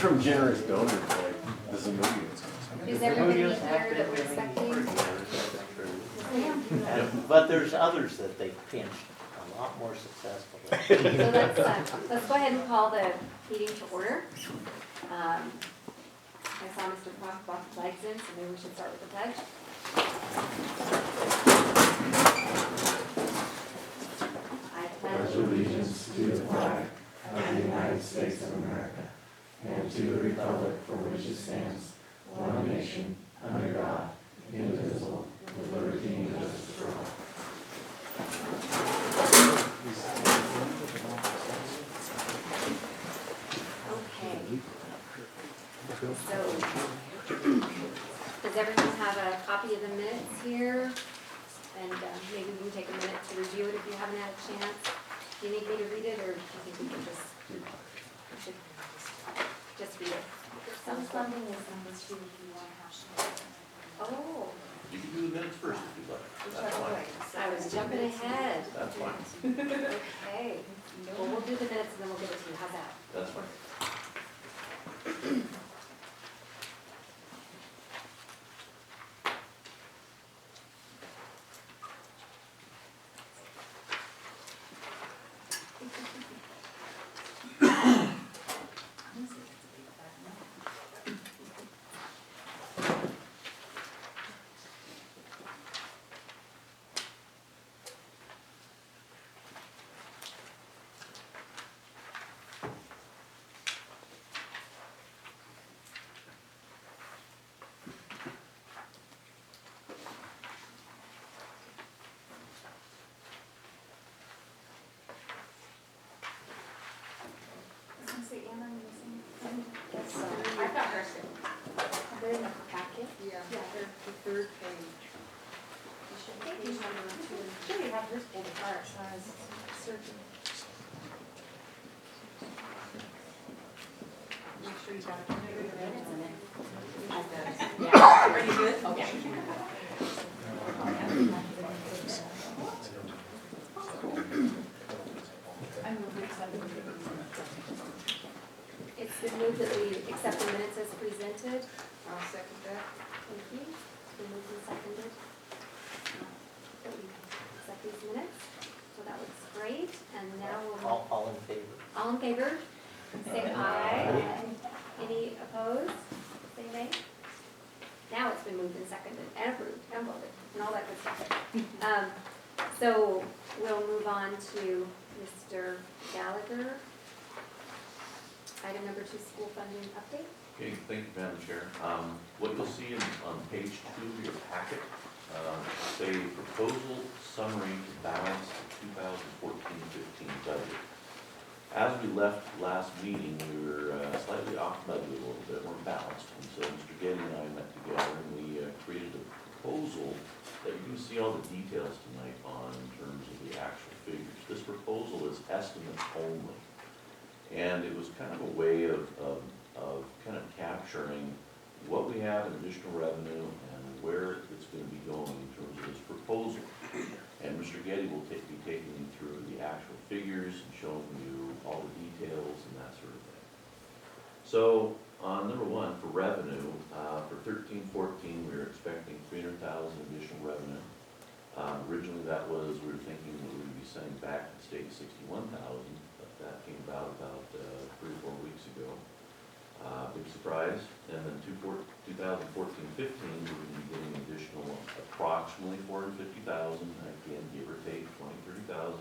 from generous donors like this is a movie. Is everybody here that we're expecting? But there's others that they pinched a lot more successfully. So let's go ahead and call the meeting to order. I saw Mr. Brock legs in, so maybe we should start with the pledge. I Pledge allegiance to the flag of the United States of America and to the republic for which it stands, one nation, under God, indivisible, with liberty and justice for all. Okay. So, does everyone have a copy of the minutes here? And maybe we can take a minute to review it if you haven't had a chance. Do you need me to read it, or do you think we can just read it? Some funding is number 2 if you want to have to. Oh, You can do the minutes first if you'd like. That's Whichever fine. way. I was jumping ahead. That's fine. Okay. Well, we'll do the minutes and then we'll give it to you. How's that? That's fine. Yes, I've got hers too. They're in the packet. Yeah, they're the third page. You should have page number 2. Sure, you have hers pulled apart, so I was searching. Make sure you got it. Yeah, are you good? Okay. I'm really excited. It's been moved that we accept the minutes as presented. I'll second that. Thank you. It's been moved and seconded. That we accept these minutes. So that looks great. And now we'll, All in favor? all in favor? Say aye. Any opposed? Say nay. Now it's been moved and seconded and approved and voted and all that good stuff. So we'll move on to Mr. Gallagher. Item number 2, school funding update. Okay, thank you, Madam Chair. What you'll see on page 2 of your packet, say proposal summary to balance the 2014-15 budget. As we left last meeting, we were slightly off budget a little bit, we're balanced. And so Mr. Getty and I met together and we created a proposal that you can see all the details tonight on in terms of the actual figures. This proposal is estimates only. And it was kind of a way of kind of capturing what we have in additional revenue and where it's going to be going in terms of this proposal. And Mr. Getty will be taking you through the actual figures and showing you all the details and that sort of thing. So on number 1, for revenue, for 13-14, we were expecting $300,000 additional revenue. Originally that was, we were thinking that we would be sending back to the state $61,000. That came about 3 or 4 weeks ago. Big surprise. And then 2014-15, we would be getting additional approximately $450,000, again, give or take 20-30,000.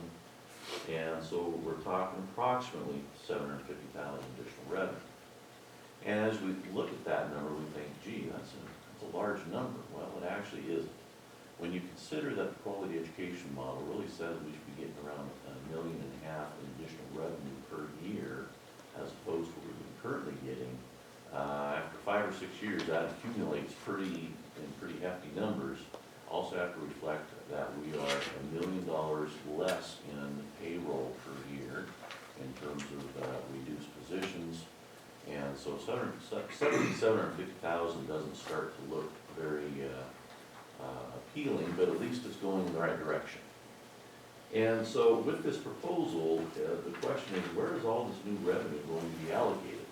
And so we're talking approximately $750,000 additional revenue. And as we look at that number, we think, gee, that's a large number. Well, it actually isn't. When you consider that the quality education model really says we should be getting around $1.5 million in additional revenue per year, as opposed to what we've been currently getting, after 5 or 6 years, that accumulates in pretty hefty numbers. Also have to reflect that we are $1 million less in payroll per year in terms of reduced positions. And so $750,000 doesn't start to look very appealing, but at least it's going in the right direction. And so with this proposal, the question is, where is all this new revenue going to be allocated?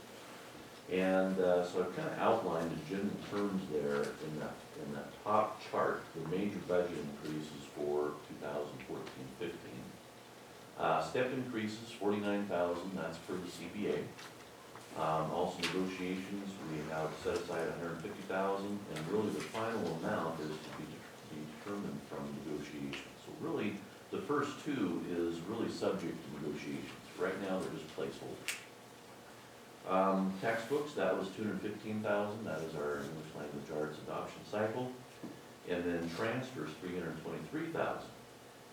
And so I've kind of outlined the general terms there in that top chart, the major budget increases for 2014-15. Step increases, 49,000, that's for the CBA. Also negotiations, we have set aside 150,000, and really the final amount is to be determined from negotiations. So really, the first two is really subject to negotiations. Right now, they're just placeholders. Textbooks, that was 215,000, that is our English language arts adoption cycle. And then transfers, 323,000.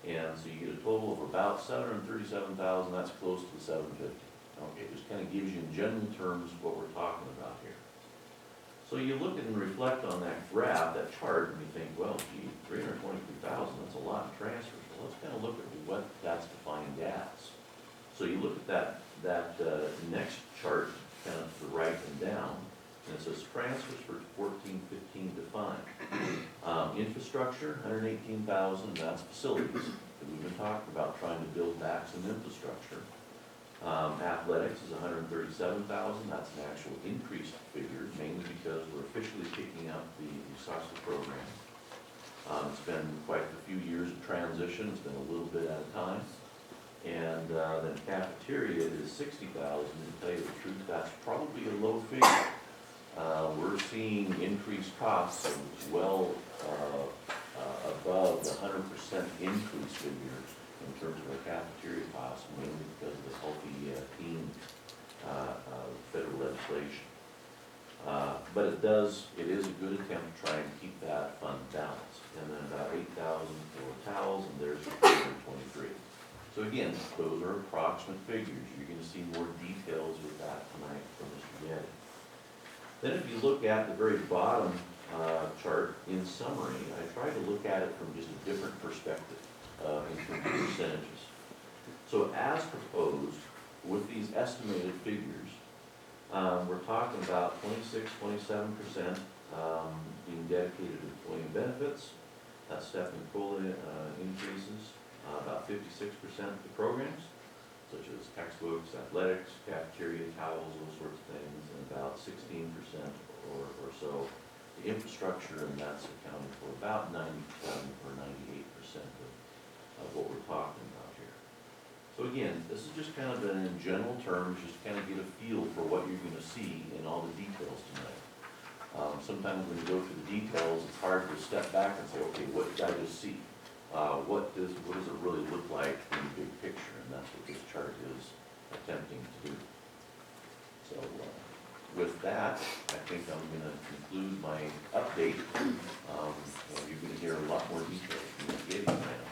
And so you get a total of about 737,000, that's close to the 750. Okay, just kind of gives you in general terms what we're talking about here. So you look and reflect on that graph, that chart, and you think, well, gee, 323,000, that's a lot of transfers. Well, let's kind of look at what that's defined as. So you look at that next chart, kind of to the right and down, and it says transfers for 14-15 defined. Infrastructure, 118,000, that's facilities. And we've been talking about trying to build back some infrastructure. Athletics is 137,000, that's an actual increased figure, mainly because we're officially kicking up the soccer program. It's been quite a few years of transition, it's been a little bit at a time. And then cafeteria is 60,000, and to tell you the truth, that's probably a low figure. We're seeing increased costs of well above the 100% increase figure in terms of our cafeteria costs, mainly because of the healthy teen federal legislation. But it is a good attempt to try and keep that fund balanced. And then about 8,000 for towels, and there's 323. So again, those are approximate figures. You're going to see more details with that tonight from Mr. Getty. Then if you look at the very bottom chart, in summary, I try to look at it from just a different perspective in terms of percentages. So as proposed, with these estimated figures, we're talking about 26-27% being dedicated to employee benefits. That's step and COLA increases. About 56% to programs, such as textbooks, athletics, cafeteria, towels, those sorts of things, and about 16% or so to infrastructure, and that's accounting for about 97 or 98% of what we're talking about here. So again, this is just kind of in general terms, just kind of get a feel for what you're going to see in all the details tonight. Sometimes when you go through the details, it's hard to step back and say, okay, what did I just see? What does it really look like in the big picture? And that's what this chart is attempting to do. So with that, I think I'm going to conclude my update. And you're going to hear a lot more details from Ms. Getty tonight.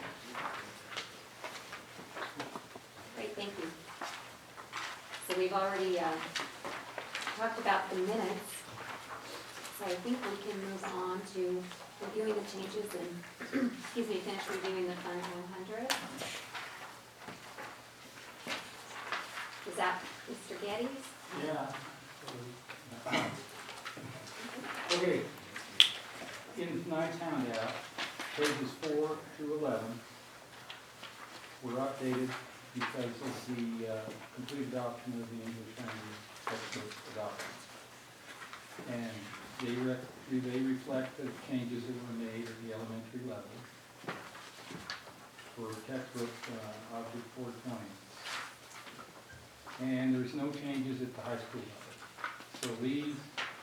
Great, thank you. So we've already talked about the minutes. So I think we can move on to reviewing the changes and, excuse me, finish reviewing the Fund 100. Is that Mr. Getty's? Yeah. Okay, in tonight's handout, pages 4 through 11 were updated because of the complete adoption of the English language textbook adoption. And they reflect the changes that were made at the elementary level for textbook Object 420. And there's no changes at the high school level. So these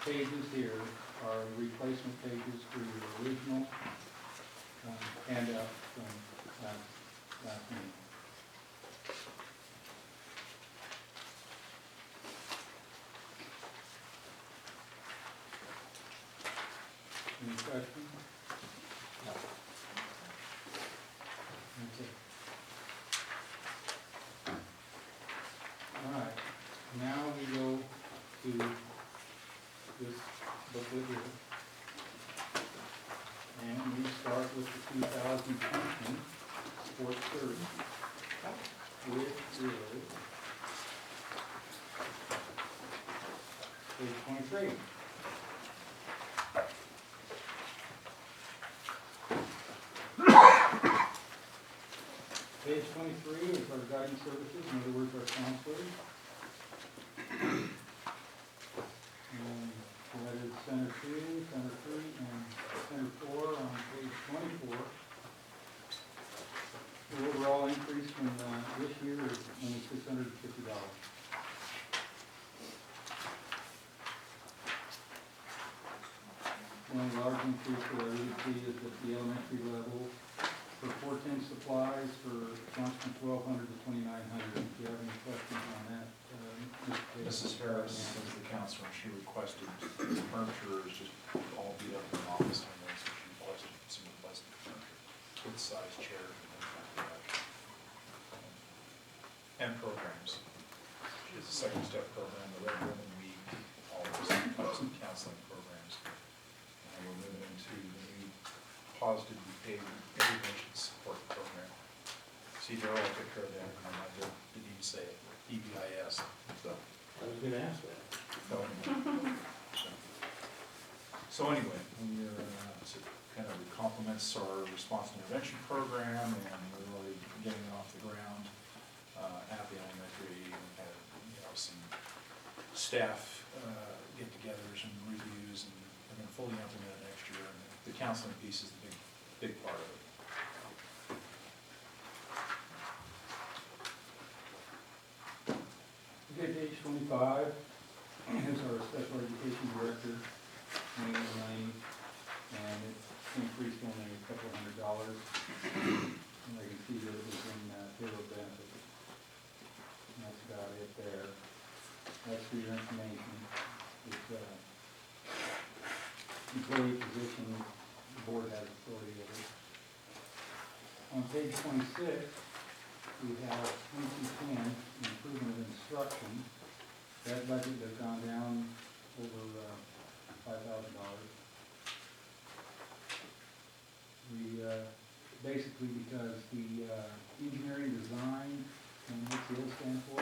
pages here are replacement pages for your original handout from last meeting. Any questions? No. Okay. All right, now we go to this booklet here. And we start with the 2020 sports survey, which is page 23. Page 23 is our guidance services, in other words, our counselors. One large increase that I really see is at the elementary level for 410 supplies for lunch from 1,200 to 2,900. If you have any questions on that, Mrs. Harris, as the counselor, she requested furniture is just all beat up in the office, and then so she requested some replacement furniture, good size chairs and things like that. And programs. She has a second step program, the Red Ribbon Week, all those types of counseling programs. And we're moving into the new positive behavior intervention support program. See, Darrell will take care of that, and I didn't even say it, EBIS, so. I was gonna ask that. So anyway, we're, so kind of complements our response intervention program, and we're really getting it off the ground at the elementary. We've had, some staff get-togethers and reviews, and we're going to fully implement it next year. And the counseling piece is the big part of it. Okay, page 25 is our special education director, $29.90, and it's increased only a couple $100. And I can see that it was in payroll benefits. And that's about it there. That's for your information. It's employee position, the board has authority over. On page 26, we have 2210, improvement of instruction. That budget has gone down over $5,000. We, basically because the engineering design, and what's the O stand for,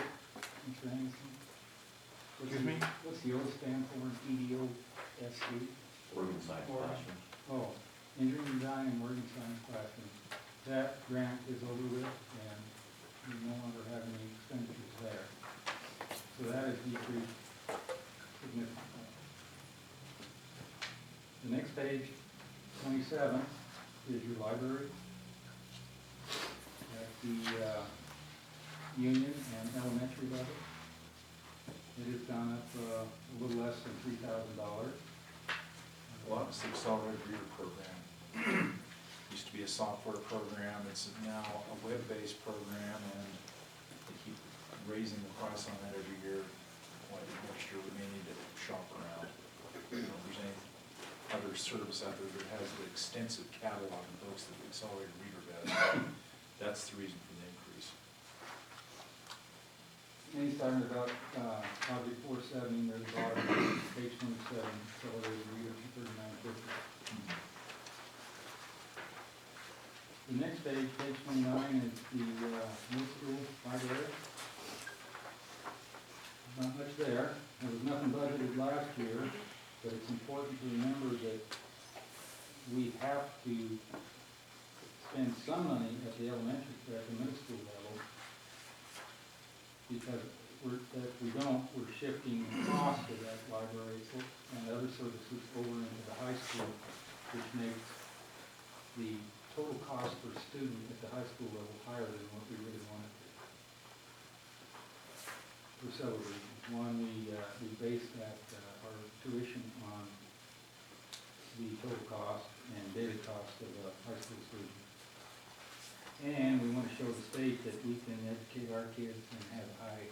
Mr. Anderson? Excuse me? What's the O stand for in EDOSD? Oregon Science Classroom. Oh, engineering design and working science classroom. That grant is over with, and we no longer have any expenditures there. So that has decreased significantly. The next page, 27, is your library. At the union and elementary level, it has gone up a little less than $3,000. Well, it's the accelerated reader program. Used to be a software program, it's now a web-based program, and they keep raising the price on that every year. Like next year, we may need to shop around. If there's any other service out there that has the extensive catalog of books that the accelerated reader does, that's the reason for the increase. And he's talking about project 470 near the bottom, page 27, accelerated reader, $39.50. The next page, page 29, is the middle school library. Not much there. There was nothing budgeted last year, but it's important to remember that we have to spend some money at the elementary, at the middle school level, because if we don't, we're shifting cost of that library and other services over into the high school, which makes the total cost per student at the high school level higher than what we really wanted to. For several reasons. One, we base that, our tuition on the total cost and daily cost of a high school student. And we want to show the state that we can educate our kids and have a high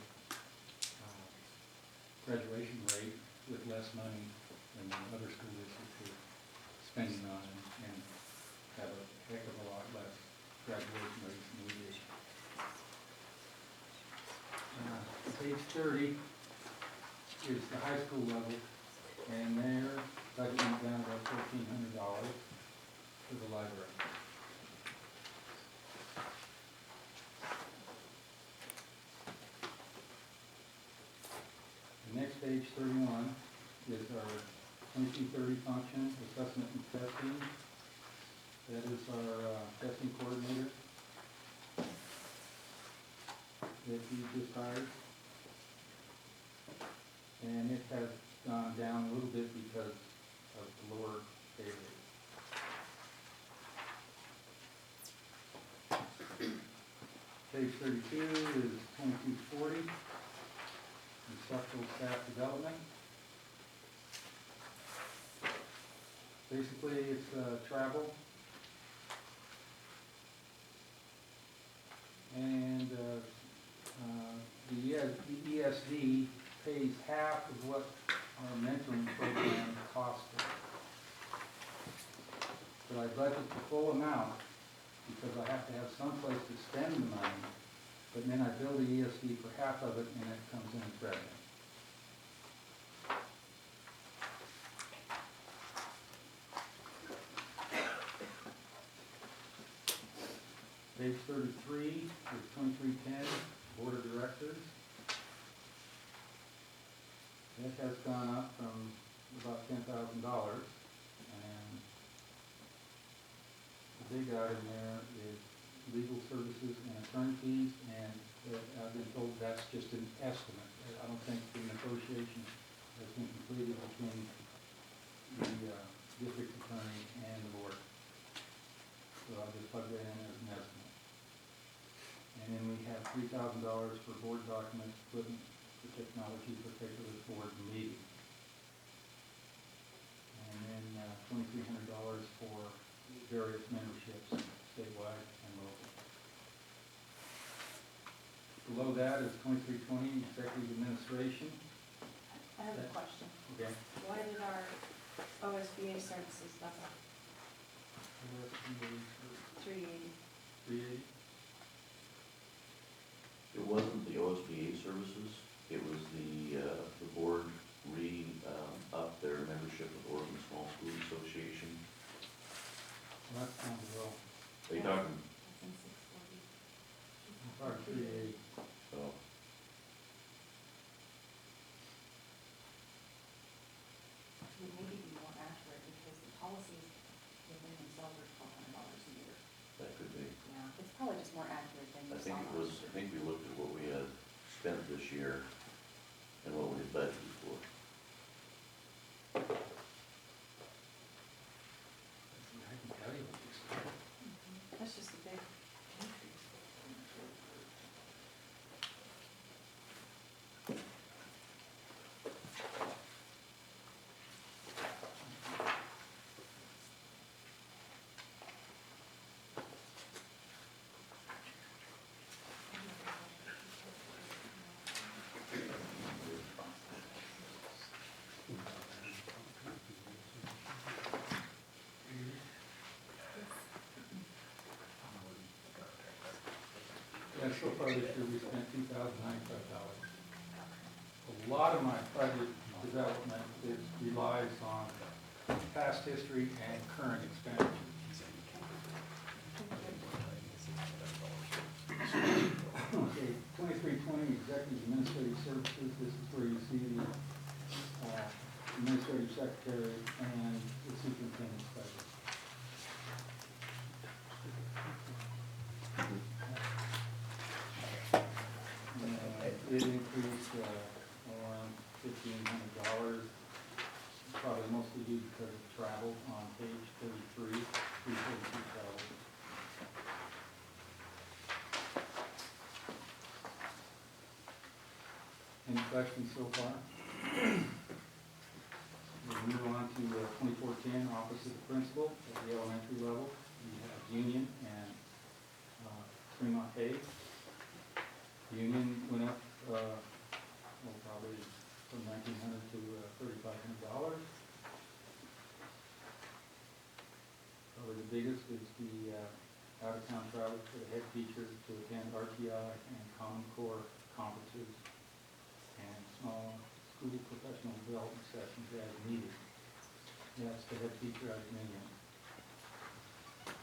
graduation rate with less money than other school districts are spending on, and have a heck of a lot less graduation rates than we do. Page 30 is the high school level, and their budget went down about $1,400 for the library. The next page, 31, is our 2230 function, assessment and testing. That is our testing coordinator that he just hired. And it has gone down a little bit because of the lower pay rate. Page 32 is 2240. instructional staff development. Basically, it's travel. And the ESD pays half of what our mentoring program costs us. But I budget the full amount because I have to have some place to spend the money, but then I bill the ESD for half of it and it comes in as revenue. Page 33 is 2310, Board of Directors. That has gone up from about $10,000, and the big item there is legal services and attorney fees, and I've been told that's just an estimate. I don't think the negotiation has been completed between the district attorney and the board. So I'll just plug that in as an estimate. And then we have $3,000 for board documents, equipment, for technology, particularly board meeting. And then $2,300 for various memberships, statewide and local. Below that is 2320, executive administration. I have a question. Okay. Why did our OSBA services go up 380? 380. It wasn't the OSBA services, it was the board up their membership with Oregon Small School Association. Well, that sounds well. They talking, I think 640. About 380. so, It would maybe be more accurate because the policies within themselves are $1,200 a year. that could be. Yeah, it's probably just more accurate than I you think saw it was, last I year. think we looked at what we had spent this year and what we had budgeted for. I can tell you what this is. That's just a big increase. Yeah, so far this year we spent $2,095. A lot of my budget development relies on past history and current expenditure. Okay, 2320, executive administrative services, this is where you see the administrative secretary and the superintendent's budget. It increased around $1,500, probably mostly due because of travel on page 33, 342 travel. Any questions so far? We'll move on to 2410, Office of the Principal at the elementary level. We have Union and Fremont Hay. Union went up, probably from $1,900 to $3,500. Probably the biggest is the out-of-town travel for the head teacher to attend RTI and Common Core conferences and small school professional development sessions as needed. That's the head teacher out of Union.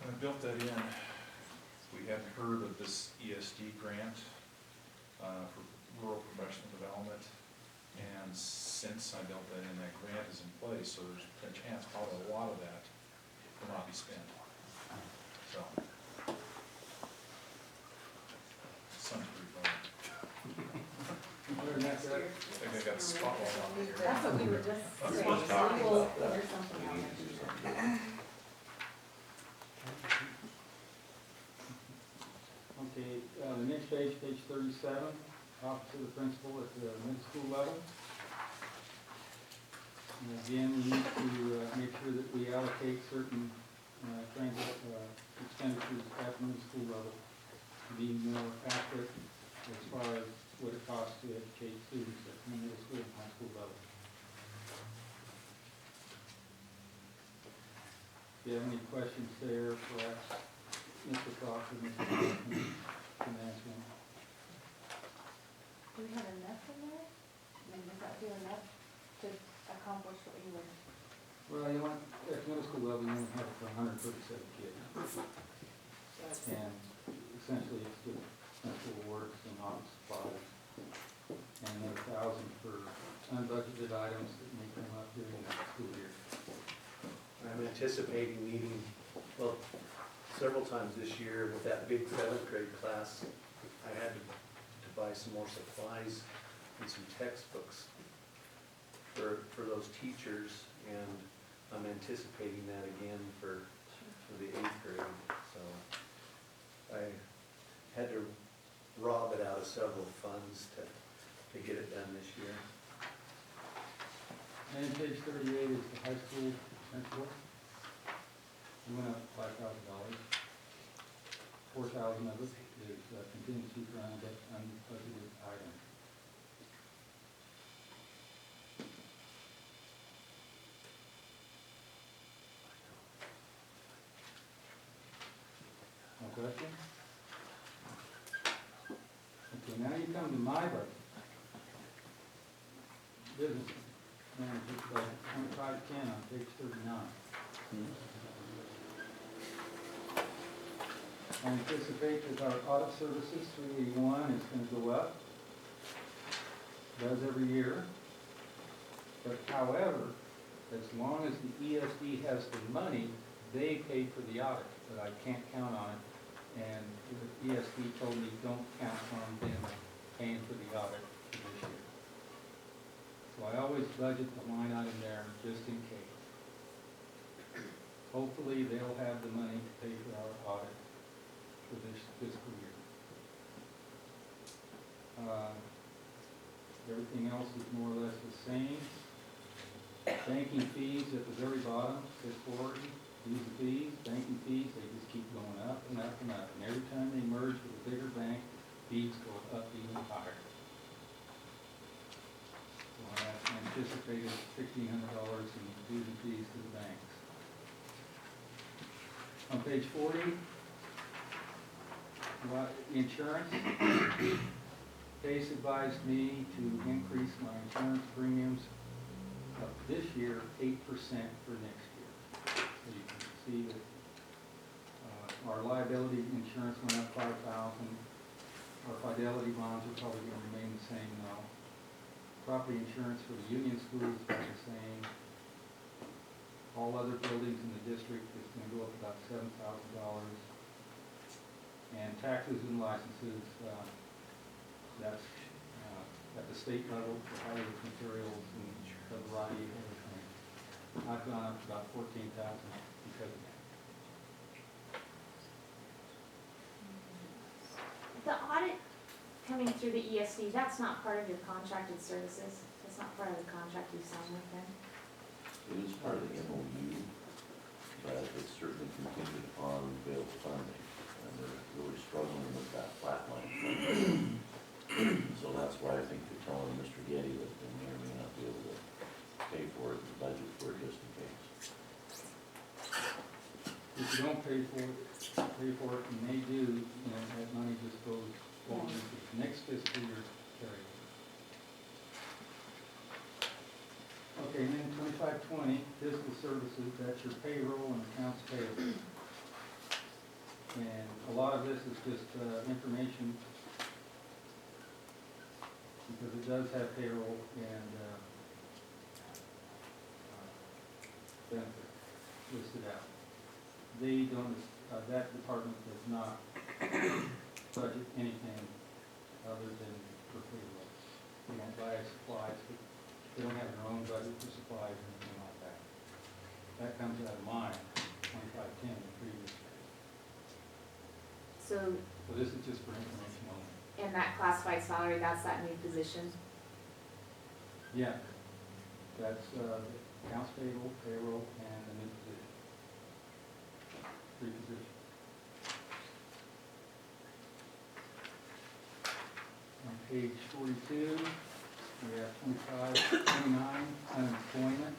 When I built that in, we hadn't heard of this ESD grant for rural professional development. And since I built that in, that grant is in place, so there's a chance probably a lot of that will not be spent. So, sounds pretty funny. Other than that, I think I got the spotlight on me here. That's what we were just Let's saying. talk We will about that. figure something We out. need to do something. Okay, the next page, page 37, office of the principal at the middle school level. And again, we need to make sure that we allocate certain transit expenditures at the middle school level to be more accurate as far as what it costs to educate students at the middle school and high school level. If you have any questions there, perhaps Mr. Crocker, Mr. Johnson can answer them. Do we have enough in there? I mean, does that feel enough to accomplish what you were? Well, you want, at middle school level, you only have 137 kids. And essentially, it's just principal works and office supplies. And then 1,000 for unbudgeted items that may come up during the school year. I'm anticipating needing, well, several times this year with that big 7th grade class, I had to buy some more supplies and some textbooks for those teachers, and I'm anticipating that again for the 8th grade, so I had to rob it out of several funds to get it done this year. And page 38 is the high school principal. We went up $5,000. 4,000 of it is contingency for unbudgeted items. No question? Okay, now you come to my budget. Business manager's budget, 2510 on page 39. I anticipate that our audit services, 381, is going to go up. Does every year. But however, as long as the ESD has the money, they pay for the audit, but I can't count on it. And the ESD told me don't count on them paying for the audit for this year. So I always budget the line item there just in case. Hopefully they'll have the money to pay for our audit for this fiscal year. Everything else is more or less the same. Banking fees at the very bottom, 640, these are fees, banking fees, they just keep going up and up and up. And every time they merge with a bigger bank, fees go up even higher. So I anticipated $1,600 in dues and fees to the banks. On page 40, insurance. Case advised me to increase my insurance premiums this year 8% for next year. So you can see that our liability insurance went up 5,000. Our fidelity bonds are probably going to remain the same now. Property insurance for the union school is about the same. All other buildings in the district is going to go up about $7,000. And taxes and licenses, that's at the state level for hazardous materials and a variety of other things. I've gone up to about $14,000 because of that. The audit coming through the ESD, that's not part of your contracted services? That's not part of the contract you signed with them? It is part of the MOU, but it's certainly contingent upon available funding. And they're really struggling with that flat line funding. So that's why I think they're telling Mr. Getty that they may or may not be able to pay for it and budget for it just in case. If you don't pay for it, and they do, you know, that money just goes on into the next fiscal year carry. Okay, and then 2520, fiscal services, that's your payroll and accounts payable. And a lot of this is just information, because it does have payroll and benefits listed out. They don't, that department does not budget anything other than for payroll. They don't buy supplies, but they don't have their own budget for supplies or anything like that. That comes out of mine, 2510, the previous. So, So this is just for information only. And that classified salary, that's that new position? Yeah, that's, accounts payable, payroll, and the new position. 3 positions. On page 42, we have 29, unemployment.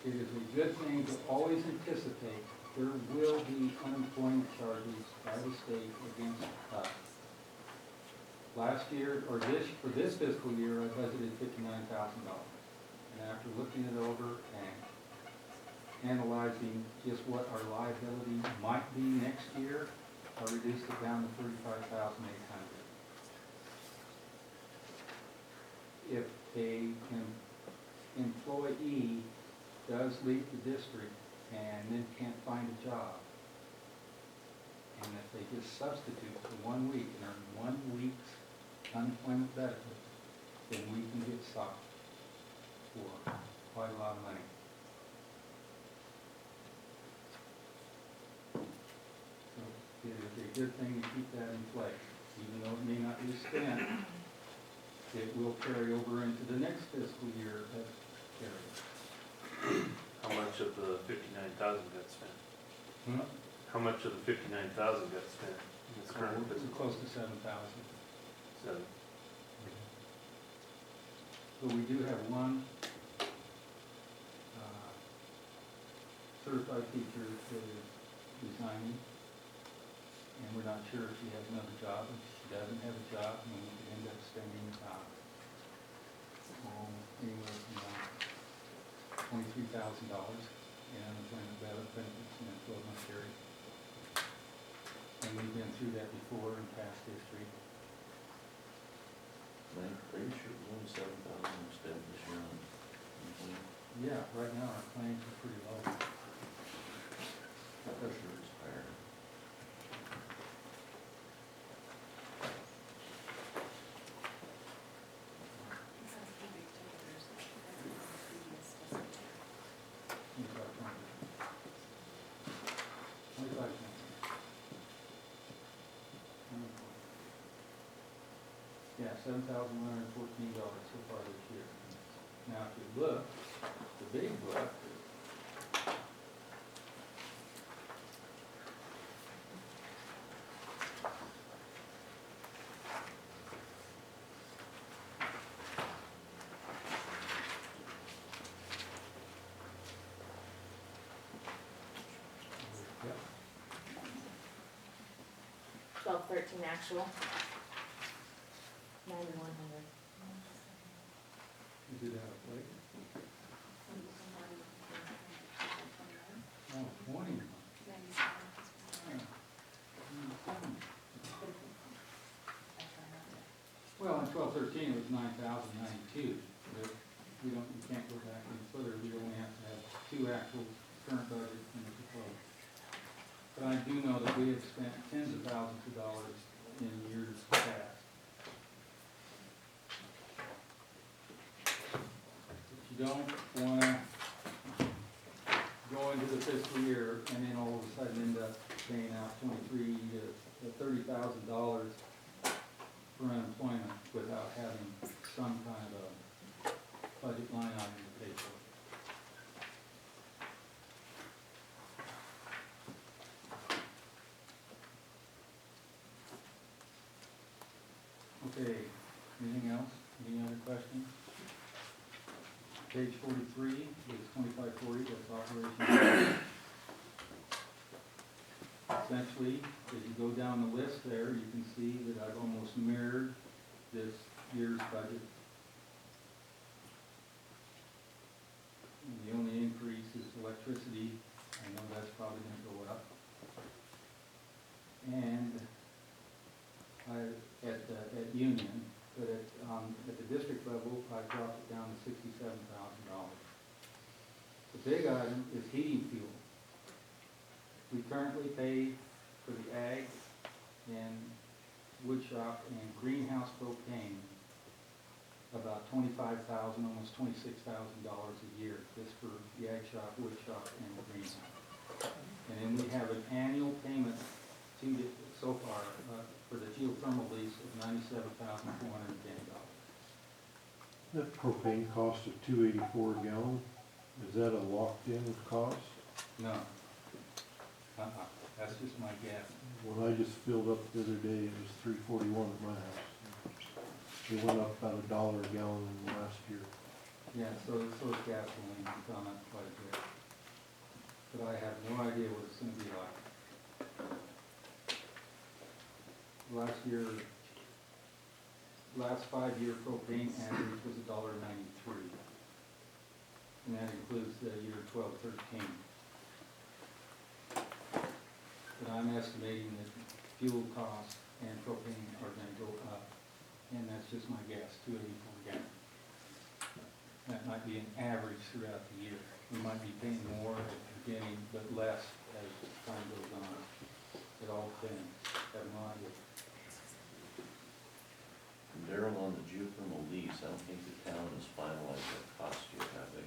It is a good thing to always anticipate there will be unemployment charges by the state against us. Last year, or for this fiscal year, I budgeted $59,000. And after looking it over and analyzing just what our liability might be next year, I reduced it down to $35,800. If a employee does leave the district and then can't find a job, and if they just substitute for 1 week and earn 1 week's unemployment benefit, then we can get stopped for quite a lot of money. So it is a good thing to keep that in place, even though it may not be spent. It will carry over into the next fiscal year as carried. How much of the 59,000 got spent? Hmm? How much of the 59,000 got spent in this current It's fiscal? close to 7,000. So, But we do have one certified teacher that is resigning, and we're not sure if she has another job. If she doesn't have a job, then we could end up spending anywhere from $23,000 in unemployment benefits in a 12-month period. And we've been through that before in past history. I'm pretty sure it was only 7,000 spent this year on employment. Yeah, right now our claims are pretty low. I'm sure it's higher. Yeah, $7,114 so far this year. Now, if you look, the big book, yep, 1213 actual. 9,100. is it out of place? Oh, 20. Well, in 1213, it was 9,092, but we can't go back any further, we only have to have 2 actual current budget and it's close. But I do know that we have spent tens of thousands of dollars in years past. But you don't wanna go into the fiscal year and then all of a sudden end up paying out $23,000 to $30,000 for unemployment without having some kind of a budget line item to pay for. Okay, anything else? Any other questions? Page 43 is 2540, that's operation. Essentially, as you go down the list there, you can see that I've almost mirrored this year's budget. And the only increase is electricity. I know that's probably gonna go up. And at Union, but at the district level, I dropped it down to $67,000. The big item is heating fuel. We currently pay for the ag and wood shop and greenhouse propane about $25,000, almost $26,000 a year, just for the ag shop, wood shop, and the greenhouse. And then we have an annual payment to the so far, for the geothermal lease of $97,410. That propane cost of $2.84 a gallon, is that a locked-in cost? No. That's just my guess. When I just filled up the other day, it was $3.41 at my house. It went up about $1 a gallon in the last year. Yeah, so is gasoline, it's gone up quite a bit. But I have no idea what it's gonna be like. Last 5-year propane average was $1.93. And that includes the year 12-13. But I'm estimating that fuel costs and propane are gonna go up. And that's just my guess, $2.84 a gallon. That might be an average throughout the year. We might be paying more at the beginning, but less as time goes on. It all depends. I have no idea. Daryl, on the geothermal lease, I don't think the town has finalized that cost yet, have they?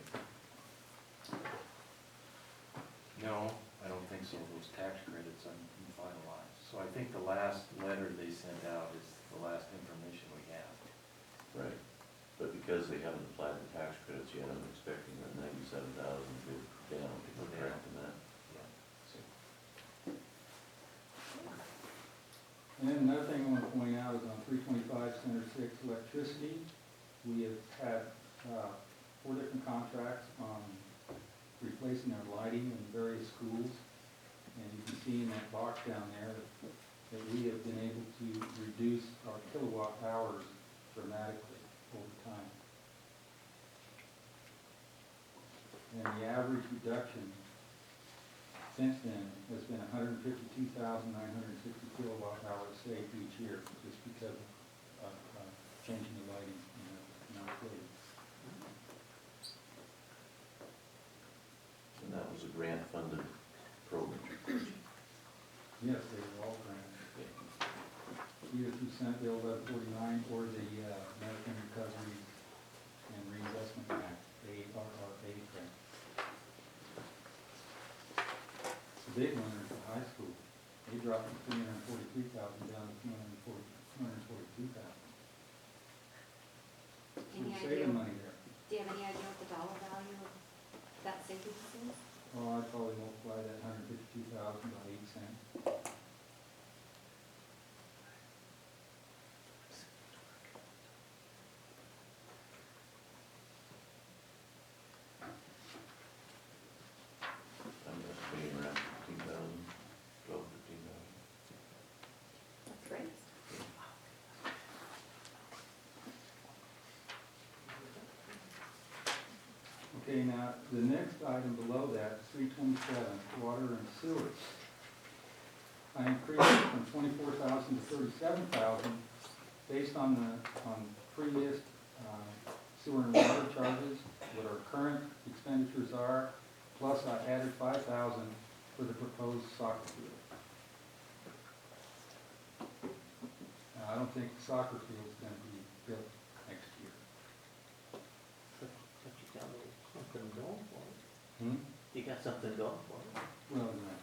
No, I don't think so. Those tax credits are finalized. So I think the last letter they sent out is the last information we have. Right. But because they haven't applied the tax credits yet, I'm expecting that 97,000 to go down, to go correct in that. And then another thing I want to point out is on 325 Center 6 electricity, we have had 4 different contracts on replacing our lighting in various schools. And you can see in that box down there that we have been able to reduce our kilowatt hours dramatically over time. And the average reduction since then has been 152,960 kilowatt hours saved each year, just because of changing the lighting in our building. And that was a grant-funded program. Yes, they were all grants, either through Senate Bill 1149 or the American Recovery and Reinvestment Act, ARRA grant. The big one is the high school. They dropped from 343,000 down to 242,000. Any We're idea? saving money there. Do you have any idea what the dollar value of that savings is? Well, I'd probably multiply that 152,000 by 8 cents. I'm estimating around 15,000, 12, 15,000. That's great. Okay, now, the next item below that, 327, water and sewers. I increased it from 24,000 to 37,000 based on previous sewer and water charges, what our current expenditures are, plus I added 5,000 for the proposed soccer field. Now, I don't think the soccer field is going to be built next year. But you got something going for it. Hmm? You got something going for it. Well, no.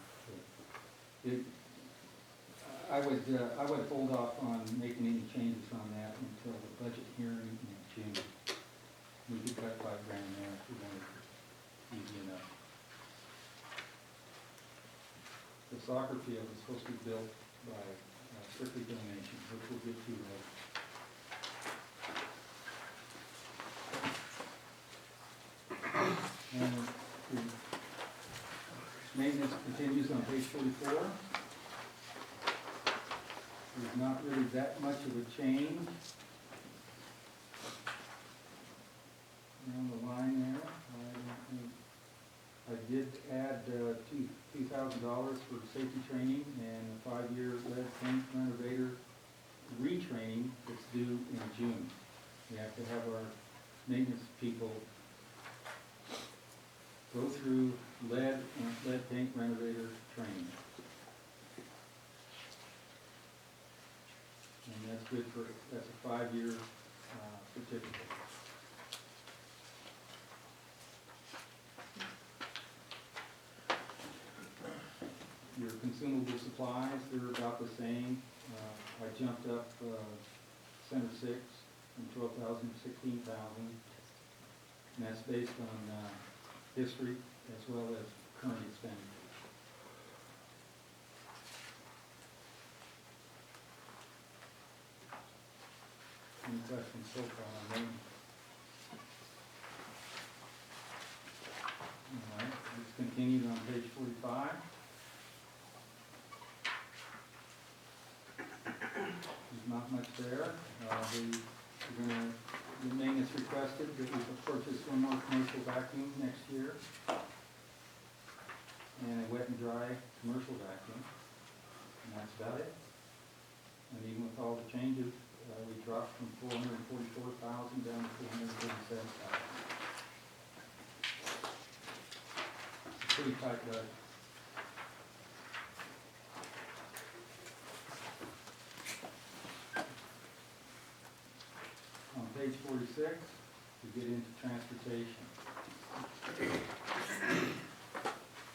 I would hold off on making any changes on that until the budget hearing in June. We could cut $5,000 there if we wanted to, easy enough. The soccer field is supposed to be built by strictly donation, which we'll get to later. And the maintenance continues on page 44. There's not really that much of a change down the line there. I did add $2,000 for safety training and a 5-year lead paint renovator retraining that's due in June. We have to have our maintenance people go through lead paint renovator training. And that's good for, that's a 5-year certificate. Your consumable supplies, they're about the same. I jumped up, Center 6 from 12,000 to 16,000. And that's based on, history as well as current expenditures. Any questions so far on them? All right, let's continue on page 45. There's not much there. The maintenance requested that we purchase one more commercial vacuum next year, and a wet and dry commercial vacuum, and that's about it. And even with all the changes, we dropped from 444,000 down to 437,000. It's a pretty tight budget. On page 46, we get into transportation.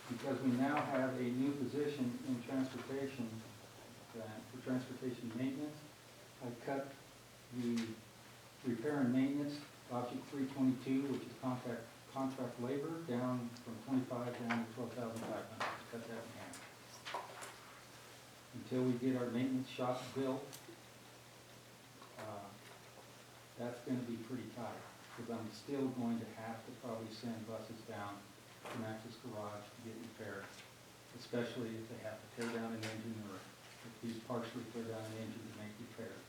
Because we now have a new position in transportation, for transportation maintenance, I cut the repair and maintenance, object 322, which is contract labor, down from 25 down to 12,500. Cut that in half. Until we get our maintenance shop built, that's going to be pretty tight, because I'm still going to have to probably send buses down to Max's Garage to get repaired, especially if they have to tear down an engine or if these partially tear down an engine to make repairs,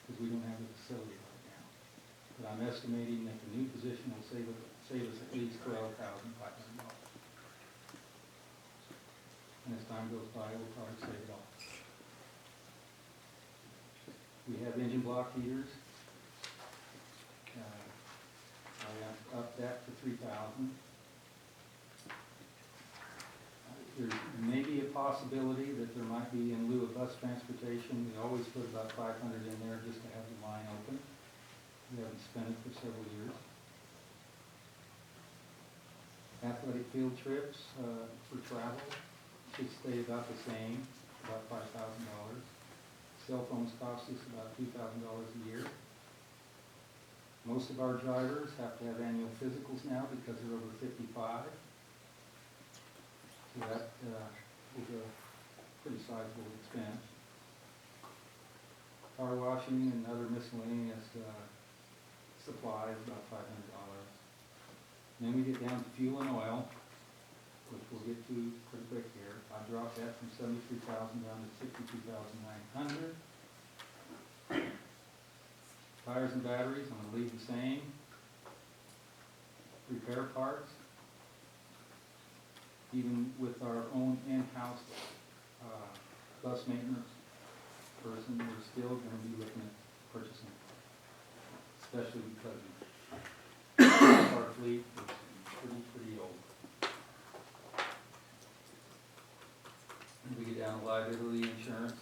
because we don't have the facility right now. But I'm estimating that the new position will save us at least $12,500. And as time goes by, we'll probably save it all. We have engine block heaters. I upped that to 3,000. There may be a possibility that there might be, in lieu of bus transportation, we always put about 500 in there just to have the line open. We haven't spent it for several years. Athletic field trips for travel should stay about the same, about $5,000. Cell phones cost us about $2,000 a year. Most of our drivers have to have annual physicals now because they're over 55. So that is a pretty sizable expense. Car washing and other miscellaneous supplies, about $500. Then we get down to fuel and oil, which we'll get to pretty quick here. I dropped that from 73,000 down to 62,900. Tires and batteries, I'm going to leave the same. Repair parts, even with our own in-house bus maintenance person, we're still going to be looking at purchasing, especially because our fleet is pretty old. And we get down to liability insurance.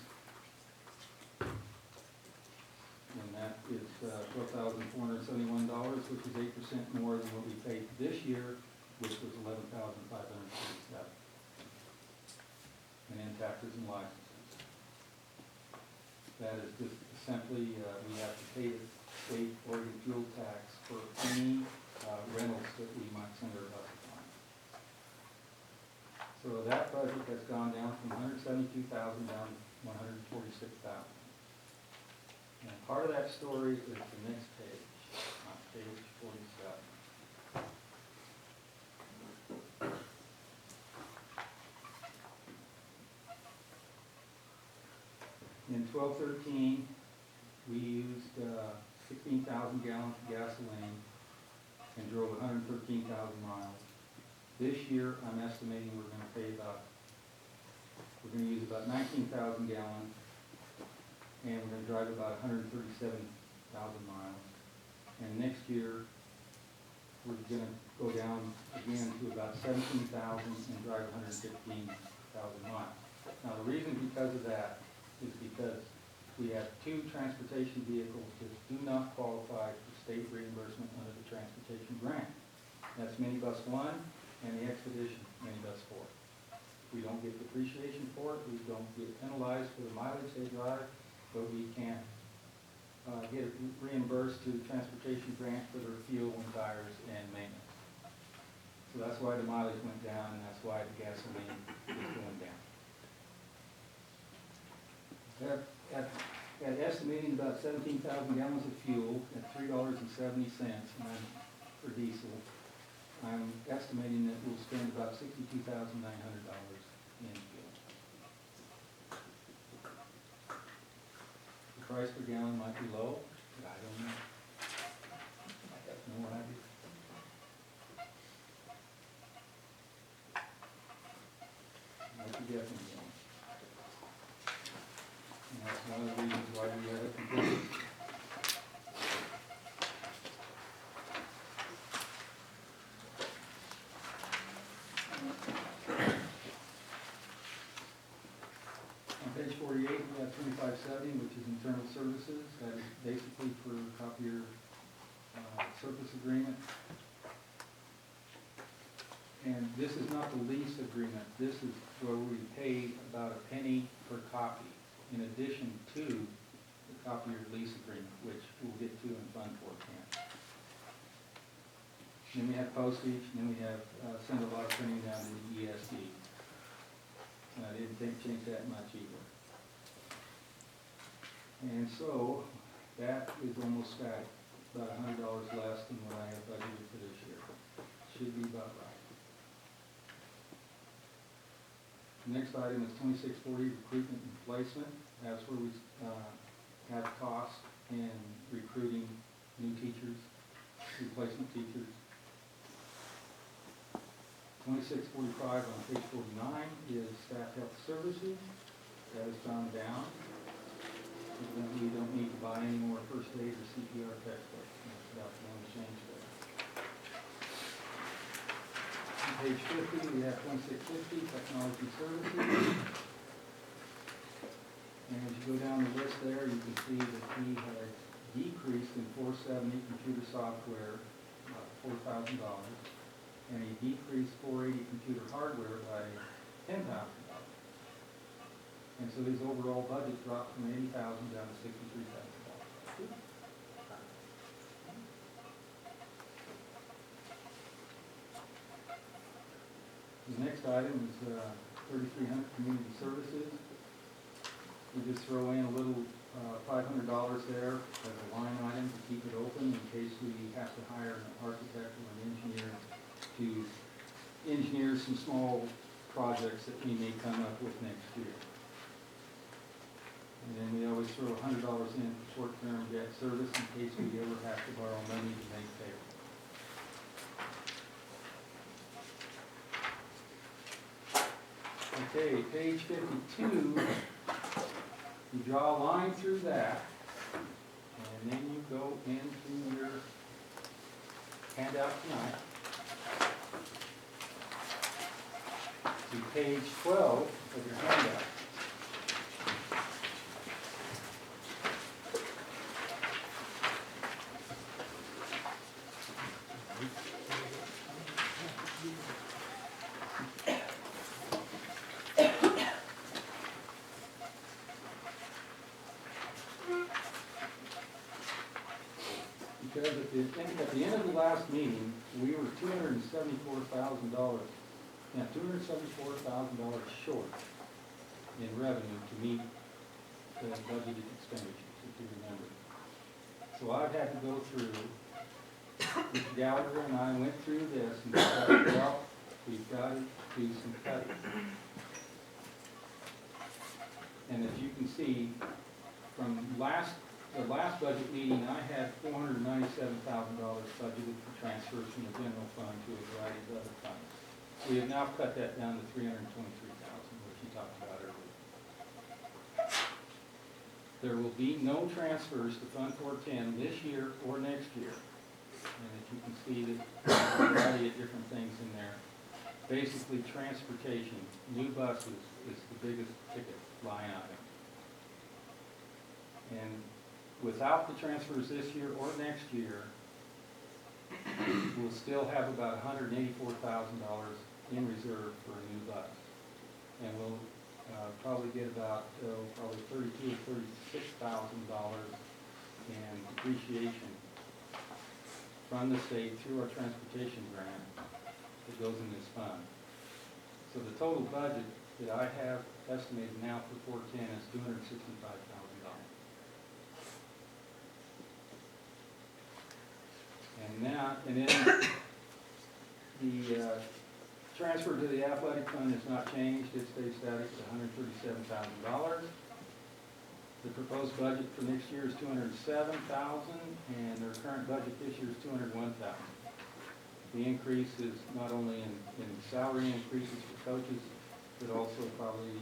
And that is $12,471, which is 8% more than what we paid this year, which was $11,547. And then taxes and licenses. That is just simply, we have to pay the state Oregon fuel tax for any rentals that we might send our buses on. So that budget has gone down from $172,000 down to $146,000. And part of that story is the next page, on page 47. In 12-13, we used 16,000 gallons of gasoline and drove 113,000 miles. This year, I'm estimating we're going to use about 19,000 gallons, and we're going to drive about 137,000 miles. And next year, we're going to go down again to about 17,000 and drive 115,000 miles. Now, the reason because of that is because we have two transportation vehicles that do not qualify for state reimbursement under the transportation grant. That's Minibus 1 and the Expedition Minibus 4. We don't get depreciation for it, we don't get penalized for the mileage they drive, but we can get reimbursed to the transportation grant for their fuel and tires and maintenance. So that's why the mileage went down, and that's why the gasoline is going down. At estimating about 17,000 gallons of fuel at $3.70 for diesel, I'm estimating that we'll spend about $62,900 in fuel. The price per gallon might be low, but I don't know. I have no idea. Might be definitely low. And that's one of the reasons why we have it complete. On page 48, we have 2570, which is internal services. That is basically for copier service agreement. And this is not the lease agreement. This is where we pay about a penny per copy, in addition to the copier lease agreement, which we'll get to in Fund 410. Then we have postage, and then we have send a lot of printing down to the ESD. And I didn't think change that much either. And so that is almost static, about $100 less than what I have budgeted for this year. Should be about right. The next item is 2640, recruitment and placement. That's where we have costs in recruiting new teachers, replacement teachers. 2645 on page 49 is staff health services. That has gone down. We don't need to buy any more first aid or CPR textbooks. That's about the only change there. On page 50, we have 2650, technology services. And as you go down the list there, you can see that we have decreased in 470 computer software, $4,000. And he decreased 480 computer hardware by $10,000. And so his overall budget dropped from $80,000 down to $63,000. The next item is 3,300 community services. We just throw in a little $500 there as a line item to keep it open in case we have to hire an architect or an engineer to engineer some small projects that we may come up with next year. And then we always throw $100 in for short-term debt service in case we ever have to borrow money to make payroll. Okay, page 52, you draw a line through that, and then you go into your handout tonight to page 12 of your handout. Because at the end of the last meeting, we were $274,000 short in revenue to meet the budgeted expenditures, if you remember. So I've had to go through, Mr. Gallagher and I went through this and decided, well, we've got to do some cutting. And as you can see, from the last budget meeting, I had $497,000 budgeted for transfers from the general fund to a variety of other funds. We have now cut that down to $323,000, which you talked about earlier. There will be no transfers to Fund 410 this year or next year. And as you can see, there's a variety of different things in there. Basically, transportation, new buses is the biggest ticket line item. And without the transfers this year or next year, we'll still have about $184,000 in reserve for a new bus. and we'll probably get about, probably $32,000 or $36,000 in depreciation from the state through our transportation grant that goes in this fund. So the total budget that I have estimated now for 410 is $265,000. And then the transfer to the athletic fund has not changed, it stays static at $137,000. The proposed budget for next year is $207,000, and their current budget this year is $201,000. The increase is not only in salary increases for coaches, but also probably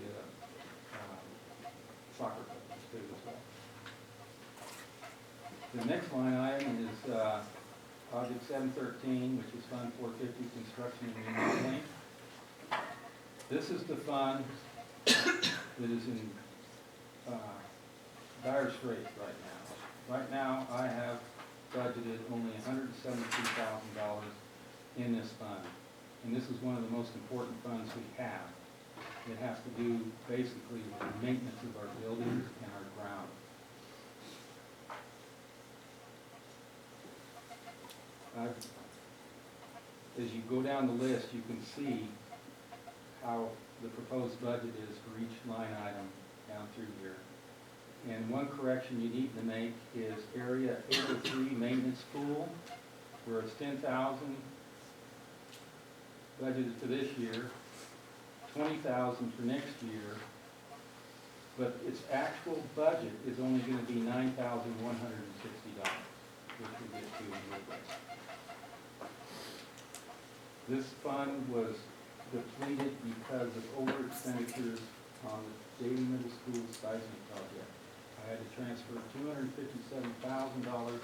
soccer coaches too as well. The next line item is Project 713, which is Fund 450, Construction and Remodeling. This is the fund that is in dire straits right now. Right now, I have budgeted only $173,000 in this fund. And this is one of the most important funds we have. It has to do basically with the maintenance of our buildings and our ground. As you go down the list, you can see how the proposed budget is for each line item down through here. And one correction you need to make is area 803 maintenance pool, where it's $10,000 budgeted for this year, $20,000 for next year, but its actual budget is only going to be $9,160, which we'll get to in a little bit. This fund was depleted because of over expenditures on the Daly Middle School seismic project. I had to transfer $257,000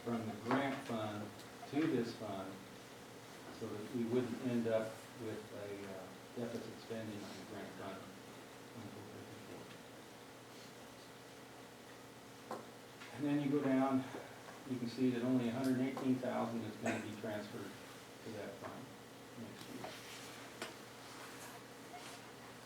from the grant fund to this fund so that we wouldn't end up with a deficit spending on the grant fund. And then you go down, you can see that only $118,000 is going to be transferred to that fund next year.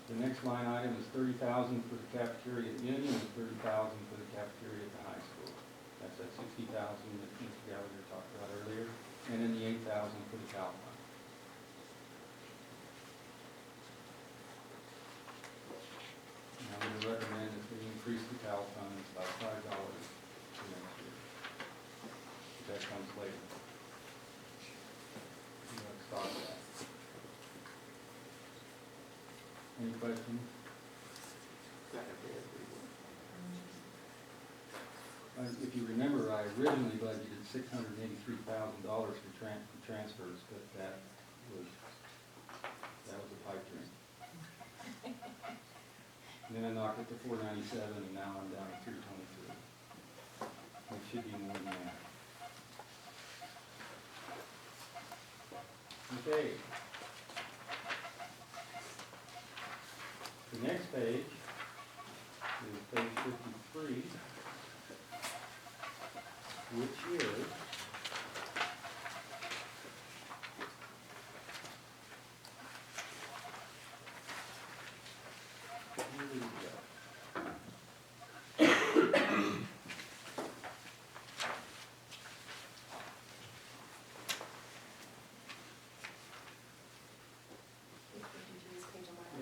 The next line item is $30,000 for the cafeteria at Union and $30,000 for the cafeteria at the high school. That's that $60,000 that Mr. Gallagher talked about earlier, and then the $8,000 for the Cal fund. And I'm going to recommend that we increase the Cal fund by $5 for next year. But that comes later. Let's start that. Any questions? If you remember, I originally budgeted $683,000 for transfers, but that was a pipe dream. And then I knocked it to 497, and now I'm down to 323. It should be more than that. Okay. The next page is page 53, which is where did it go?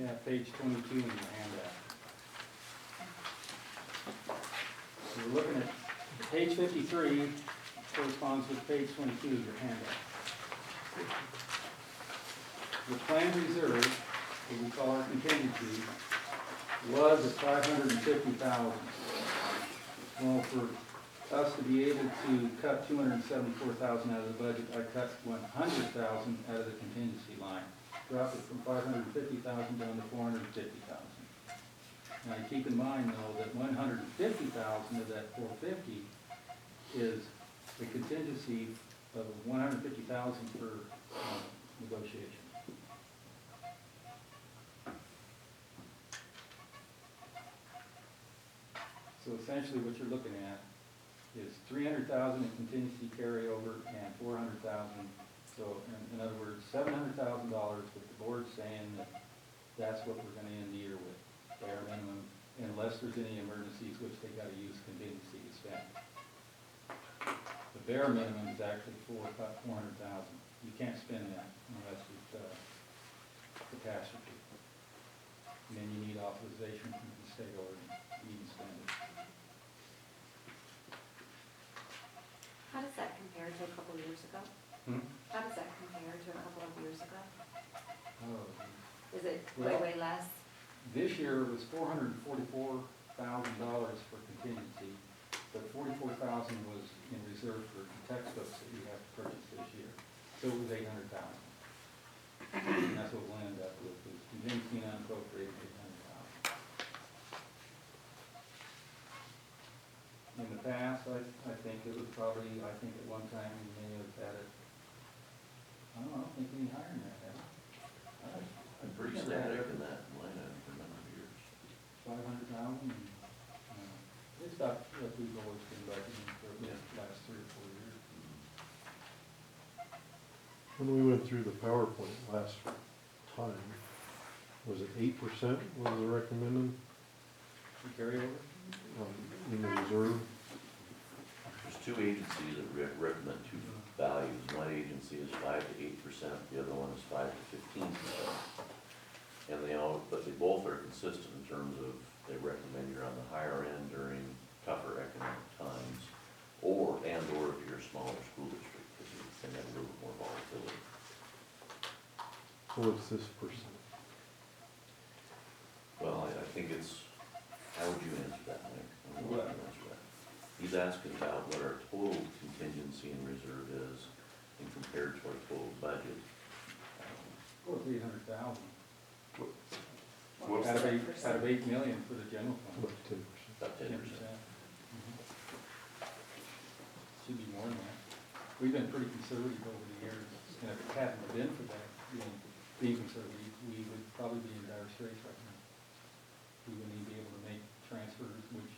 Yeah, page 22 in your handout. So we're looking at page 53 corresponds with page 22 of your handout. The planned reserve, what we call our contingency, was at $550,000. Well, for us to be able to cut $274,000 out of the budget, I cut $100,000 out of the contingency line. Drop it from $550,000 down to $450,000. Now keep in mind though that $150,000 of that $450,000 is the contingency of $150,000 for negotiation. So essentially what you're looking at is $300,000 in contingency carryover and $400,000. So in other words, $700,000 with the board saying that that's what we're gonna end the year with, bare minimum, unless there's any emergencies, which they gotta use contingency to spend. The bare minimum is actually about 400,000. You can't spend that unless it's, catastrophe. And then you need authorization from the state or you can spend it. How does that compare to a couple of years ago? How does that compare to a couple of years ago? Oh. Is it Well- way less? This year it was $444,000 for contingency, but $44,000 was in reserve for textbooks that you have to purchase this year. So it was $800,000. And that's what we'll end up with, is contingency and unappropriated $800,000. In the past, I think it was probably, I think at one time we may have had it, I don't know, I don't think any higher than that, have we? I'm pretty static in that line item for a number of years. 500,000, and, it's about what we've always been budgeting for the last 3 or 4 years. When we went through the PowerPoint last time, was it 8% was the recommended, The carryover? in the reserve? There's two agencies that recommend two values. One agency is 5 to 8%, the other one is 5 to 15%. And they all, but they both are consistent in terms of they recommend you're on the higher end during tougher economic times, or if you're a smaller school district, because you can have a little bit more volatility. So what's this percent? Well, I think it's, how would you answer that, Mike? I don't know how you answer that. He's asking about what our total contingency and reserve is and compared to our total budget. Well, it's 800,000. What's Out of 8 million for the general fund. About 10%. About 10%. Should be more than that. We've been pretty conservative over the years, and if it hadn't been for that, being conservative, we would probably be in dire straits right now. We wouldn't even be able to make transfers, which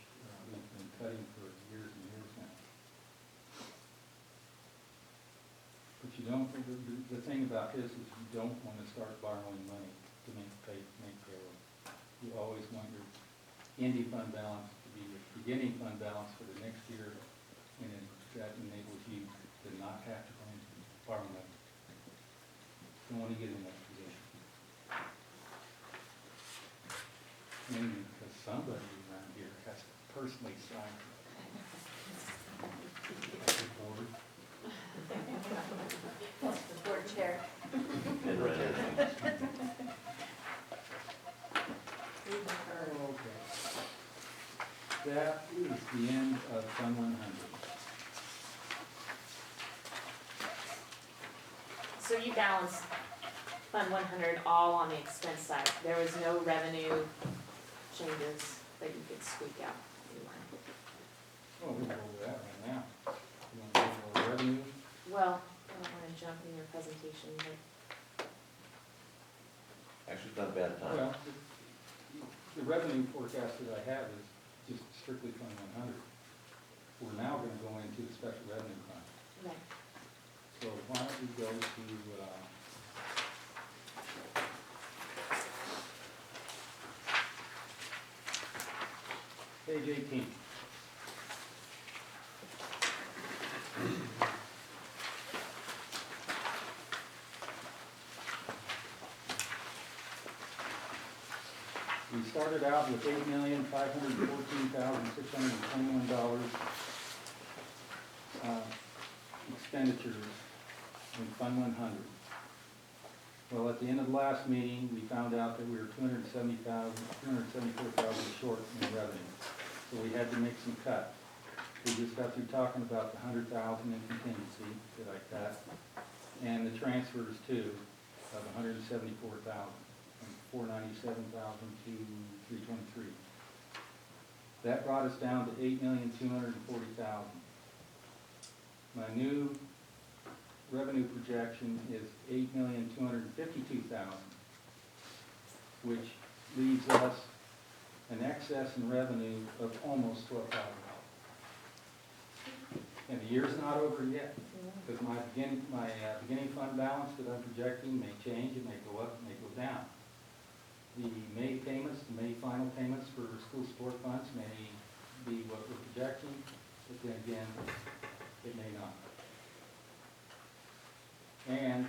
we've been cutting for years and years now. But you don't, the thing about this is you don't want to start borrowing money to make payroll. You always want your ending fund balance to be your beginning fund balance for the next year, and then that enables you to not have to go into borrow money. Don't want to get in that position. And because somebody around here has to personally sign the board. Board chair. And Okay. That is the end of Fund 100. So you balanced Fund 100 all on the expense side. There was no revenue changes that you could squeak out anywhere. Well, we can go over that right now. You want to go over revenue? Well, I don't want to jump in your presentation, but actually, it's not a bad time. Well, the revenue forecast that I have is just strictly Fund 100. We're now going to go into the special revenue fund. okay. So why don't we go to, page 18. We started out with $8,514,621 expenditures in Fund 100. Well, at the end of the last meeting, we found out that we were $274,000 short in revenue. So we had to make some cuts. We just got through talking about the $100,000 in contingency that I cut, and the transfers too, of $174,000, from $497,000 to $323,000. That brought us down to $8,240,000. My new revenue projection is $8,252,000, which leaves us an excess in revenue of almost $12,000. And the year's not over yet, because my beginning fund balance that I'm projecting may change, it may go up, it may go down. the May payments, the May final payments for school support funds may be what we're projecting, but then again, it may not. And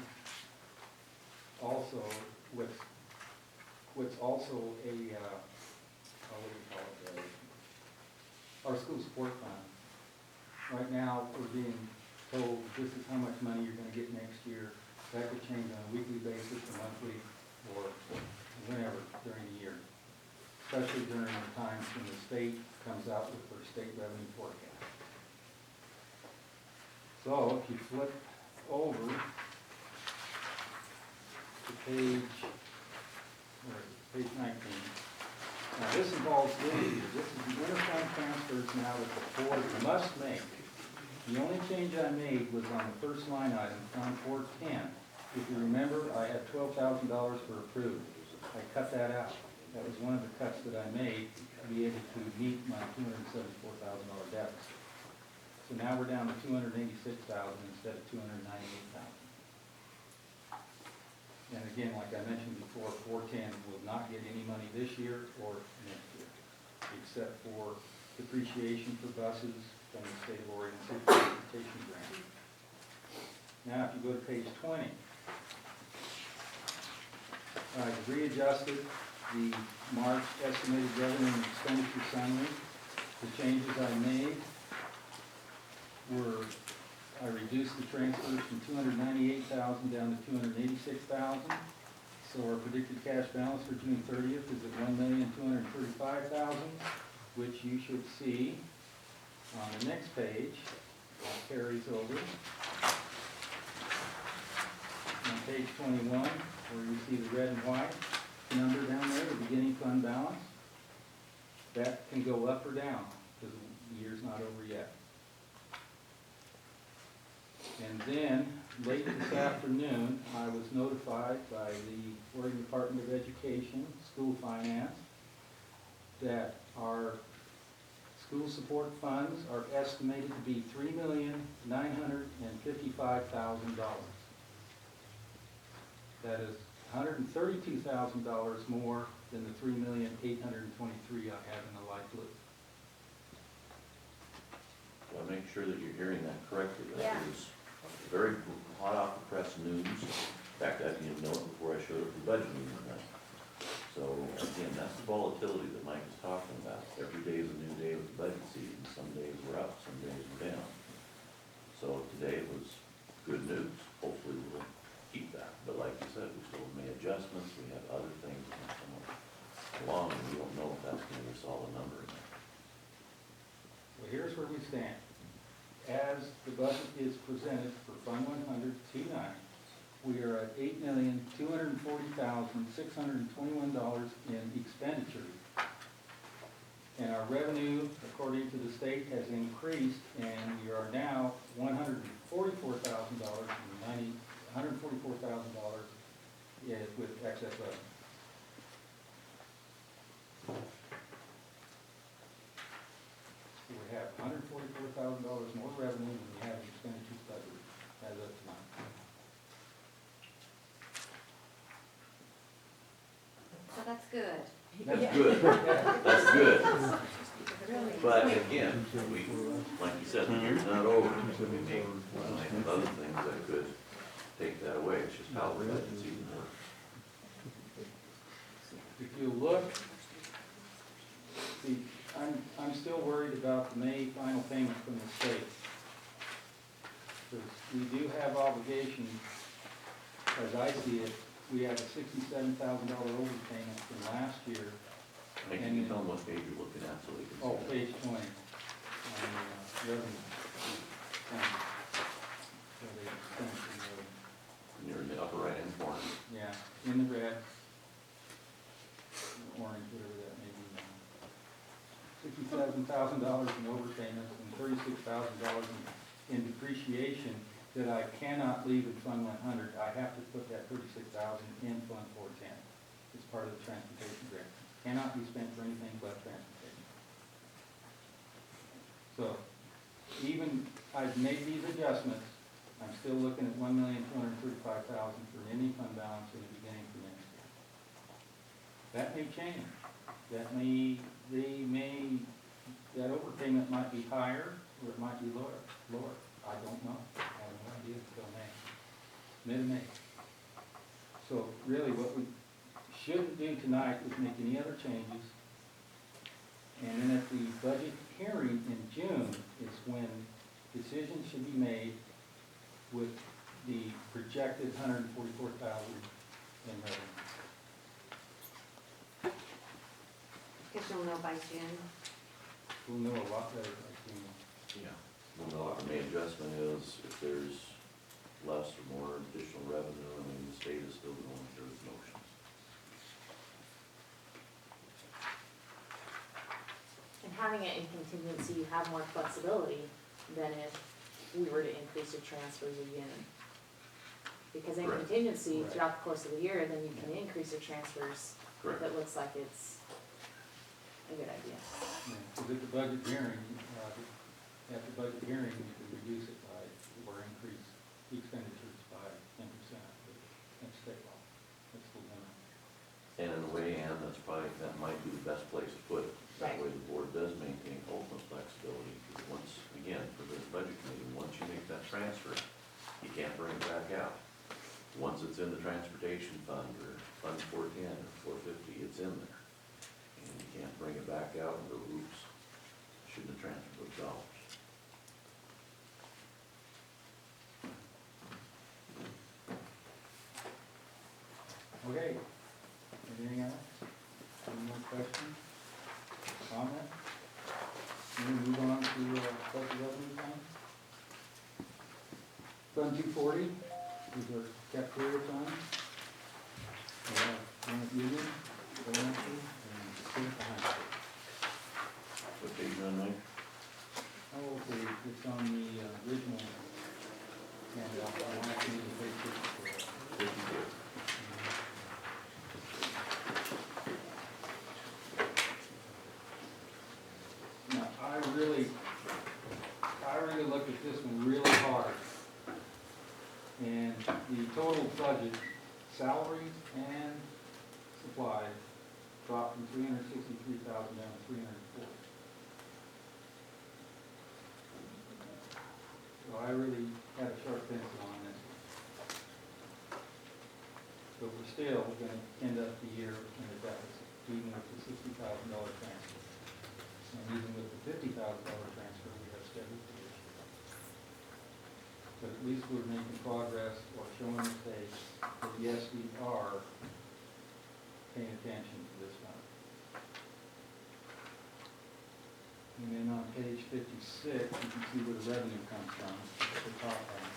also, what's also a, what do you call it, our school support fund. Right now, we're being told this is how much money you're gonna get next year. That could change on a weekly basis, or monthly, or whenever during the year. Especially during the times when the state comes out with their state revenue forecast. So if you flip over to page, where is it, page 19. Now this involves this year. This is the interfund transfers now that the board must make. The only change I made was on the first line item, on 410. If you remember, I had $12,000 for approved. I cut that out. That was one of the cuts that I made to be able to meet my $274,000 deficit. So now we're down to $286,000 instead of $298,000. And again, like I mentioned before, 410 will not get any money this year or next year, except for depreciation for buses from the state of Oregon City Transportation Grant. Now, if you go to page 20, I've readjusted the March estimated revenue and expenditure summary. The changes I made were, I reduced the transfers from $298,000 down to $286,000. So our predicted cash balance for June 30th is at $1,235,000, which you should see on the next page. That carries over. On page 21, where you see the red and white number down there, the beginning fund balance, that can go up or down because the year's not over yet. And then, late this afternoon, I was notified by the Oregon Department of Education, School Finance, that our school support funds are estimated to be $3,955,000. That is $132,000 more than the $3,823,000 I have in the light blue. So I make sure that you're hearing that correctly. Yeah. That was very hot off the press news. In fact, I didn't even know it before I showed up for the budget meeting tonight. So again, that's the volatility that Mike is talking about. Every day is a new day with the budget season. Some days we're up, some days we're down. So today was good news. Hopefully we'll keep that. But like you said, we still made adjustments. We have other things that come along, and we don't know if that's going to be a solid number. Well, here's where we stand. As the budget is presented for Fund 100 T9, we are at $8,240,621 in expenditures. And our revenue, according to the state, has increased, and we are now $144,000 with excess revenue. So we have $144,000 more revenue than we have in expenditures budget as of tonight. So that's good. That's good. That's good. Really. But again, we, like you said, the year's not over. We may have other things that could take that away. It's just how the budget season works. If you look, see, I'm still worried about the May final payment from the state. Because we do have obligations, as I see it, we have a $67,000 overpayment from last year. Hey, can you tell them what page you're looking at so they can see? Oh, that? page 20. On revenue. So they expense in the- And you're in the upper right hand corner. Yeah, in the red, orange, whatever that may be now. $67,000 in overpayments and $36,000 in depreciation that I cannot leave in Fund 100. I have to put that $36,000 in Fund 410. It's part of the transportation grant. Cannot be spent for anything but transportation. So, even I've made these adjustments, I'm still looking at $1,235,000 for an ending fund balance in the beginning for next year. That may change. That overpayment might be higher, or it might be lower. I don't know. I have no idea until May, mid-May. So really what we shouldn't do tonight is make any other changes. And then at the budget hearing in June is when decisions should be made with the projected $144,000 in revenue. Guess you'll know by June. We'll know a lot better by June. Yeah. We'll know what the main adjustment is, if there's less or more additional revenue. I mean, the state is still going through its motions. And having it in contingency, you have more flexibility than if we were to increase your transfers again. Because in Correct. contingency, Right. throughout the course of the year, then you can increase your transfers if Correct. it looks like it's a good idea. Yeah, because at the budget hearing, after budget hearing, you could reduce it by, or increase the expenditures by 10%. That's state law. That's the limit. And in a way, Ann, that might be the best place to put it. That Right. way the board does maintain ultimate flexibility. Because once, again, for the budget committee, once you make that transfer, you can't bring it back out. Once it's in the transportation fund, or Fund 410, or 450, it's in there. And you can't bring it back out and go, oops, shouldn't have transferred those dollars. Okay, anything else? Any more questions? Comment? Then we move on to budget revenue fund. Fund 240 is our cafeteria fund. We have one at Union, elementary, and six at high school. What page you on, Mike? Oh, okay, it's on the original handout. I want to see the page 54. 54. Now, I really looked at this one really hard. And the total budget, salaries and supplies, dropped from $363,000 down to $340,000. So I really had a sharp pencil on this. But we're still gonna end up the year in a deficit, even with the $60,000 transfer. And even with the $50,000 transfer we have scheduled for this year. But at least we're making progress or showing the state that yes, we are paying attention to this one. And then on page 56, you can see where the revenue comes from, at the top line.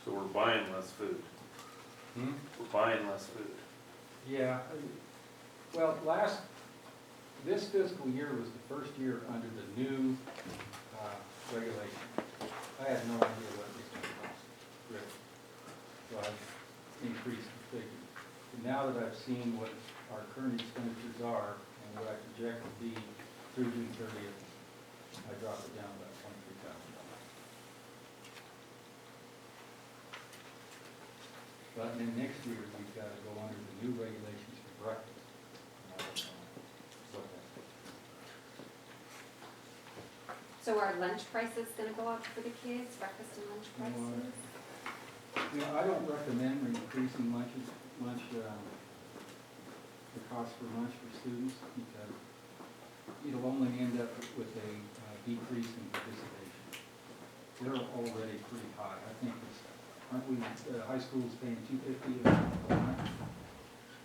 So we're buying less food. We're buying less food. Yeah, well, this fiscal year was the first year under the new regulation. I had no idea what it was going to cost, really. So I increased the figure. And now that I've seen what our current expenditures are and what I project to be through June 30th, I dropped it down by $23,000. But then next year, we've got to go under the new regulations for breakfast. And I don't know what that is. So are lunch prices gonna go up for the kids, breakfast and lunch prices? You know, I don't recommend increasing the cost for lunch for students, because it'll only end up with a decrease in participation. They're already pretty high. I think aren't we, high school's paying $250 a month?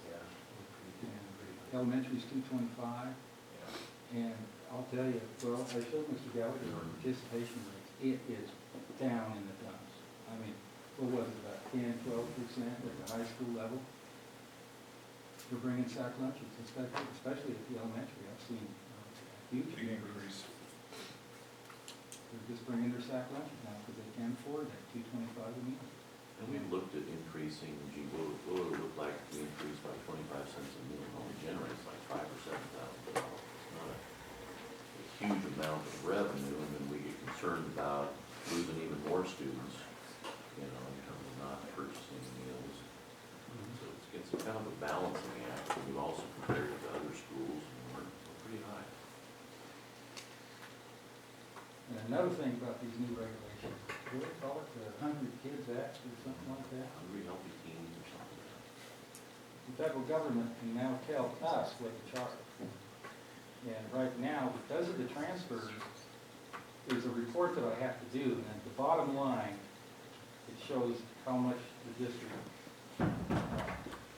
Yeah. And elementary's $225. And I'll tell you, well, I showed Mr. Gallagher our participation rates. It is down in the dumps. I mean, what was it, about 10, 12% at the high school level? We're bringing sack lunches, especially at the elementary. I've seen a huge Big increase. increase. They're just bringing their sack lunches now because they can't afford that $2.25 a meal. And we looked at increasing, gee, what would it look like if we increased by 25 cents a meal, and only generates like $5,000 or $7,000. It's not a huge amount of revenue, and then we get concerned about losing even more students, you know, in terms of not purchasing meals. So it's kind of a balancing act, and we've also compared it to other schools, and we're pretty high. And another thing about these new regulations, what do they call it, the 100 Kids Act or something like that? Hungry, healthy teens or something like that. The federal government can now tell us what to charge. And right now, because of the transfers, there's a report that I have to do, and at the bottom line, it shows how much the district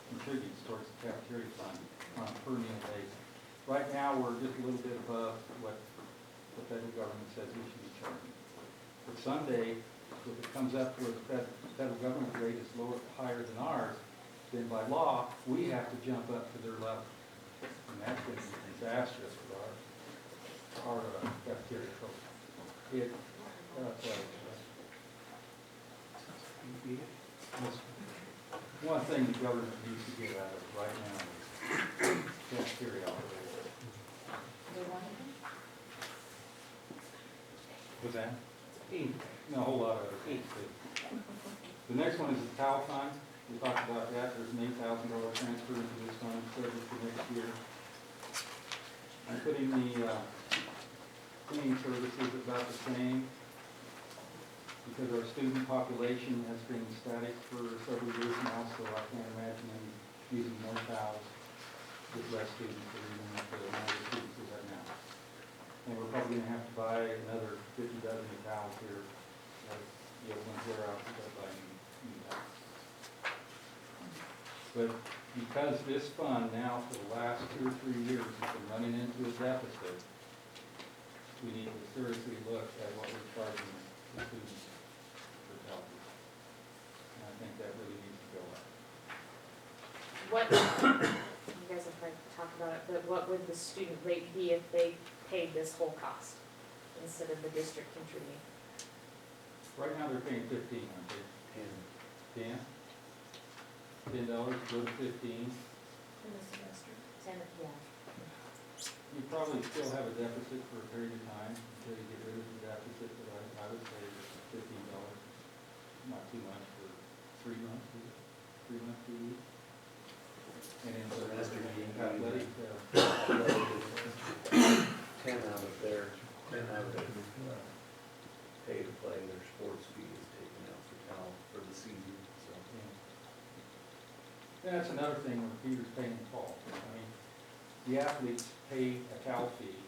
contributes towards the cafeteria fund on a per meal basis. Right now, we're just a little bit above what the federal government says we should be charging. But someday, if it comes up where the federal government rate is lower, higher than ours, then by law, we have to jump up to their level. And that's going to be disastrous for our cafeteria program. One thing the government needs to get out of right now is cafeteria operators. What's that? No, a whole lot of other things too. The next one is the towel fund. We talked about that. There's an $8,000 transfer into this fund scheduled for next year. I'm putting the cleaning services about the same because our student population has been static for several years now, so I can't imagine them using more towels with less students or even with the number of students we have now. And we're probably gonna have to buy another 50 dozen of towels here as the old ones wear out, we gotta buy new towels. But because this fund now for the last 2 or 3 years has been running into a deficit, we need to seriously look at what we're charging the students for towels. And I think that really needs to go up. What, you guys have heard talk about it, but what would the student rate be if they paid this whole cost instead of the district contributing? Right now, they're paying 15, aren't they? 10? $10, go to 15. In the semester. 10, yeah. You probably still have a deficit for a period of time until you get rid of the deficit, but I would say $15, not too much for 3 months, 3 months, 2 weeks. And then for the athletic, 10 out of their pay to play, their sports fee is taken out for towel for the season, so. And that's another thing where Peter's paying Paul. I mean, the athletes pay a towel fee,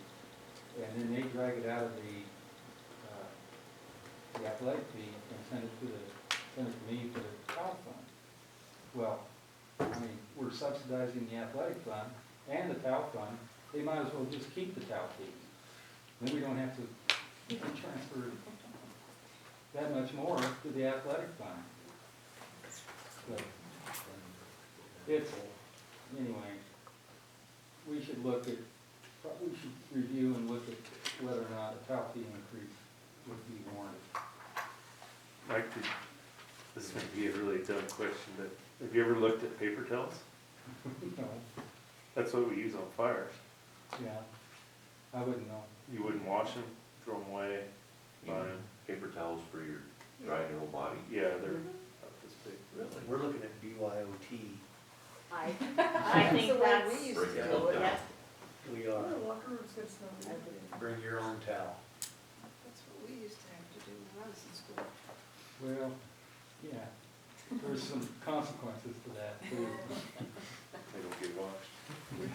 and then they drag it out of the athletic fee and send it to me for the towel fund. Well, I mean, we're subsidizing the athletic fund and the towel fund. They might as well just keep the towel fee. Then we don't have to transfer that much more to the athletic fund. But it's, anyway, we should review and look at whether or not a towel fee increase would be warranted. Mike, this might be a really dumb question, but have you ever looked at paper towels? No, That's what we use on fires. yeah, I wouldn't know. You wouldn't wash them, throw them away, buy them. Paper towels for your drying your whole body. Yeah, they're about this big. Really? We're looking at BYOT. I That's think the way that's, we used Break to it do all it. down. yes, We are. Locker rooms had snow. Bring your own towel. That's what we used to have to do when I was in school. Well, yeah, there's some consequences to that too. They don't get washed.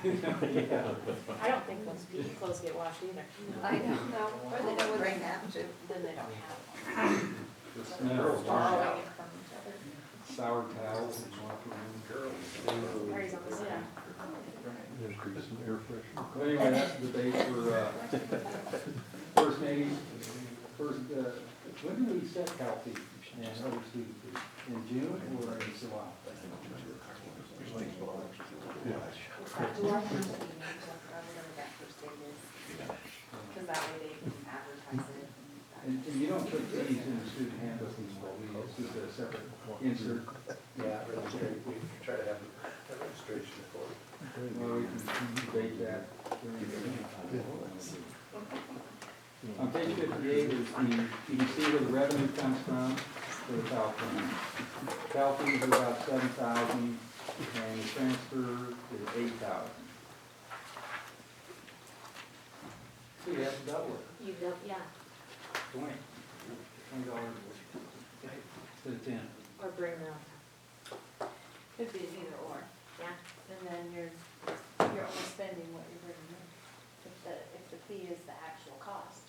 Yeah. I don't think those PE clothes get washed either. I don't know. Or they don't bring that to. Then they don't have. The smell, Borrowing it from each other. sour towels and locker room. Mary's on the side. Increase in air freshener. Well, anyway, that's the debate for, first meeting, when do we set towel fees and other student fees? In June or in July? Yeah. Because that way they can advertise it. And you don't put fees in the student handbook anymore, we just do the a separate insert. Yeah, registration, we try to have a registration for it. Well, we can debate that. On page 58 is you can see where the revenue comes from for the TAL fund. TAL fees are about 7,000 and the transfer is 8,000. So you have to double it, You don't, yeah, $20 instead of 10. or bring them, Could be either or, yeah. and then you're only spending what you're bringing in, if the fee is the actual cost.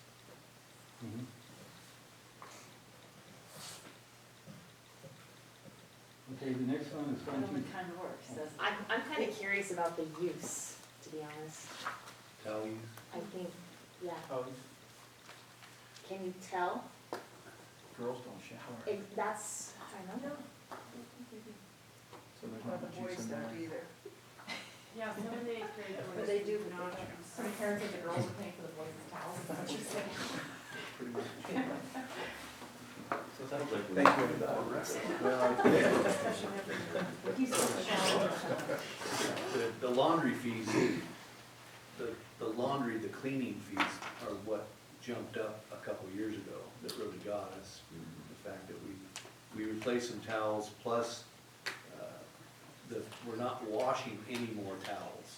Okay, the next one is going Government to, kind of works, doesn't it? I'm kind of curious about the use, to be honest. Tell you. I think, yeah, Oh, can you tell? girls don't shower. That's, I don't know. So they Well, don't the use boys them don't there. either. Yeah, some of the eighth grade But they do the non Some parents of the girls are paying for the boys' towels, is that what you're saying? Pretty much. So it sounds like we Thank you. need to rest. He's supposed to shower. The laundry fees, the laundry, the cleaning fees are what jumped up a couple years ago that really got us. The fact that we replaced some towels, plus, we're not washing any more towels.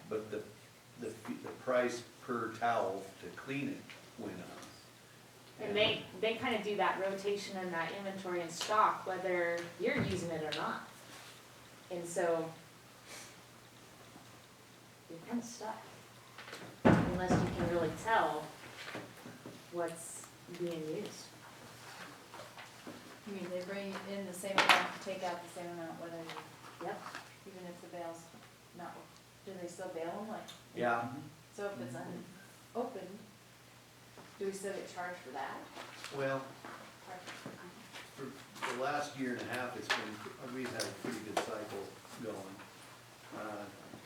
But the price per towel to clean it went up. And they kind of do that rotation and that inventory in stock, whether you're using it or not. And so you're kind of stuck unless you can really tell what's being used. I mean, they bring in the same amount, take out the same amount, whether you, Yep. even if the bale's not, do they still bale them, like, Yeah, so if it's unopened, do we still get charged for that? well, for the last year and a half, it's been, we've had a pretty good cycle going.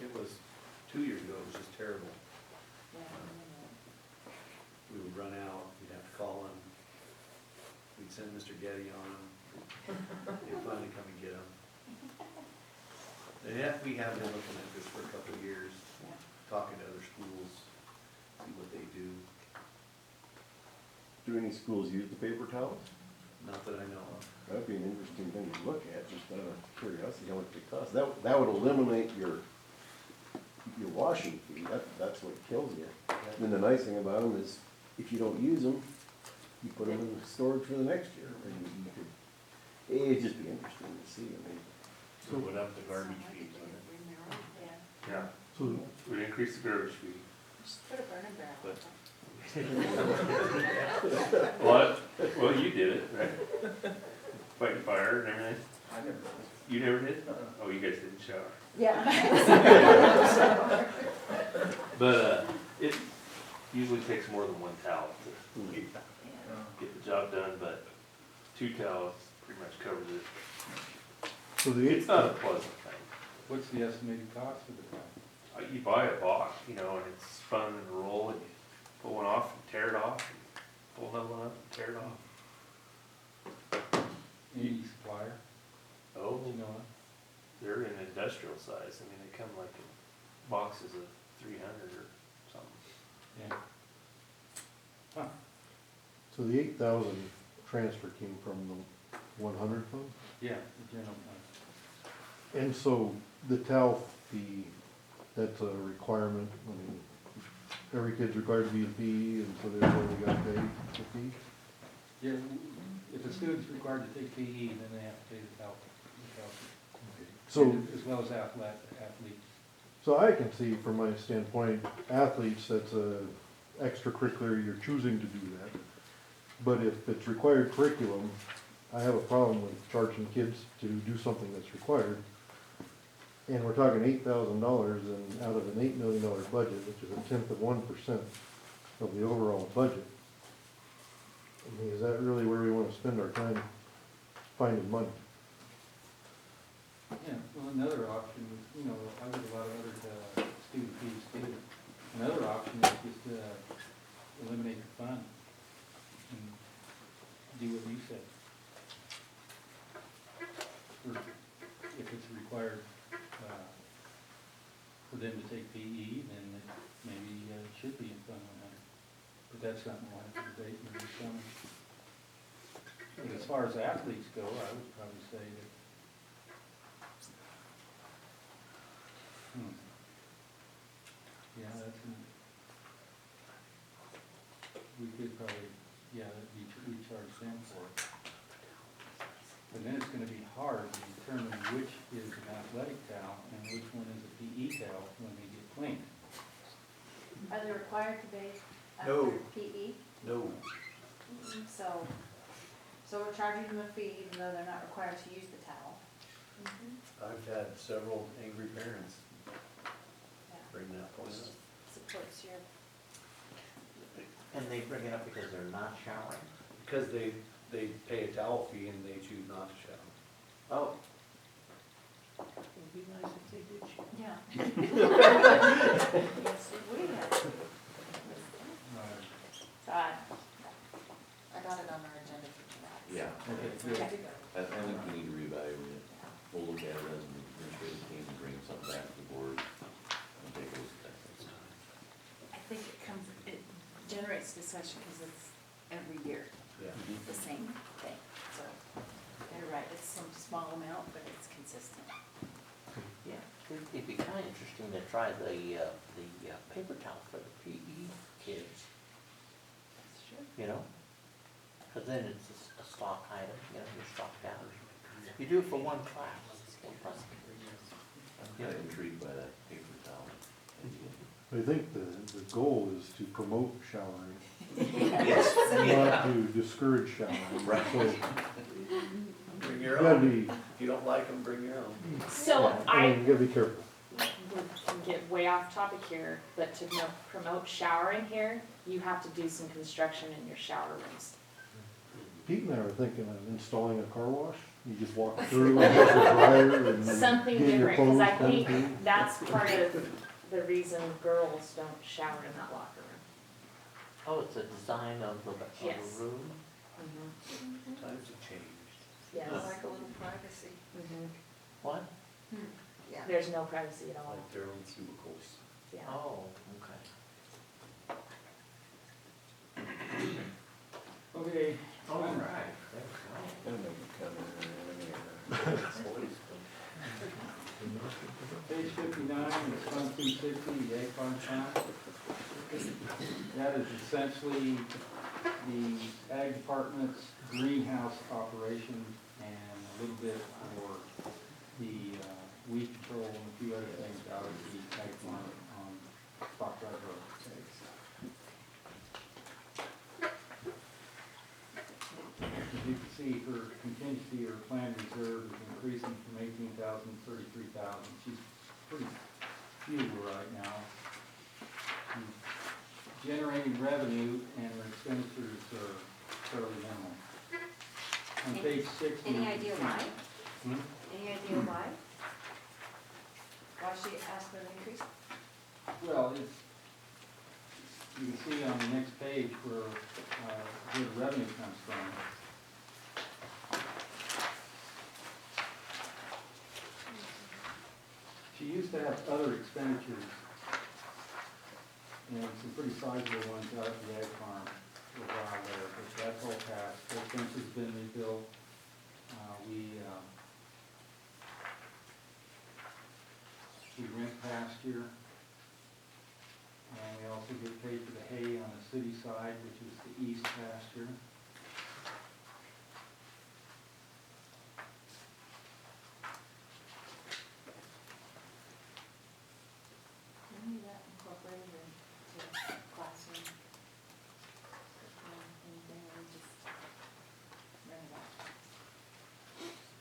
It was, 2 years ago, it was just terrible. Yeah. We would run out, we'd have to call him, we'd send Mr. Getty on him, he'd finally come and get him. And yeah, we have been looking at this for a couple of years, Yeah. talking to other schools, see what they do, Do any schools use the paper towels? not that I know of. That'd be an interesting thing to look at, just out of curiosity, how much it costs. That would eliminate your washing fee, that's what kills you. And the nice thing about them is, if you don't use them, you put them in storage for the next year, and you could, it'd just be interesting to see, I mean. So it would up the garbage fees, wouldn't it? Bring their own, yeah. Yeah, So, would increase the garbage fee. Just put a burning barrel. But- What? Well, you did it, right? Fighting fire and everything? I never. You never did? Oh, you guys didn't shower. Yeah. But, it usually takes more than one towel to get the job done, but 2 towels pretty much covers it. so the It's eight, not a pleasant thing. What's the estimated cost for the towel? You buy a box, you know, and it's spun and roll, and you pull one off and tear it off, and pull another one up and tear it off. Any supplier, Oh, do you know? they're in industrial size, I mean, they come like in boxes of 300 or something. Yeah. so the 8,000 transfer came from the 100 fund? Yeah, the general fund. And so the TAL fee, that's a requirement, I mean, every kid's required to be a fee, and so therefore they gotta pay the fee? Yeah, if a student's required to take PE, then they have to pay the TAL fee. So, As well as athletes. so I can see from my standpoint, athletes, that's a extracurricular, you're choosing to do that. But if it's required curriculum, I have a problem with charging kids to do something that's required. And we're talking $8,000 and out of an $8 million budget, which is 0.1% of the overall budget. I mean, is that really where we wanna spend our time finding money? Yeah, well, another option, you know, I get a lot of other student fees too. Another option is just eliminate the fund and do what you said. them to take PE, then it maybe it should be in Fund 100. But that's something we'll have to debate in the summer. But as far as athletes go, I would probably say that, yeah, that's, we could probably, yeah, we charge them for it. But then it's gonna be hard to determine which is an athletic towel and which one is a PE towel when they get cleaned. Are they required to bathe No. after PE? No, So we're charging them a fee even though they're not required to use the towel. I've had several angry parents Yeah. bring that point up. Supports your. And they bring it up because they're not showering? Because they pay a towel fee and they choose not to shower. Oh. It'd be nice if they did shower. Yeah. Yes, we have. So I got it on our agenda for tonight. Yeah, Okay, Okay. good. I think we need to reevaluate it. We'll look at it as an administrative team and bring something back to the board and take a look at that. I think it generates discussion because it's every year, Yeah. the same thing. So you're right, it's some small amount, but it's consistent. Yeah, it'd be kinda interesting to try the paper towel for the PE kids, Sure. you know? Cause then it's a stock item, you know, you're stocked out. You do it for one class. I'm kind of intrigued by that paper towel. I think the goal is to promote showering, Yes. not to discourage showering. Right. So, Bring you your gotta own. be, If you don't like them, bring your own. So I mean, you gotta be careful. we get way off topic here, but to promote showering here, you have to do some construction in your shower rooms. Pete and I were thinking of installing a car wash. You just walk through and there's a dryer and you Something get your different, cause I clothes think done. that's part of the reason girls don't shower in that locker room. Oh, it's a design of the Yes. room? Times have changed. Yes. I like a little privacy. What? Yeah. There's no privacy at all, Like their own cubicles. yeah. Oh, okay. Okay. All right. Gonna make it come in. Page 59 is Fund 260, the egg farm fund. That is essentially the ag department's greenhouse operation and a little bit for the weed control and a few other things out of the ag farm on Stock Drive Road. As you can see, her contingency or planned reserve is increasing from 18,000 to 33,000. She's pretty feeble right now. She's generating revenue and her expenditures are fairly minimal. On page 60. Any idea why? Hmm? Any idea why? Why she asked for an increase? Well, it's, you can see on the next page where the revenue comes from. She used to have other expenditures, and some pretty sizable ones out at the egg farm for a while there, but that's all passed. The fence has been rebuilt. We rent pasture, and we also get paid for the hay on the city side, which is the east pasture. Maybe that incorporated into classroom. Anything, or just rent it out.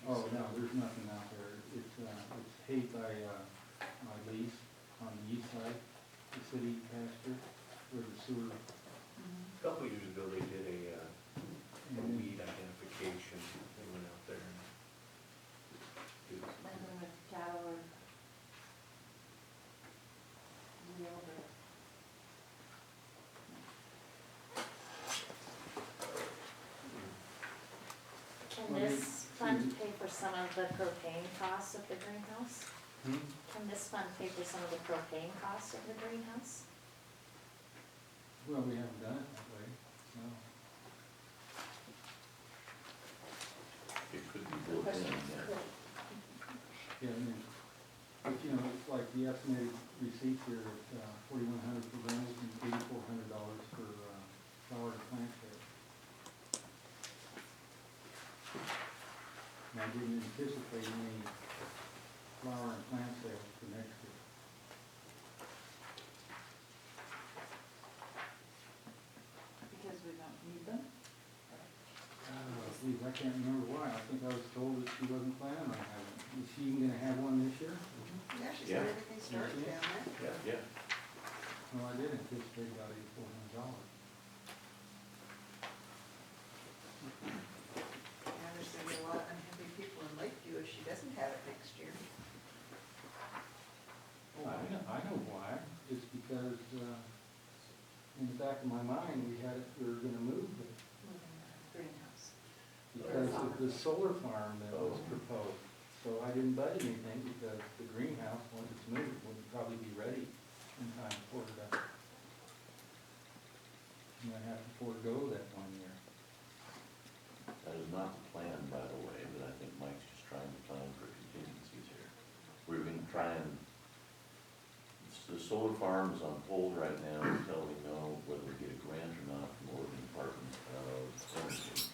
Oh, no, there's nothing out there. It's hay by lease on the east side, the city pasture, where the sewer. A couple years ago, they did a weed identification. They went out there and did Nothing with cattle or yield or. Can this fund pay for some of the propane costs of the greenhouse? Can this fund pay for some of the propane costs of the greenhouse? Well, we haven't done it that way, no. It could be built in, yeah. Yeah, I mean, but you know, it's like the estimated receipts here at $4,100 for rentals and $8,400 for flower and plant sales. And I didn't anticipate any flower and plant sales for next year. Because we don't need them? Geez, I can't remember why. I think I was told that she wasn't planning on having it. Is she even gonna have one this year? Yeah, she Yeah. said everything started Yeah. down there. Yeah. Well, I did anticipate about $8,400. Yeah, there's gonna be a lot of unhappy people in Lakeview if she doesn't have it next year. Oh, I know why. It's because, in the back of my mind, we were gonna move it. Greenhouse. Because of the solar farm that was proposed. So I didn't budget anything because the greenhouse, once it's moved, wouldn't probably be ready in time for it. And I have to forego that 1 year. That is not the plan, by the way, but I think Mike's just trying to plan for contingencies here. We're gonna try and, the solar farm is on hold right now until we know whether we get a grant or not from Oregon Department of Energy.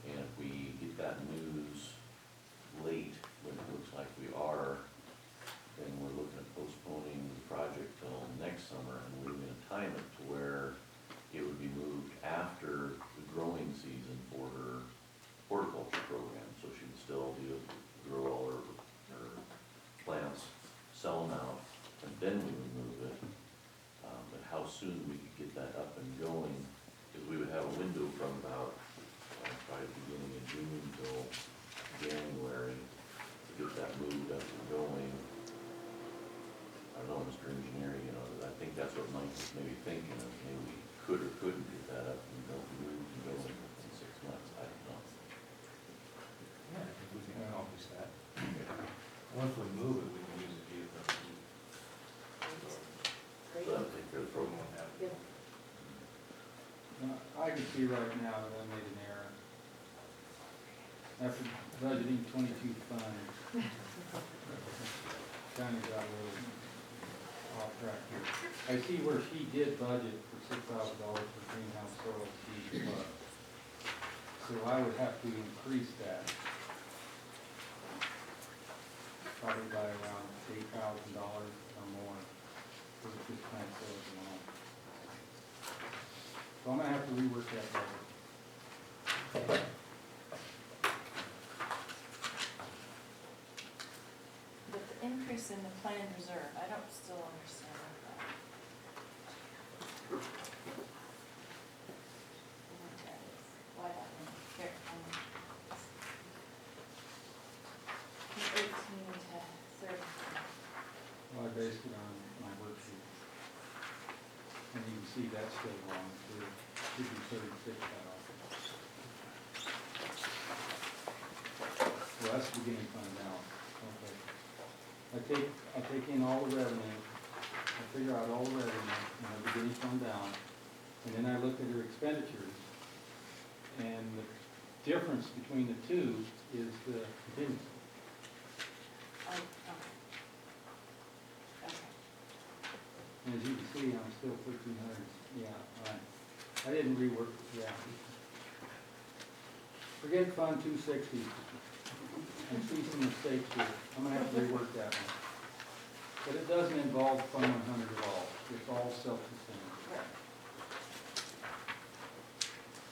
And if we get that news late, when it looks like we are, then we're looking at postponing the project till next summer, and we're gonna time it to where it would be moved after the growing season for her horticulture program, so she can still be able to grow all her plants, sell them out, and then we would move it. But how soon we could get that up and going, because we would have a window from about, probably beginning of June till January to get that moved up and going. I don't know, Mr. Engineer, you know, I think that's what Mike was maybe thinking of, maybe we could or couldn't get that up and moved and going within 6 months, I don't know. Yeah, I think we can accomplish that. Once we move it, we can use it here for. Great. So that'll take care of the program. Good. Now, I can see right now that I made an error. After budgeting 22 funds, kind of got a little off track here. I see where she did budget for $6,000 for greenhouse soil seed plus. So I would have to increase that. Probably by around $8,000 or more for just plant sales alone. So I'm gonna have to rework that budget. But the increase in the planned reserve, I don't still understand that. What that is, why that one, here, from 18 to 30. Well, I based it on my worksheet. And you can see that's still wrong, too. Should be 36 that off. Well, that's the beginning fund balance, okay. I take in all the revenue, I figure out all the revenue in the beginning fund balance, and then I look at her expenditures. And the difference between the two is the contingency. Oh, okay. Okay. And as you can see, I'm still 1,300, yeah, right. I didn't rework, yeah. Forget Fund 260. I see some mistakes here. I'm gonna have to rework that one. But it doesn't involve Fund 100 at all. It's all self-sustaining.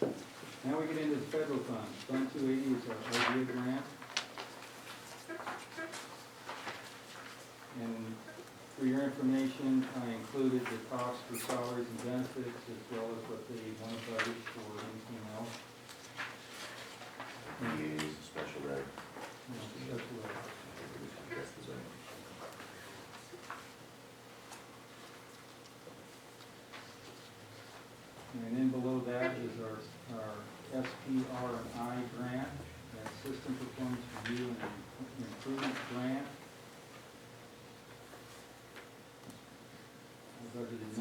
Right. Now we get into the federal funds. Fund 280 is our idea grant. And for your information, I included the cost for salaries and benefits as well as what they want to budget for anything else. EA is a special reg. That's what And then below that is our SPR&I grant, that System Performance Review and Improvement Grant.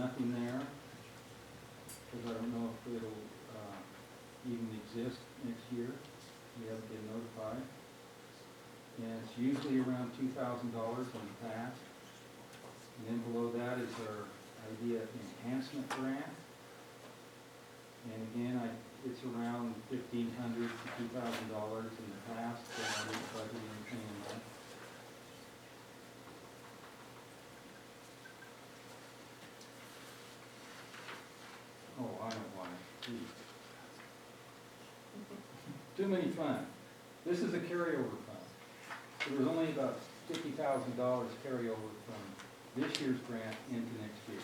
nothing there, because I don't know if it'll, even exist next year. We haven't been notified. And it's usually around $2,000 in the past. And then below that is our idea enhancement grant. And again, it's around $1,500 to $2,000 in the past, so I didn't budget anything in that. Oh, I don't want it. Geez. Too many funds. This is a carryover fund. So there's only about $50,000 carryover from this year's grant into next year.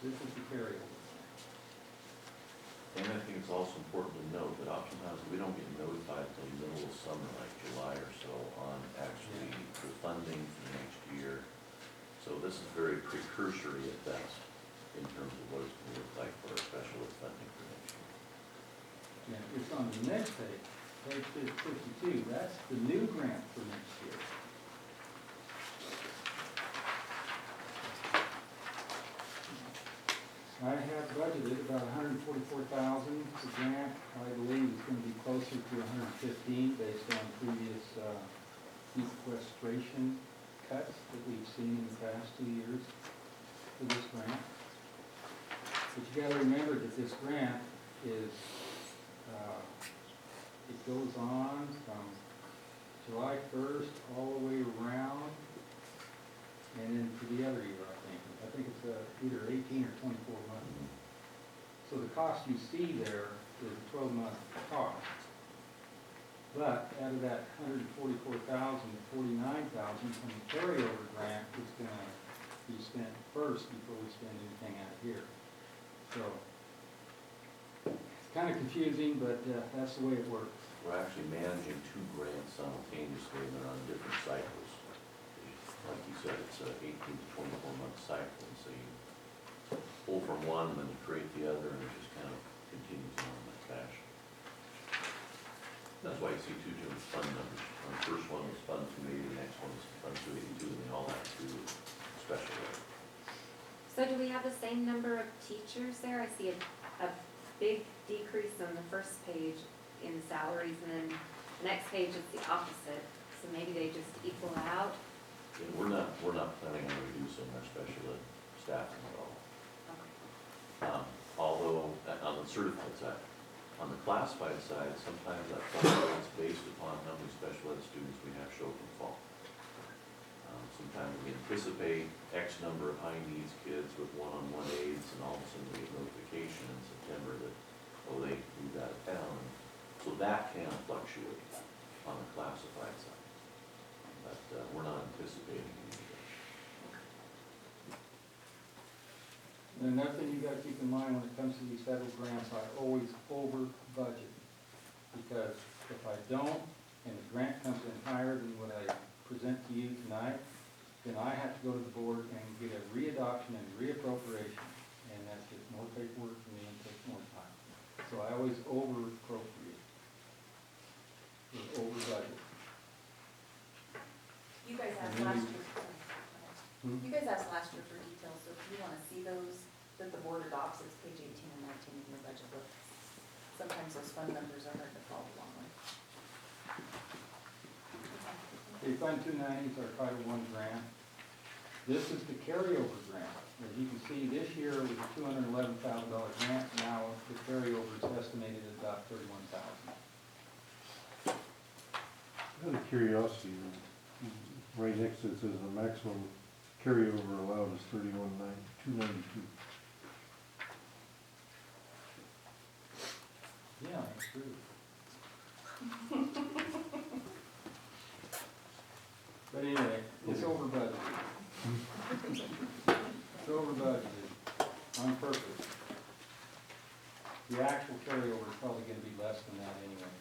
This is the carryover. And I think it's also important to note that oftentimes we don't get notified until the middle of summer, like July or so, on actually the funding for the next year. So this is very precursory at best in terms of what it's going to look like for our special ed funding for next year. Yeah, it's on the next page, page 52. That's the new grant for next year. I have budgeted about $144,000. The grant, I believe, is going to be closer to $115 based on previous sequestration cuts that we've seen in the past 2 years for this grant. But you got to remember that this grant is, it goes on from July 1st all the way around and then to the other year, I think. I think it's either 18 or 24 months. So the cost you see there is a 12-month cost. But out of that $144,000, $49,000 from the carryover grant is going to be spent first before we spend anything out here. So it's kind of confusing, but that's the way it works. We're actually managing 2 grants simultaneously, and they're on different cycles. Like you said, it's a 18 to 24-month cycle, and so you pull from one, and then you create the other, and it just kind of continues on in that fashion. That's why you see 2 different fund numbers. The first one was Fund 280, the next one was Fund 282, and they all have to do with special ed. So do we have the same number of teachers there? I see a big decrease on the first page in salaries, and then the next page is the opposite. So maybe they just equal out? Yeah, we're not planning on reducing our special ed staffing at all. Okay. Although, on the certified side, on the classified side, sometimes that funding is based upon how many special ed students we have show up in the fall. Sometimes we anticipate X number of high needs kids with one-on-one aids, and all of a sudden we get notification in September that, oh, they moved out of town. So that can fluctuate on the classified side. But we're not anticipating any of that. And another thing you gotta keep in mind when it comes to these federal grants, I always over budget. Because if I don't, and the grant comes in higher than what I present to you tonight, then I have to go to the board and get a readoption and reappropriation. And that's just more paperwork for me and takes more time. So I always over appropriate. Or over budget. You guys asked And then last we- year, Hmm? you guys asked last year for details, so if you wanna see those, that the board adopts, it's page 18 and 19 in your budget book. Sometimes those fund numbers are hard to follow along with. Okay, Fund 290 is our Title I grant. This is the carryover grant. As you can see, this year was a $211,000 grant. Now the carryover is estimated at about $31,000. Out of curiosity, right next to it says the maximum carryover allowed is $31,292. Yeah, that's true. But anyway, it's over budgeted. It's over budgeted on purpose. The actual carryover is probably gonna be less than that anyway.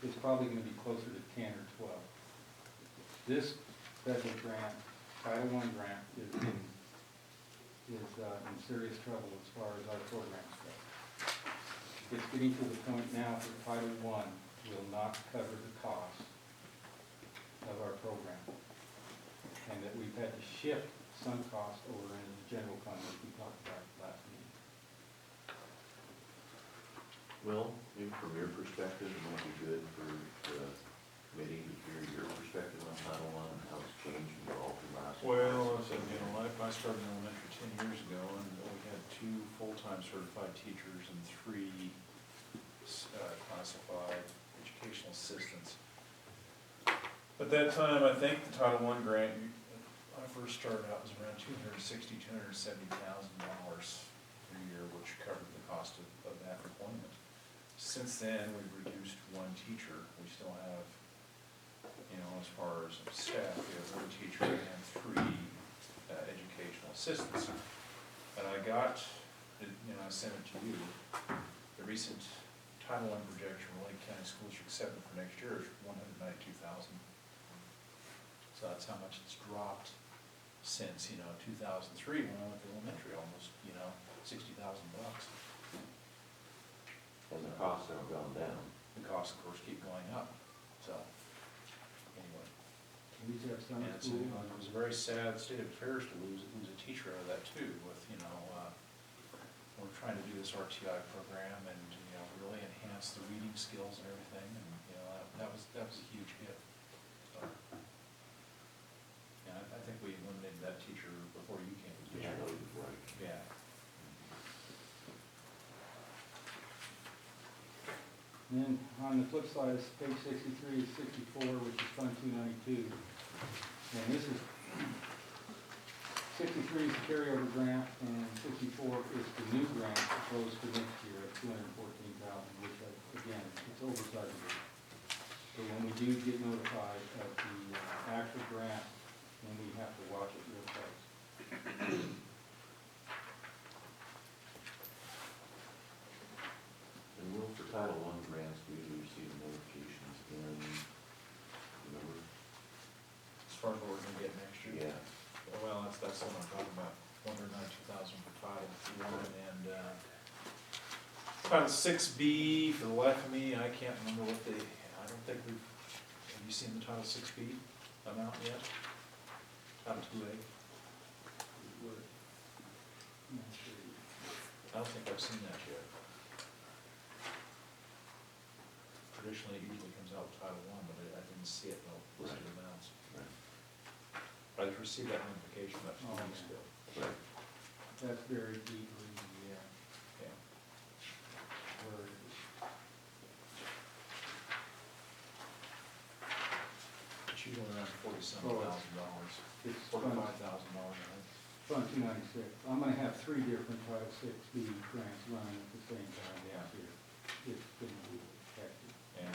It's probably gonna be closer to 10 or 12. This federal grant, Title I grant, is in serious trouble as far as our programs go. It's getting to the point now that Title I will not cover the cost of our program. And that we've had to shift some cost over into the general fund, as we talked about Well, maybe from your perspective, it might be good for the committee to hear your perspective on Title I and how it's changed and evolved in the last. Well, I said, you know, I started in elementary 10 years ago, and we had 2 full-time certified teachers and 3 classified educational assistants. At that time, I think the Title I grant, when I first started out, was around $270,000 a year, which covered the cost of that employment. Since then, we've reduced 1 teacher. We still have, you know, as far as staff, we have 1 teacher and 3 educational assistants. And I got, you know, I sent it to you, the recent Title I projection for Lake County School District 7 for next year is $192,000. So that's how much it's dropped since, you know, 2003 when I went to elementary, almost, you know, $60,000. And the costs haven't gone down. The costs, of course, keep going up, so, anyway. We have some And it's, school. it was a very sad state of affairs to lose a teacher out of that too, with, you know, we're trying to do this RTI program and, you know, really enhance the reading skills and everything, and, you know, that was a huge hit. So, yeah, I think we eliminated that teacher before you came. Yeah, that was right. Yeah. And then on the flip side, it's page 63 is 64, which is Fund 292. And this is, 63 is the carryover grant, and 64 is the new grant proposed for next year at $214,000, which, again, it's oversized. So when we do get notified of the actual grant, then we have to watch it real close. And Will, for Title I grants, we do receive notifications in, remember? As far as what we're gonna get next year. Yeah. Well, that's what I'm talking about, $192,000 for Title I, and, Title 6B, for the life of me, I can't remember what I don't think have you seen the Title 6B amount yet? Title 2A? I don't think I've seen that yet. Traditionally, it usually comes out with Title I, but I didn't see it in the listed Right. amounts. Right. I just received that notification about 2 weeks ago. Right. That's very deeply, Yeah. worded. It's usually around $47,000, It's Fund $45,000, I think. Fund 296. I'm gonna have 3 different Title 6B grants running at the same time this year. It's gonna be hectic. And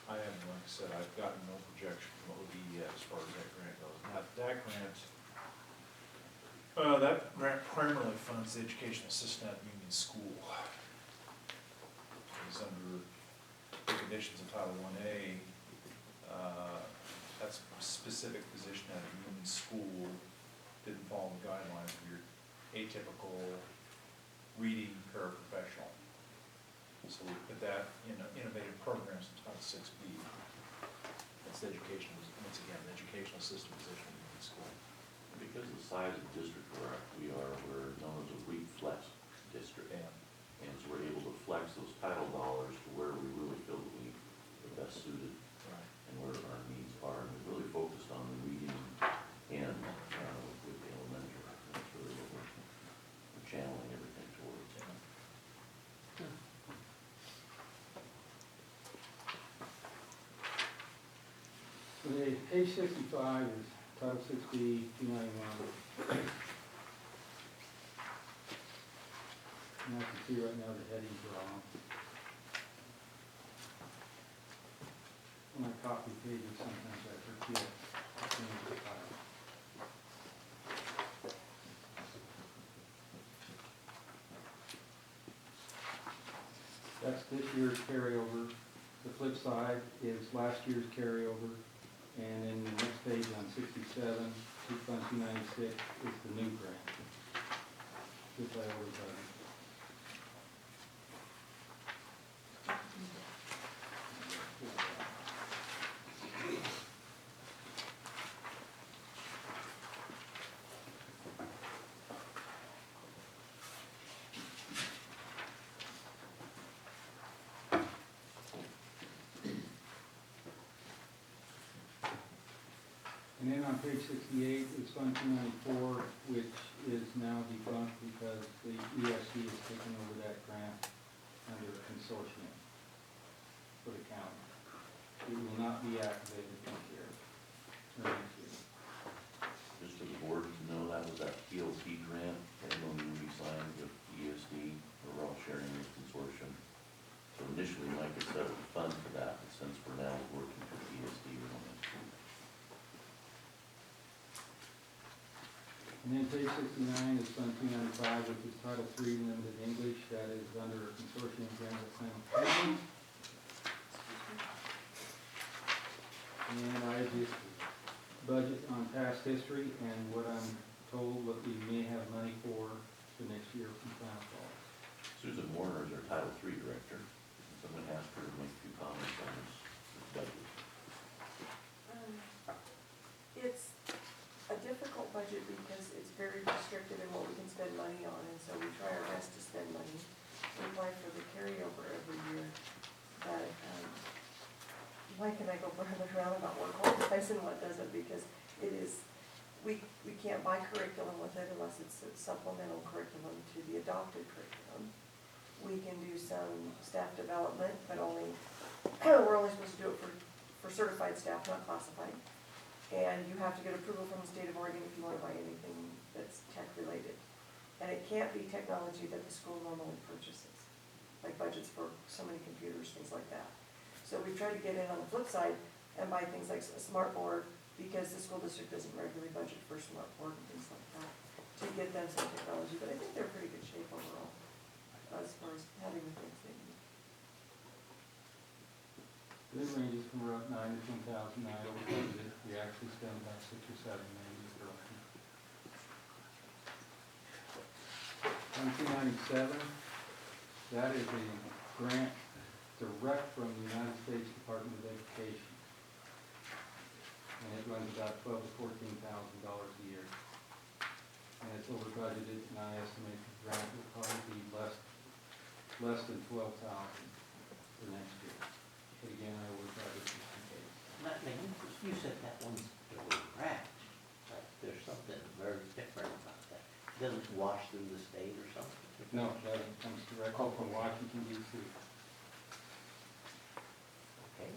I haven't, like I said, I've gotten no projection from OD yet as far as that grant goes. Now, that grant primarily funds the educational assistant at Union School. It's under the conditions of Title I-A, that's a specific position at a Union School, didn't follow the guidelines of your atypical reading paraprofessional. So we put that in innovative programs in Title 6B. That's the educational, once again, the educational system position in school. Because of the size of the district we're known as a reflex district. And so we're able to flex those title dollars to where we really feel that we are best suited Right. and where our needs are. And we're really focused on the reading and with the elementary. That's really what we're channeling everything towards. Okay, page 65 is Title 6B, 291. And I can see right now the headings are on. When I copy pages, sometimes I forget to change the title. That's this year's carryover. The flip side is last year's carryover. And then the next page on 67, Fund 296 is the new grant. Which I already done. And then on page 68 is Fund 294, which is now defunct because the ESC has taken over that grant under a consortium for the county. It will not be activated this year, or next year. Just for the board to know, that was that PLT grant, and when we signed with ESD, we're all sharing this consortium. So initially, Mike had set up a fund for that, but since we're now working with ESD, we don't have to. And then page 69 is Fund 295, which is Title III Limited English. That is under a consortium grant of simultaneous. And I just budget on past history and what I'm told, what we may have money for next year from Clown Falls. Susan Warner is our Title III director. Someone asked her to make a few comments on this budget. It's a difficult budget because it's very restricted in what we can spend money on, and so we try our best to spend money. We apply for the carryover every year, but, Mike and I go round and round about what qualifies and what doesn't, because it is, we can't buy curriculum with it unless it's a supplemental curriculum to the adopted curriculum. We can do some staff development, but only, we're only supposed to do it for certified staff, not classified. And you have to get approval from the state of Oregon if you want to buy anything that's tech related. And it can't be technology that the school normally purchases, like budgets for so many computers, things like that. So we've tried to get in on the flip side and buy things like a smart board, because the school district doesn't regularly budget for a smart board and things like that, to get them some technology. But I think they're in pretty good shape overall, as far as having the things they need. It ranges from around 9 to 10,000. I over budget. We actually spend about 6 or 7 maybe per line. Fund 297, that is a grant direct from the United States Department of Education. And it runs about $12,000 to $14,000 a year. And it's over budgeted, and I estimate the grant will probably be less than $12,000 for next year. But again, I would rather just in case. You said that one's direct, but there's something very different about that. It doesn't wash through the state or something? No, that comes directly from Washington DC. Okay.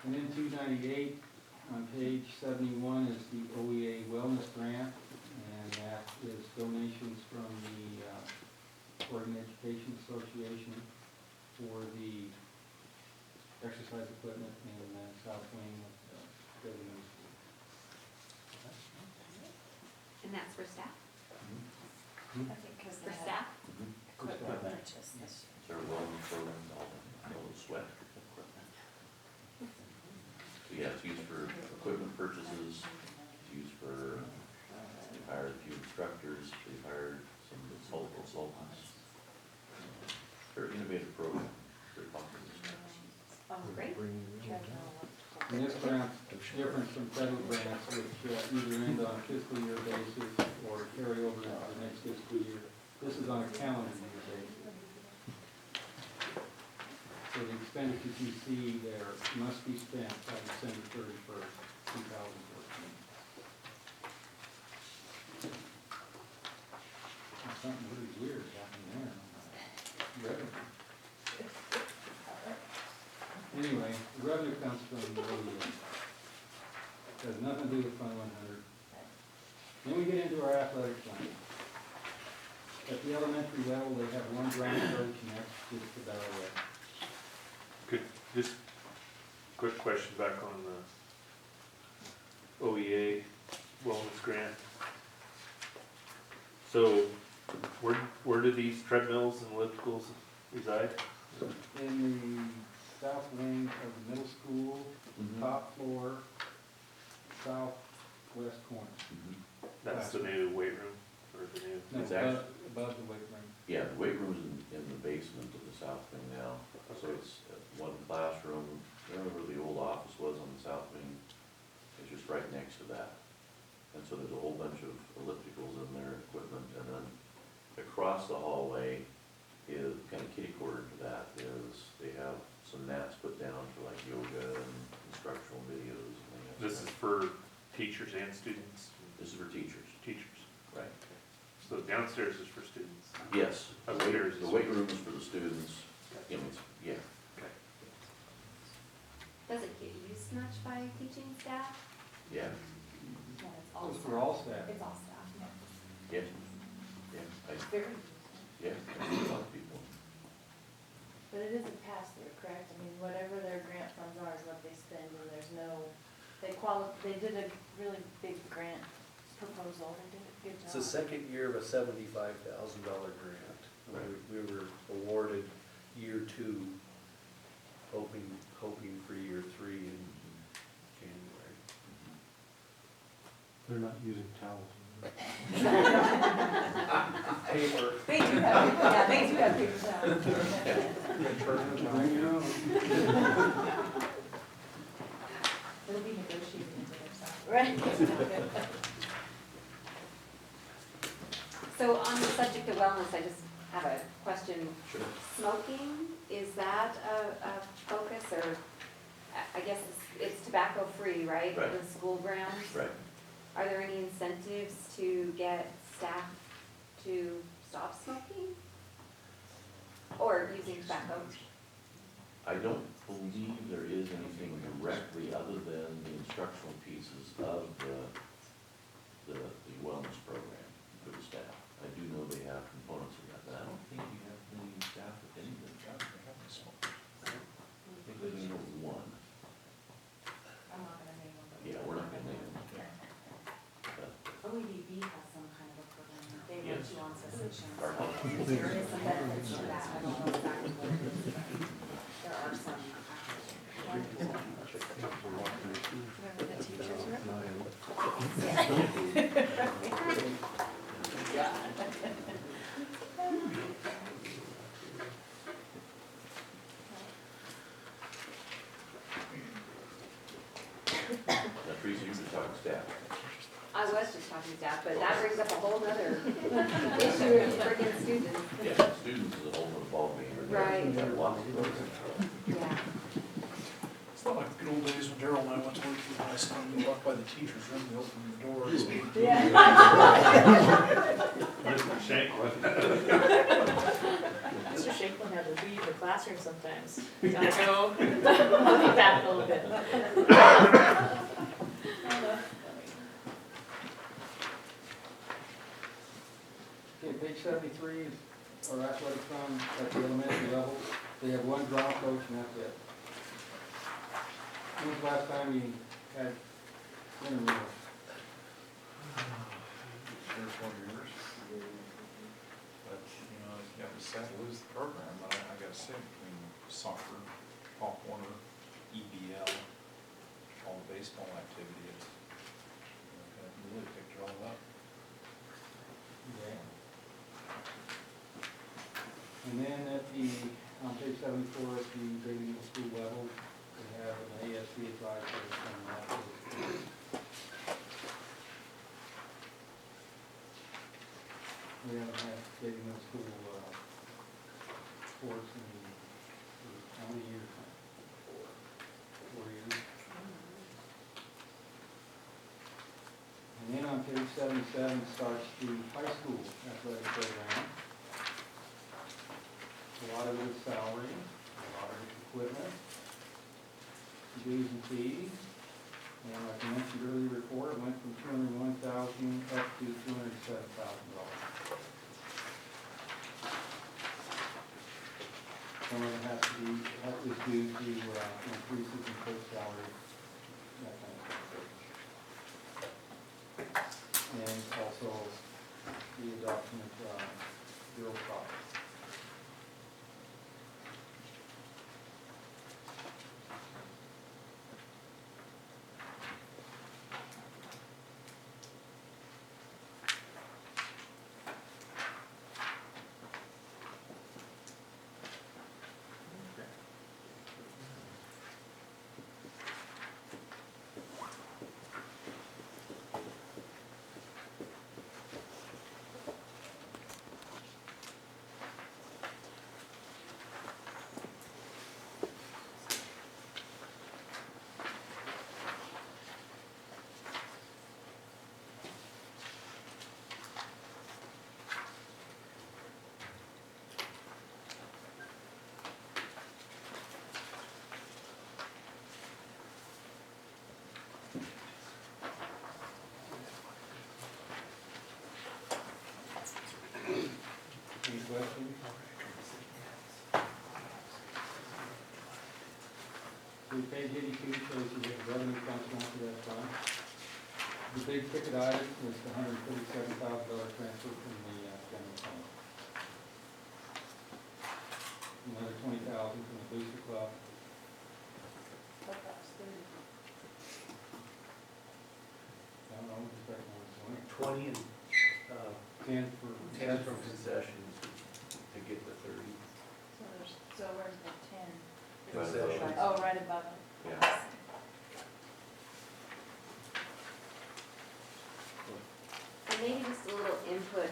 And then 298, on page 71 is the OEA Wellness Grant, and that is donations from the Oregon Education Association for the exercise equipment in South Wing of Governor School. And that's for staff? I think because For staff? equipment purchase this It's our wellness program, all the sweat equipment. So yeah, it's used for equipment purchases, it's used for, they've hired a few instructors, they've hired some consultants. Very innovative program, very popular. Oh, great. And this grant's different from federal grants, which either end on a fiscal year basis or carry over into the next fiscal year. This is on a calendar year basis. So the expenditures you see there must be spent by December 31st, 2014. There's something really weird happening there. Revenue. Anyway, the revenue comes from the OEA. Has nothing to do with Fund 100. Then we get into our athletic fund. At the elementary level, they have one grant coach, and that's just about it. Could, just quick question back on the OEA wellness grant. So, where do these treadmills and ellipticals reside? In the south wing of the middle school, top floor, southwest corner. That's the new weight room, or the new? No, It's actually- above the weight room. Yeah, the weight room's in the basement of the south wing now, so it's one classroom. Remember where the old office was on the south wing? It's just right next to that. And so there's a whole bunch of ellipticals in there, equipment, and then across the hallway is kind of kitty corner to that is they have some mats put down for like yoga and This is for teachers and students? This is for teachers, Teachers. right? So downstairs is for students? Yes, the Upstairs is. weight room is for the students, you know, yeah. Okay. Does it get used much by teaching staff? Yeah, Yeah, it's all It's staff. for all staff. It's all staff, yeah. yeah, yeah, Very. yeah, I see a lot of people. But it is a pass-through, correct? I mean, whatever their grant funds are is what they spend, and there's no, they did a really big grant proposal, they did a good job. It's the second year of a $75,000 grant. We were awarded year 2, hoping for year 3 in January. They're not using towels. Paper. They do have, yeah, they do have paper towels. It'll be negotiated into their salary. Right. So on the subject of wellness, I just have a question. Sure. Smoking, is that a focus, or, I guess it's tobacco-free, right? Right. The school grounds? Right. Are there any incentives to get staff to stop smoking? Or using tobacco? I don't believe there is anything directly other than the instructional pieces of the wellness program for the staff. I do know they have components of that, but I don't think we have any staff with any of them. I think we only know one. I'm not gonna name them. but- Yeah, we're not gonna name them. But, OEDB has some kind of a program that they Yes. want you on cessation. Our health. There is some benefits to that, I don't know exactly what it is, but there are some. Remember the teachers rep? Now, Teresa, you were talking staff. I was just talking staff, but that brings up a whole nother issue if you bring in students. Yeah, students is a whole other ballgame. Right. We've got lots of those. Yeah. It's not like the good old days when Daryl and I went to work for high school, and we walked by the teacher's room, they opened the door, and Mr. Shanklin. Mr. Shanklin had to leave the classroom sometimes. Gotta go, I'll be back in a little bit. Okay, page 73, our athletic fund at the elementary level, they have one drama coach and that's it. When's the last time we had intramural? Three or 4 years. But, you know, yeah, we sad to lose the program, but I gotta say, between soccer, Pop Warner, EBL, all the baseball activity, it's, you know, kind of really picked it all up. Okay. And then at the, on page 74, at the Grady Middle School level, we have an ASC advisor and that is. We haven't had Grady Middle School, sports in, how many years? 4 years. And then on page 77 starts the high school athletic program. A lot of it is salary, a lot of it is equipment, dues and fees. And like I mentioned earlier before, it went from $201,000 up to $207,000. Some of it has to be, that was due to increases in coach salary, that kind of stuff. And also the adoption of zero profit. So page 82 shows you what the revenue comes down to that fund. The big ticket item is the $137,000 transfer from the general fund. Another $20,000 from the booster club. But that's 30. I don't know, just right now, 20 and, 10 for. 10 from concessions to get the 30. So where's the 10? Right above it. Oh, right above it. Yeah. And maybe just a little input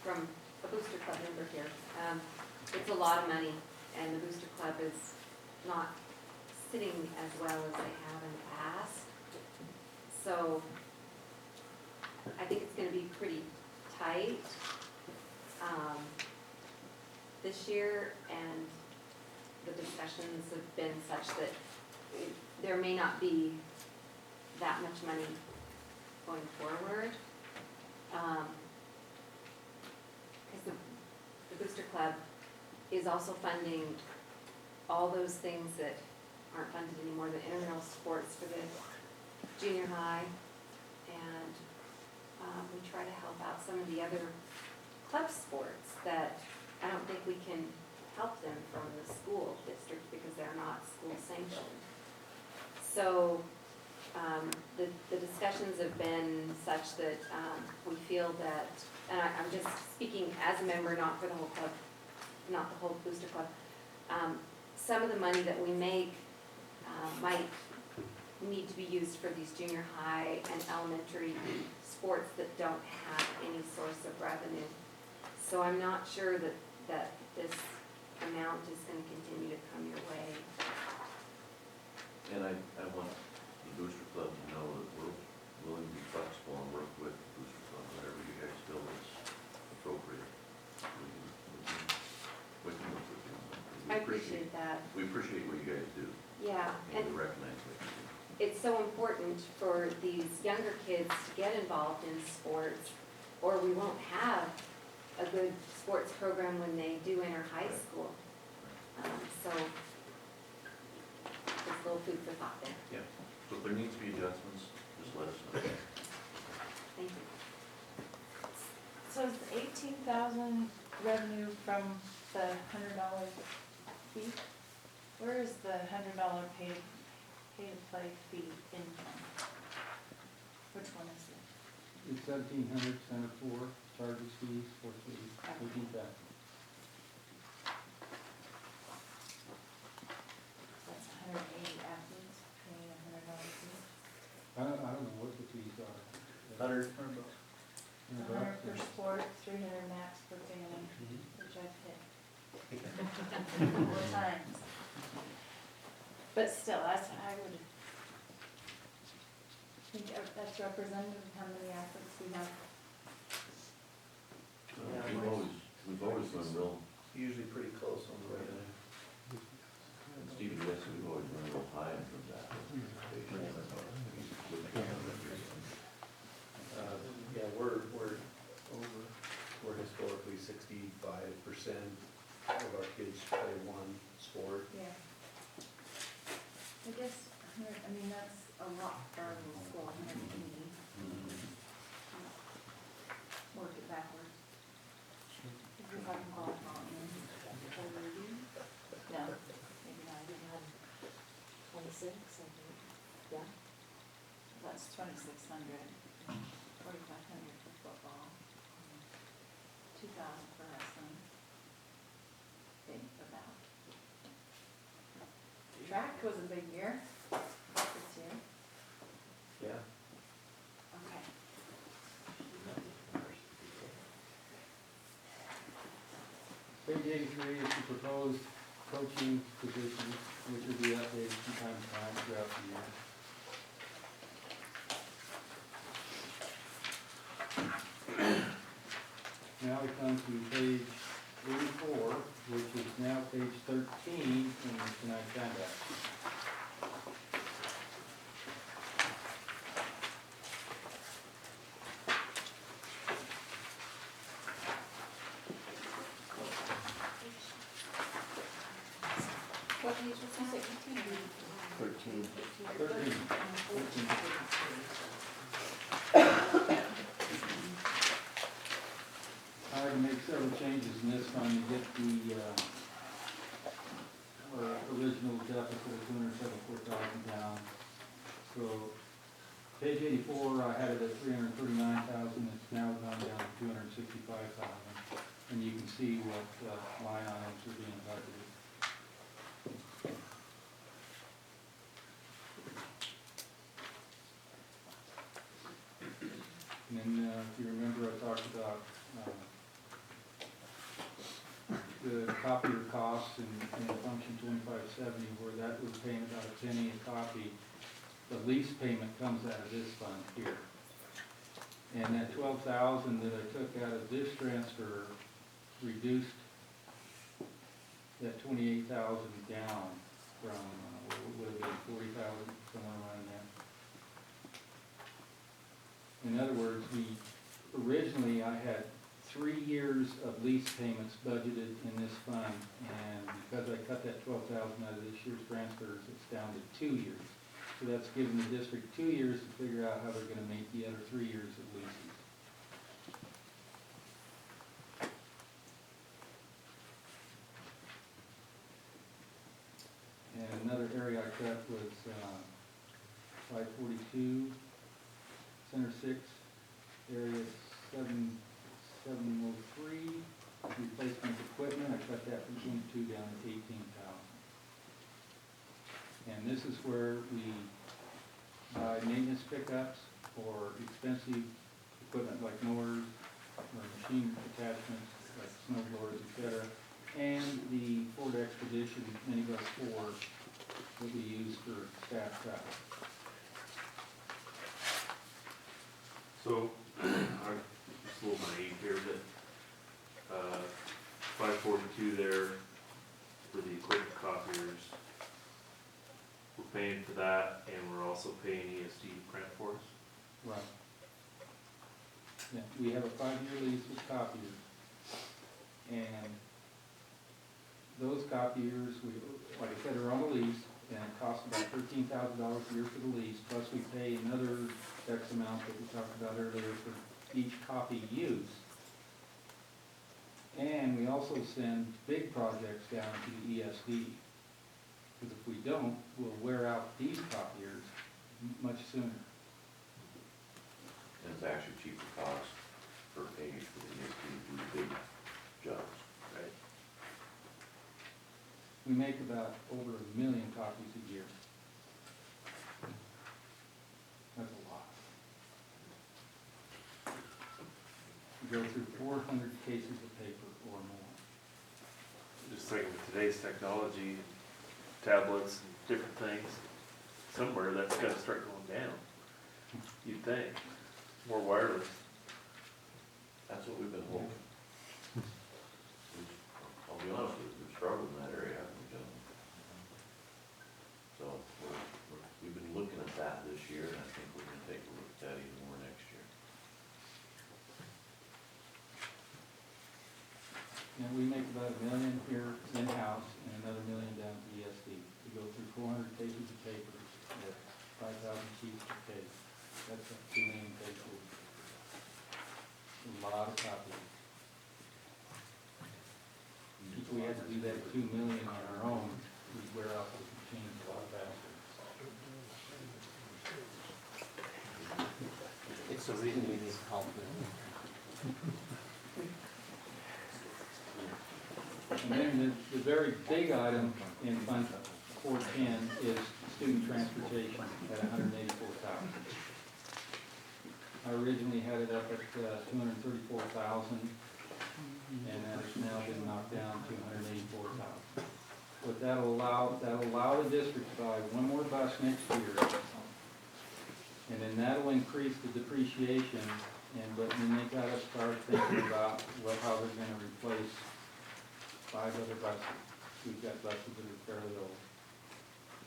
from a booster club member here. It's a lot of money, and the booster club is not sitting as well as they have in the past. So I think it's gonna be pretty tight this year, and the discussions have been such that there may not be that much money going forward. Because the booster club is also funding all those things that aren't funded anymore, the intramural sports for the junior high, and we try to help out some of the other club sports that I don't think we can help them from the school district because they're not school sanctioned. So the discussions have been such that we feel that, and I'm just speaking as a member, not for the whole club, not the whole booster club, some of the money that we make might need to be used for these junior high and elementary sports that don't have any source of revenue. So I'm not sure that this amount is going to continue to come your way. And I want the booster club to know that we're willing to be flexible and work with the booster club, whatever you guys feel is appropriate. We can work with you on that. We I appreciate that. We appreciate what you guys do, Yeah, and and we recognize what you do. it's so important for these younger kids to get involved in sports, or we won't have a good sports program when they do enter high school. So it's a little food for thought there. Yeah, so if there needs to be adjustments, just let us know. Thank you. So is the 18,000 revenue from the $100 fee? Where is the $100 pay to play fee income? Which one is it? It's 1,700, Center 4, charges, fees, sports fees, 18,000. That's 180 athletes paying $100 fee. I don't know what the fees are. 100. 100 per sport, 300 max per family, which I've hit more times. But still, I would think that's representative of how many athletes we have. We've always been real, Usually pretty close on the way. Stephen, yes, we've always been real high in terms of that. Yeah, we're historically 65% of our kids play one sport. Yeah. I guess, I mean, that's a lot for our little school, 180. Work it backwards. If you're talking about no, maybe not, maybe not. 26, I think, yeah. That's 2,600, 4,500 for football, 2,000 for wrestling. Big about. Track was a big year this year. Yeah. Okay. Page 83 is the proposed coaching positions, which will be updated from time to time throughout the year. Now we come to page 84, which is now page 13 in tonight's handout. What page was that? 13. 13. I had to make several changes in this fund to get the, original deficit of $274,000 down. So, page 84, I had it at $339,000, it's now gone down to $265,000. And you can see what, line items are being budgeted. And then, if you remember, I talked about, the copier costs in function 2570, where that was paying about a penny a copy. The lease payment comes out of this fund here. And that 12,000 that I took out of this transfer reduced that 28,000 down from, what would have been 40,000, somewhere around there. In other words, originally I had 3 years of lease payments budgeted in this fund, and because I cut that 12,000 out of this year's transfers, it's down to 2 years. So that's given the district 2 years to figure out how they're gonna meet the other 3 years of leases. And another area I cut was, 542, Center 6, area 703, replacement equipment, I cut that from 22 down to 18,000. And this is where we buy maintenance pickups or expensive equipment like mowers or machine attachments like snow blowers, etc. And the Ford Expedition minibus 4 that we use for staff travel. So, I'm just a little naive here, but, 542 there for the equipment copiers. We're paying for that, and we're also paying ESD to print for us. Right. Yeah, we have a 5-year lease with copiers. And those copiers, like I said, are on a lease, and it costs about $13,000 a year for the lease, plus we pay another X amount that we talked about earlier for each copy used. And we also send big projects down to the ESD, because if we don't, we'll wear out these copiers much sooner. And it's actually cheaper cost per page for the ESP to do the big jobs. Right. We make about over 1 million copies a year. That's a lot. We go through 400 cases of paper or more. Just thinking with today's technology, tablets and different things, somewhere that's gotta start going down. You'd think, more wireless. That's what we've been hoping. I'll be honest with you, we've struggled in that area, haven't we, gentlemen? So, we've been looking at that this year, and I think we're gonna take a look at that even more next year. And we make about 1 million here in-house and another 1 million down at the ESD. We go through 400 pages of paper, at 5,000 sheets per page. That's 2 million pages. A lot of copies. If we had to do that 2 million on our own, we'd wear out those machines a lot faster. It's the reason we need help. And then the very big item in Fund 410 is student transportation at $184,000. I originally had it up at $234,000, and that has now been knocked down to $184,000. What that'll allow the district to buy 1 more bus next year, and then that'll increase the depreciation, but then they gotta start thinking about how they're gonna replace 5 other buses. We've got buses that are fairly old.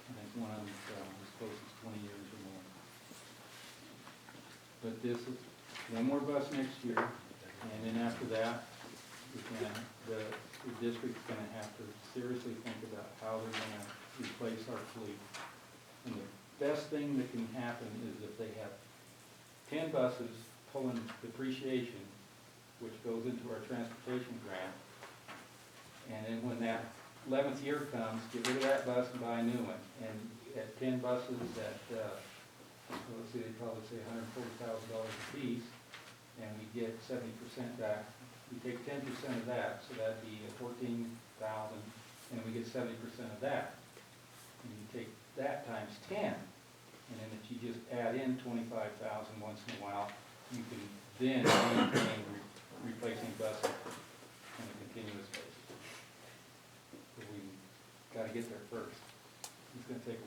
I think one of them's as close as 20 years or more. But this is 1 more bus next year, and then after that, the district's gonna have to seriously think about how they're gonna replace our fleet. And the best thing that can happen is if they have 10 buses pulling depreciation, which goes into our transportation grant. And then when that 11th year comes, get rid of that bus and buy a new one. And at 10 buses at, let's see, they probably say $140,000 a piece, and we get 70% back. We take 10% of that, so that'd be 14,000, and we get 70% of that. And you take that times 10, and then if you just add in 25,000 once in a while, you can then maintain replacing buses on a continuous basis. But we gotta get there first. It's gonna take a while.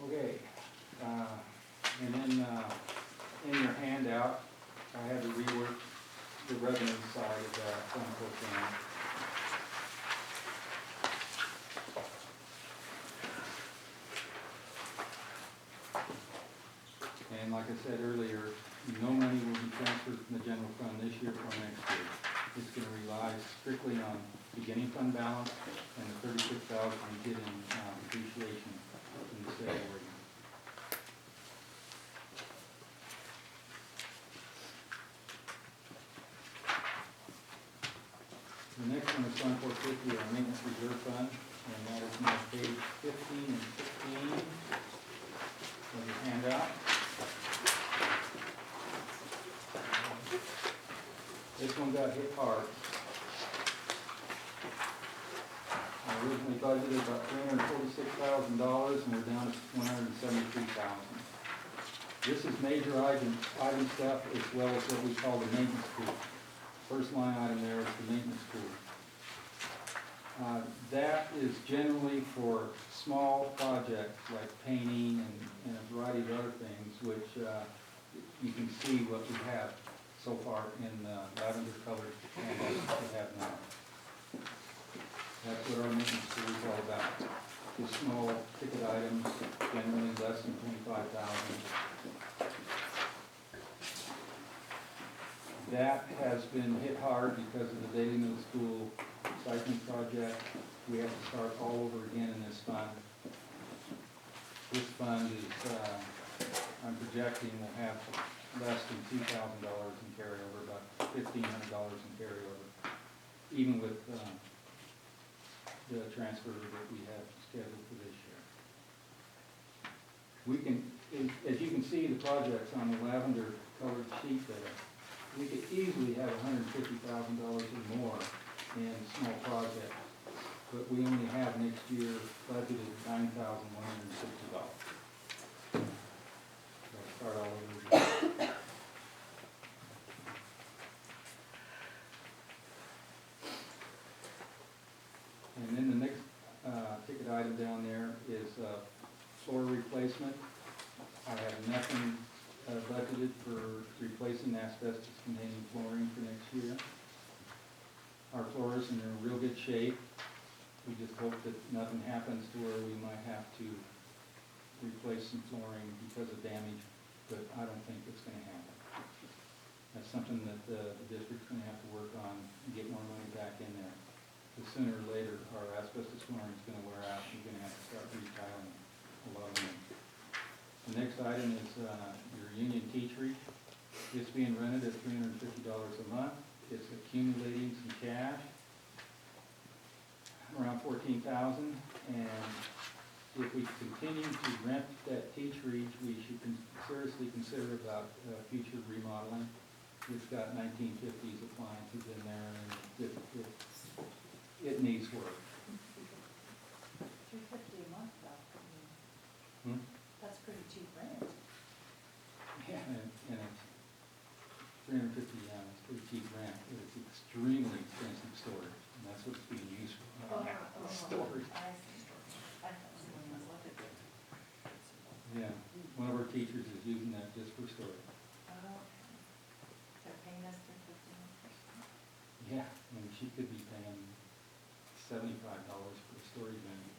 Okay, and then, in your handout, I had to rework the revenue side of that fund program. And like I said earlier, no money will be transferred from the general fund this year or next year. It's gonna rely strictly on beginning fund balance and the 36,000 we get in depreciation from the state of Oregon. The next one is Fund 450, our maintenance reserve fund, and that is on page 15 and 16 of your handout. This one got hit hard. I originally budgeted about $346,000, and we're down to $173,000. This is major item stuff as well as what we call the maintenance pool. First line item there is the maintenance pool. That is generally for small projects like painting and a variety of other things, which you can see what we have so far in lavender colored canvas we have now. That's what our maintenance pool is all about. The small ticket items, generally less than $25,000. That has been hit hard because of the Daily Middle School recycling project. We have to start all over again in this fund. This fund is, I'm projecting will have less than $2,000 in carryover, about $1,500 in carryover, even with the transfer that we have scheduled for this year. We can, as you can see, the projects on the lavender colored sheet there, we could easily have $150,000 or more in small projects, but we only have next year budgeted $9,160. So start all over again. And then the next ticket item down there is floor replacement. I have nothing budgeted for replacing asbestos containing flooring for next year. Our floors are in real good shape. We just hope that nothing happens to where we might have to replace some flooring because of damage, but I don't think it's gonna happen. That's something that the district's gonna have to work on and get more money back in there. But sooner or later, our asbestos flooring is gonna wear out, and we're gonna have to start retiling a lot of them. The next item is your union teacherage. It's being rented at $350 a month. It's accumulating some cash, around $14,000. And if we continue to rent that teacherage, we should seriously consider about future remodeling. It's got 1950s appliances in there, and it needs work. $350 a month, though. That's pretty cheap rent. Yeah, and it's 350, yeah, it's pretty cheap rent, but it's extremely expensive storage, and that's what it's being used for. Storage. I see. I thought someone was looking at it. Yeah, one of our teachers is using that just for storage. Oh, they're paying us $350 a month. Yeah, and she could be paying $75 for a storage unit.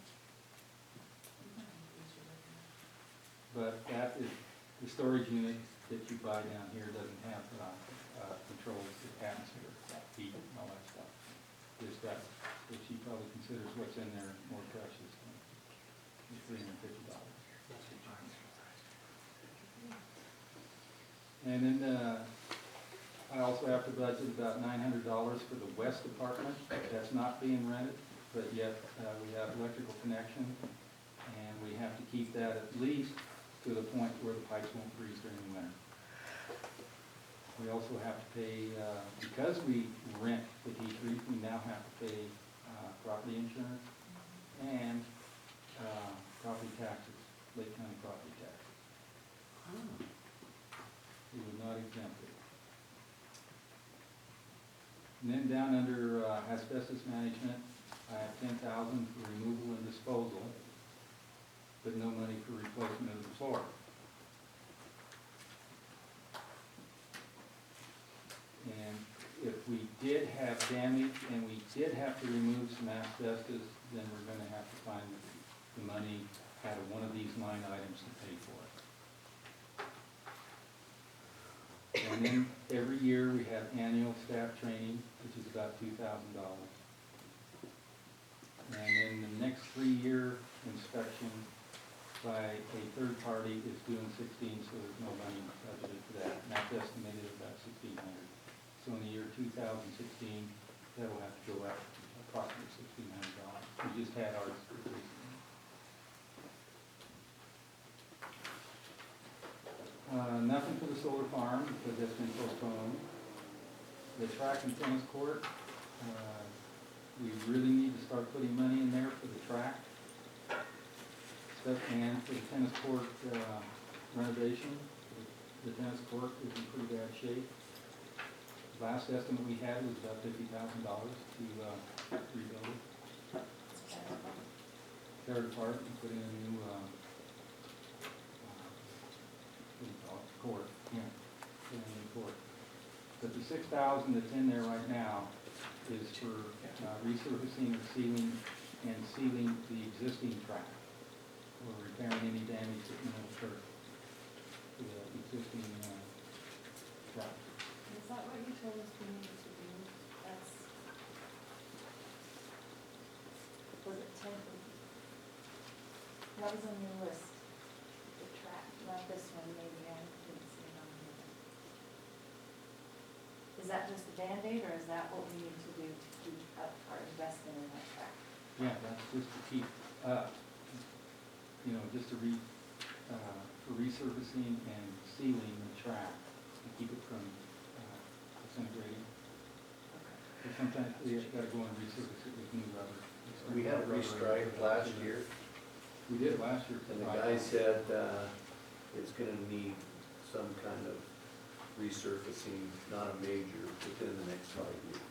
But that is, the storage unit that you buy down here doesn't have controls the atmosphere, heat, and all that stuff. Just that, which he probably considers what's in there more precious than $350. And then, I also have to budget about $900 for the west apartment. That's not being rented, but yet, we have electrical connection, and we have to keep that at least to the point where the pipes won't freeze during the winter. We also have to pay, because we rent the heat, we now have to pay, property insurance and, property taxes, Lake County property taxes. We would not exempt it. And then down under asbestos management, I have $10,000 for removal and disposal, but no money for replacement of the floor. And if we did have damage and we did have to remove some asbestos, then we're gonna have to find the money out of one of these line items to pay for it. And then every year we have annual staff training, which is about $2,000. And then the next 3-year inspection by a third party is due in 16, so there's no money budgeted for that. And that's estimated at about $1,600. So in the year 2016, that will have to go up approximately $1,600. We just had ours recently. Nothing for the solar farm, because that's been postponed. The track and tennis court, we really need to start putting money in there for the track. And for the tennis court renovation, the tennis court is in pretty bad shape. Last estimate we had was about $50,000 to rebuild it. Tear it apart and put in a new, court, yeah, put in a new court. But the $6,000 that's in there right now is for resurfacing the ceiling and sealing the existing track, or repairing any damage that may occur to the existing track. Is that what you told us we needed to do? That's, was it 10? That was on your list, the track, not this one, maybe I didn't see it on here. Is that just a Band-Aid, or is that what we need to do to keep up our investment in that track? Yeah, that's just to keep up, just to for resurfacing and sealing the track to keep it from disintegrating. But sometimes we have got to go and resurface it with new rubber. We had it restriped last year, We did last year. and the guy said, it's gonna need some kind of resurfacing, not a major, within the next 5 years.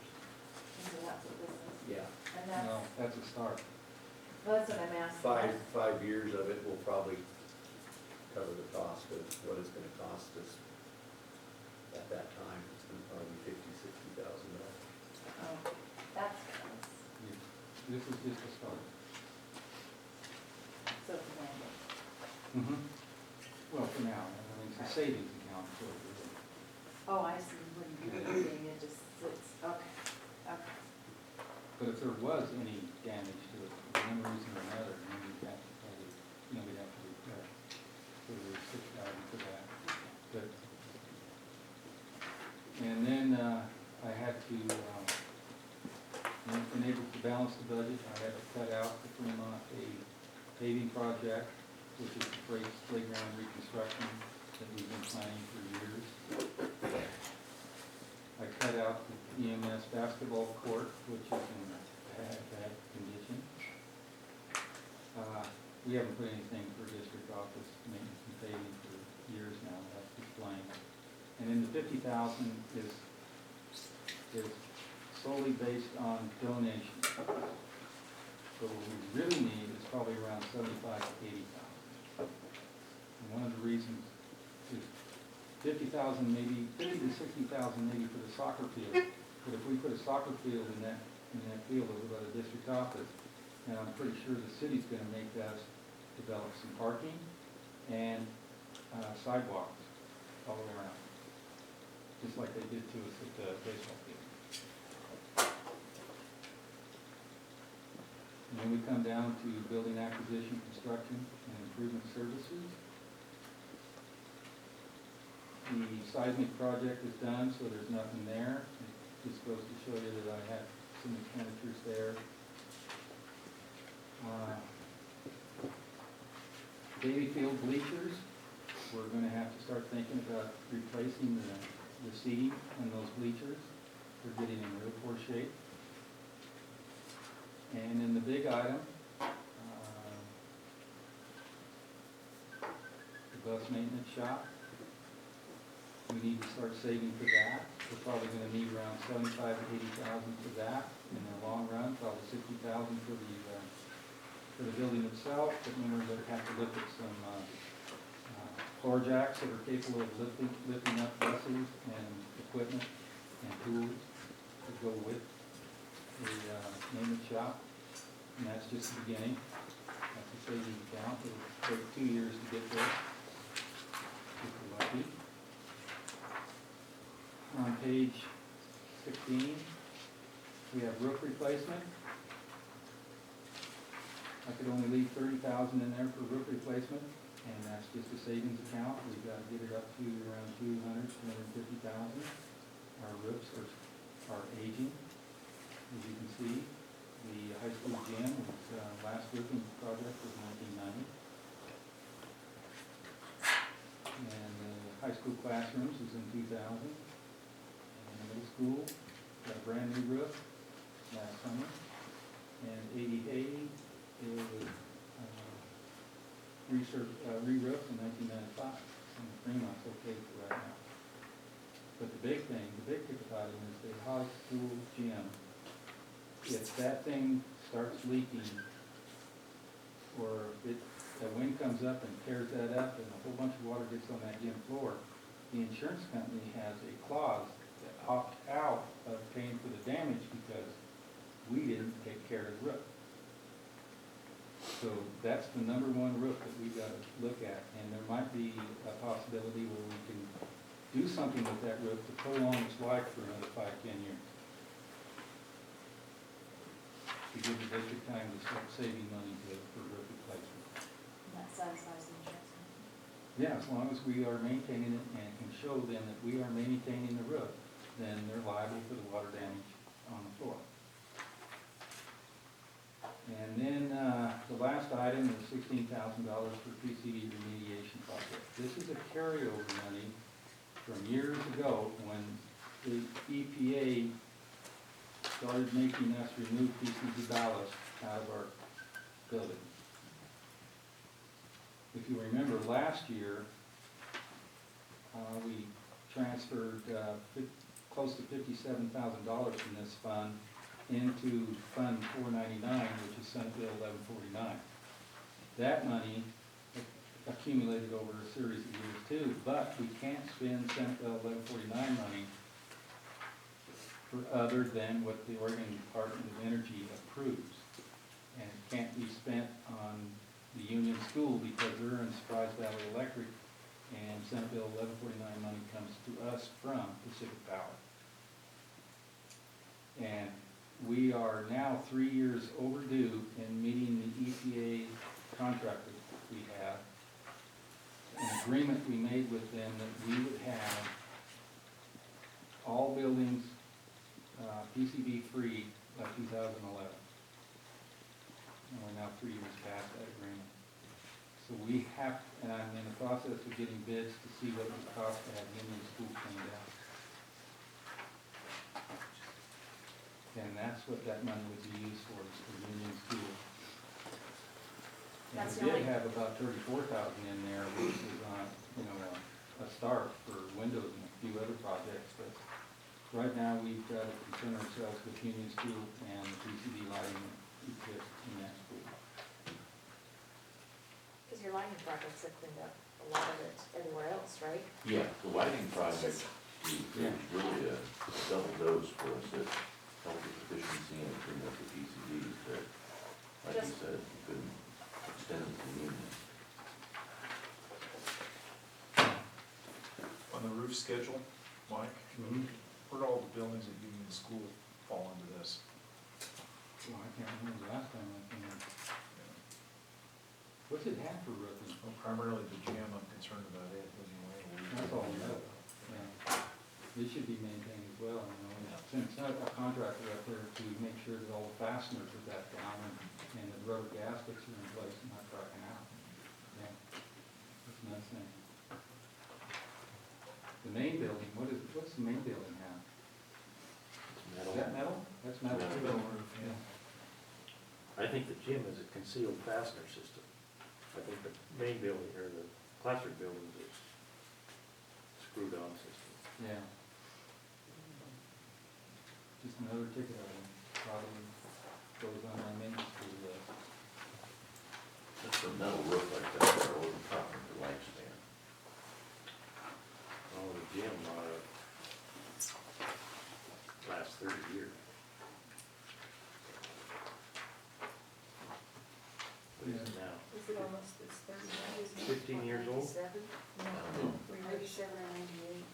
So that's what this is? Yeah, And No, that's, that's a start. well, that's what I'm asking. 5 years of it will probably cover the cost of what it's gonna cost us at that time. It's gonna probably be $50,000-$60,000. Oh, that's nice. This is just a start. So it's a Band-Aid. Mm-hmm. Well, for now, it's a savings account, so it really. Oh, I see, when you're doing it, just sits, okay, okay. But if there was any damage to it, for one reason or another, then we'd have to probably, we'd have to repair it. So there's $6,000 for that. But, and then, I had to, been able to balance the budget. I had to cut out the Fremont paving project, which is the playground reconstruction that we've been planning for years. I cut out the EMS basketball court, which is in bad condition. We haven't put anything for district office maintenance and paving for years now, that's just blank. And then the $50,000 is solely based on donations. So what we really need is probably around $75,000 to $80,000. And one of the reasons is $50,000 maybe, $50,000 to $60,000 maybe for the soccer field. But if we put a soccer field in that field over by the district office, and I'm pretty sure the city's gonna make us develop some parking and sidewalks all the way around. just like they did to us at the baseball field. And then we come down to building acquisition, construction, and improvement services. The seismic project is done, so there's nothing there. It just goes to show you that I had some expenditures there. Davy Field bleachers, we're gonna have to start thinking about replacing the seating in those bleachers. They're getting in real poor shape. And then the big item, the bus maintenance shop. We need to start saving for that. We're probably gonna need around 75 to 80,000 for that in the long run, probably 60,000 for the building itself, but then we're gonna have to look at some, floor jacks that are capable of lifting up buses and equipment and tools to go with the, maintenance shop. And that's just the beginning. That's a savings account. It'll take 2 years to get there, if we're lucky. On page 16, we have roof replacement. I could only leave 30,000 in there for roof replacement, and that's just a savings account. We've got to get it up to around 250,000. Our roofs are aging, as you can see. The high school gym was, last roofing project was 1990. And the high school classrooms is in 2000. And the middle school got a brand new roof last summer. And 88 it was re-roofed in 1995. And the Fremont's okay for right now. But the big thing, the big ticket item is the high school gym. If that thing starts leaking, or if the wind comes up and tears that up and a whole bunch of water gets on that gym floor, the insurance company has a clause that opts out of paying for the damage because we didn't take care of the roof. So that's the number one roof that we've got to look at, and there might be a possibility where we can do something with that roof to prolong its life for another 5-10 years. To give the district time to start saving money for roof replacement. That satisfies the insurance company. Yeah, as long as we are maintaining it and can show them that we are maintaining the roof, then they're liable for the water damage on the floor. And then, the last item is $16,000 for PCD remediation project. This is a carryover money from years ago when the EPA started making us remove PCB ballast out of our building. If you remember last year, we transferred close to $57,000 from this fund into Fund 499, which is Senate Bill 1149. That money accumulated over a series of years too, but we can't spend Senate Bill 1149 money for other than what the Oregon Department of Energy approves. And it can't be spent on the Union School because they're in Surprise Valley Electric, and Senate Bill 1149 money comes to us from Pacific Power. And we are now 3 years overdue in meeting the EPA contract that we have. An agreement we made with them that we would have all buildings PCB free by 2011. And we're now 3 years past that agreement. So we have, and I'm in the process of getting bids to see what it would cost to have Union School cleaned out. And that's what that money would be used for, is for Union School. And That's we the did only- have about 34,000 in there, which is on, a start for windows and a few other projects, but right now we've got to concern ourselves with Union School and the PCB lighting that exists in that school. Because your lighting projects have cleaned up a lot of it everywhere else, right? Yeah, the lighting project is really a double dose for us at health efficiency and cleaning up the PCBs, but like you said, you couldn't extend it to the union. On the roof schedule, Mike? Mhm. Where do all the buildings at Union School fall into this? Well, I can't remember the last time I came in. What's it have for roofing? Well, primarily the gym, I'm concerned about it anyway. That's all we know. Yeah. It should be maintained as well, you know, and since a contractor up there to make sure that all the fasteners are back down and the rubber gaskets are in place and not cracking out. Yeah. That's a nice thing. The main building, what's the main building have? Is that metal? That's metal. Metal roof, yeah. I think the gym is a concealed fastener system. I think the main building, or the classroom building is screwed on system. Yeah. Just another ticket item, probably goes on our maintenance to the, That's a metal roof like that, or what we're talking for lifespan. Oh, the gym, lasts 30 years. What is it now? Is it almost, it's 30, 15 years old? 97? No, we're 97 or 98.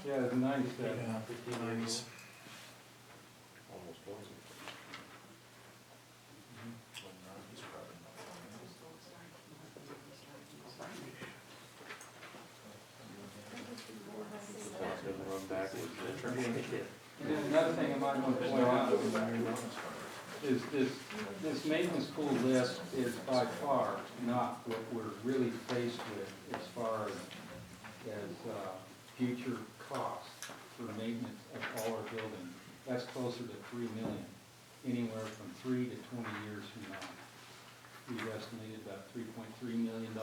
yeah, it's 97. Yeah, 15 years nice. old. Almost 20. Well, no, he's probably not fine. It's gonna run backwards. And then another thing I might want to point out is this maintenance pool list is by far not what we're really faced with as far as future costs for maintenance of all our buildings. That's closer to 3 million, anywhere from 3 to 20 years from now. We've estimated about $3.3 million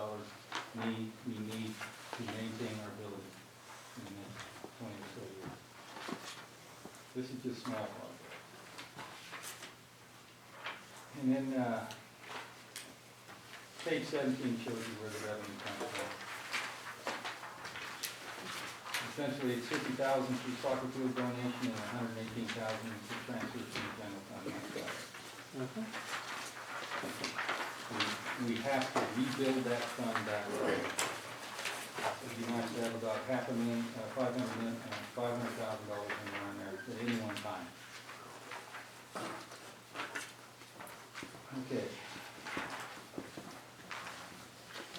we need to maintain our building in the next 20 or so years. This is just small part. And then, page 17 shows you where the revenue comes from. Essentially, it's 50,000 for soccer field donation and 118,000 for transfers from the general fund. We have to rebuild that fund back up. It'd be nice to have about $500,000 in there at any one time. Okay.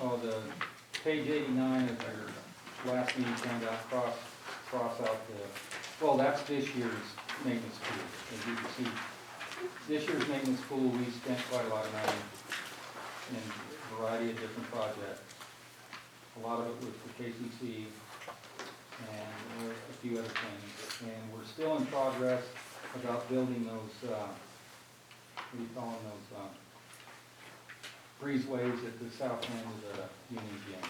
Oh, the page 89 is your last meeting handout, cross out the, well, that's this year's maintenance pool. As you can see, this year's maintenance pool, we spent quite a lot of money in a variety of different projects. A lot of it was for KCC and a few other things. And we're still in progress about building those, what do you call them, those breezeways at the south end of the Union Gym.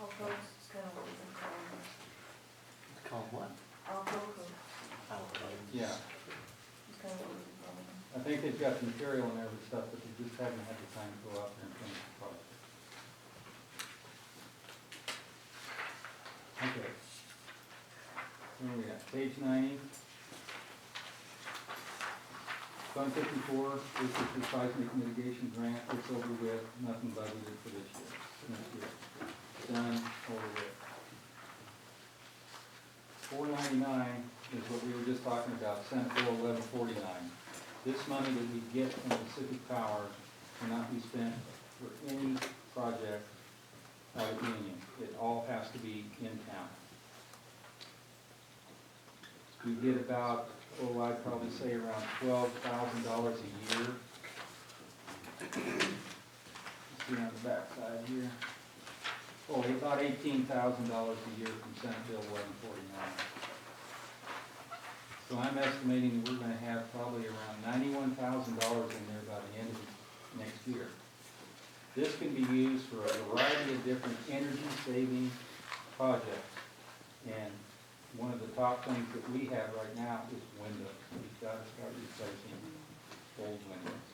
All codes, it's kind of what we've been calling them. It's called what? All code, Yeah, it's kind of what we've been calling them. I think they've got the material and every stuff, but they just haven't had the time to go out there and finish the project. Okay. Where are we at? Page 90. Fund 54, this is the seismic mitigation grant, it's over with, nothing budgeted for this year, next year. Done, over with. 499 is what we were just talking about, Senate Bill 1149. This money that we get from Pacific Power cannot be spent for any project out of Union. It all has to be in town. We get about, I'd probably say around $12,000 a year. See on the back side here. About $18,000 a year from Senate Bill 1149. So I'm estimating that we're gonna have probably around $91,000 in there by the end of next year. This can be used for a variety of different energy-saving projects. And one of the top things that we have right now is windows. We've got to start replacing old windows,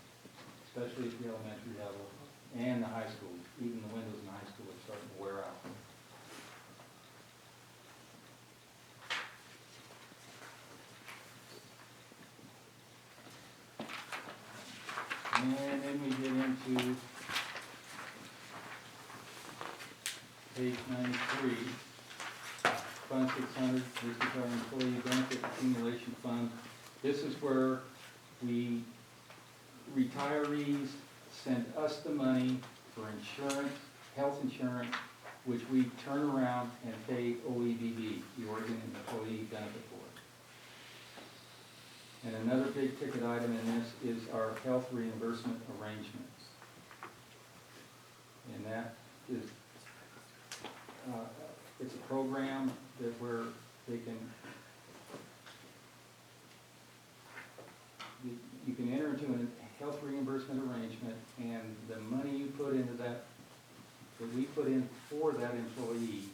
especially at the elementary level and the high school. Even the windows in high school are starting to wear out. And then we get into page 93. Fund 600, this is our employee benefit accumulation fund. This is where retirees send us the money for insurance, health insurance, which we turn around and pay OEBB, the Oregon Employee Benefit Board. And another big ticket item in this is our health reimbursement arrangements. And that is, it's a program that where they can, you can enter into a health reimbursement arrangement, and the money you put into that we put in for that employee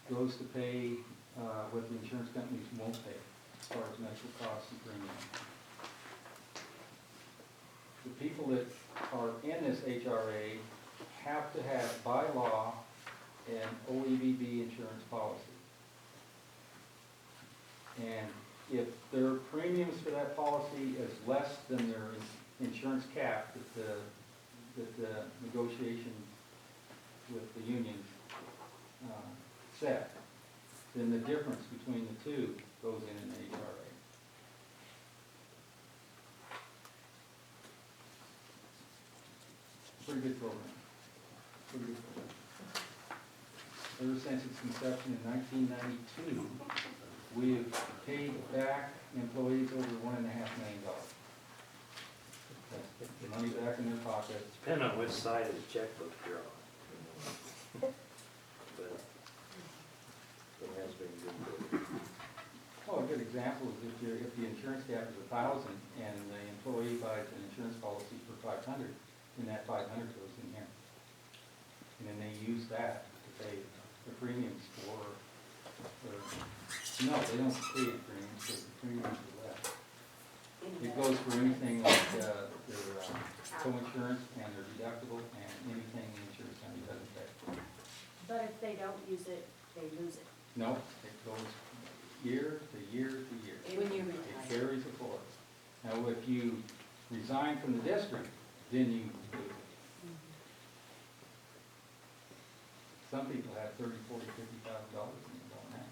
goes to pay what the insurance companies won't pay as far as medical costs and premiums. The people that are in this HRA have to have, by law, an OEBB insurance policy. And if their premiums for that policy is less than their insurance cap that the negotiation with the union set, then the difference between the two goes in the HRA. Pretty good program. Pretty good program. Ever since its inception in 1992, we have paid back employees over $1.5 million. That's the money back in their pocket. Depending on which side of the checkbook you're on. But it has been good. Oh, a good example is if the insurance cap is 1,000 and the employee buys an insurance policy for 500, then that 500 goes in here. And then they use that to pay the premiums for, no, they don't pay the premiums, because the premiums are less. It goes for anything like their co-insurance and their deductible and anything the insurance company doesn't pay. But if they don't use it, they lose it. No, it goes year to year to year. When you It retire. carries it forward. Now, if you resign from the district, then you lose it. Some people have $30,000, $40,000, $50,000 in it all now.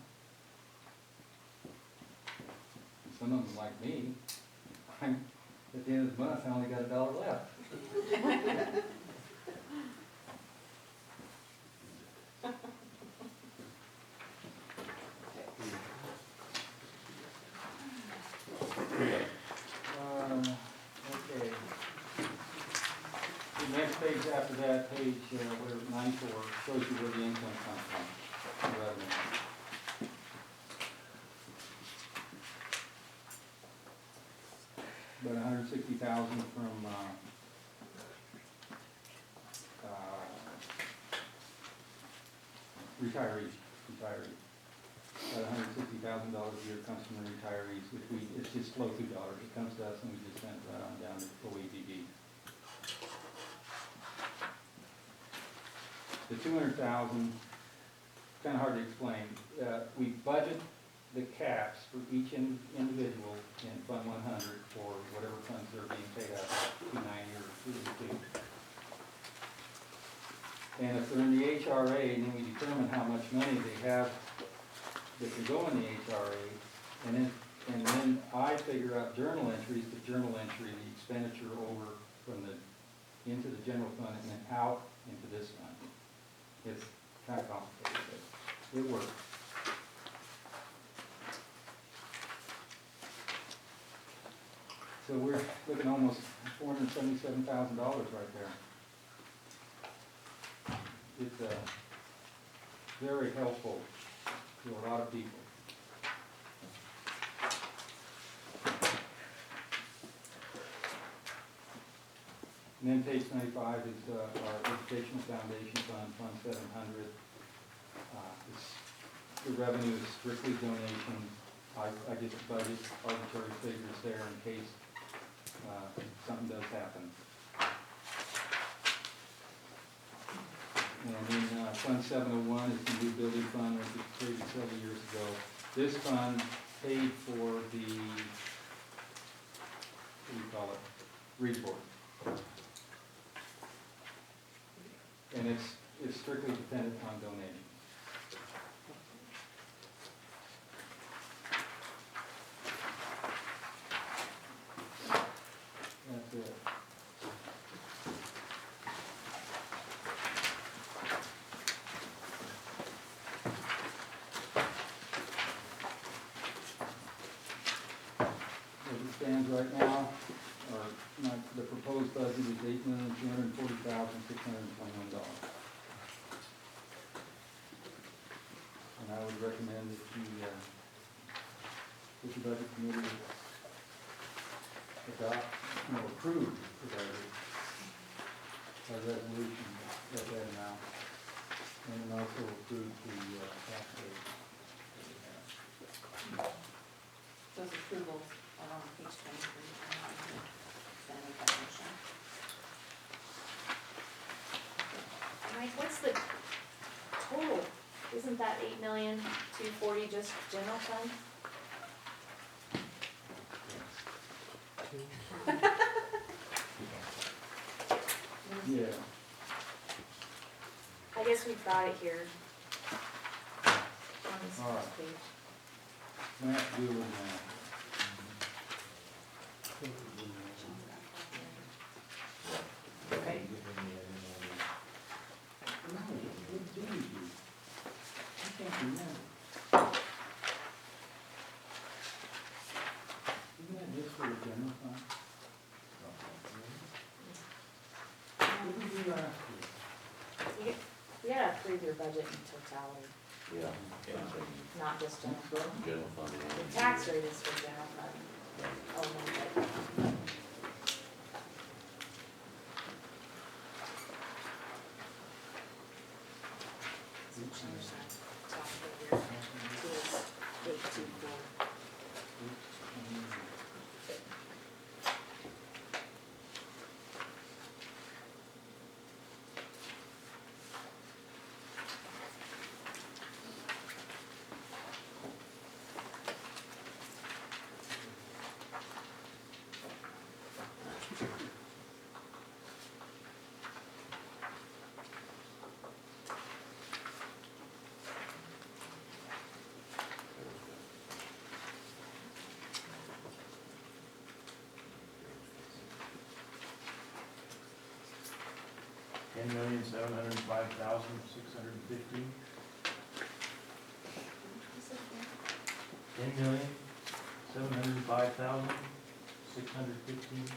Some of them, like me, at the end of the month, I only got $1 left. Okay. The next page after that, page, whatever, 94, shows you where the income comes from, the revenue. About $160,000 from, retirees. About $160,000 a year comes from the retirees, which it's just flow-through dollars. It comes to us and we just send it right on down to OEBB. The $200,000, kind of hard to explain. We budget the caps for each individual in Fund 100 for whatever funds they're being paid out of, 290 or 202. And if they're in the HRA, then we determine how much money they have that can go in the HRA, and then I figure out journal entries, the journal entry, the expenditure over from into the general fund and then out into this fund. It's kind of complicated, but it works. So we're looking almost $477,000 right there. It's very helpful to a lot of people. And then page 95 is our Educational Foundation Fund, Fund 700. The revenue is strictly donations. I just budget arbitrary figures there in case something does happen. And then Fund 701 is the new building fund, which was created several years ago. This fund paid for the, what do you call it, Read Board. And it's strictly dependent on donations. as it stands right now, the proposed budget is $8,240,621. And I would recommend that the budget committee approve the budget by resolution at that amount, and then also approve the tax rate. Those approvals are on page 23. Then make that motion. Mike, what's the total? Isn't that 8,240,000 just general fund? Yeah. I guess we've got it here. On this All right. first page. Matt, do it now. Okay. No, what do you do? I can't remember. Isn't that just for the general fund? What did we do last year? You gotta approve your budget in totality, Yeah. not just general fund. General fund. The tax rate is for general fund. Oh, no, so change that top of your, to 824. $10,705,615. $10,705,615.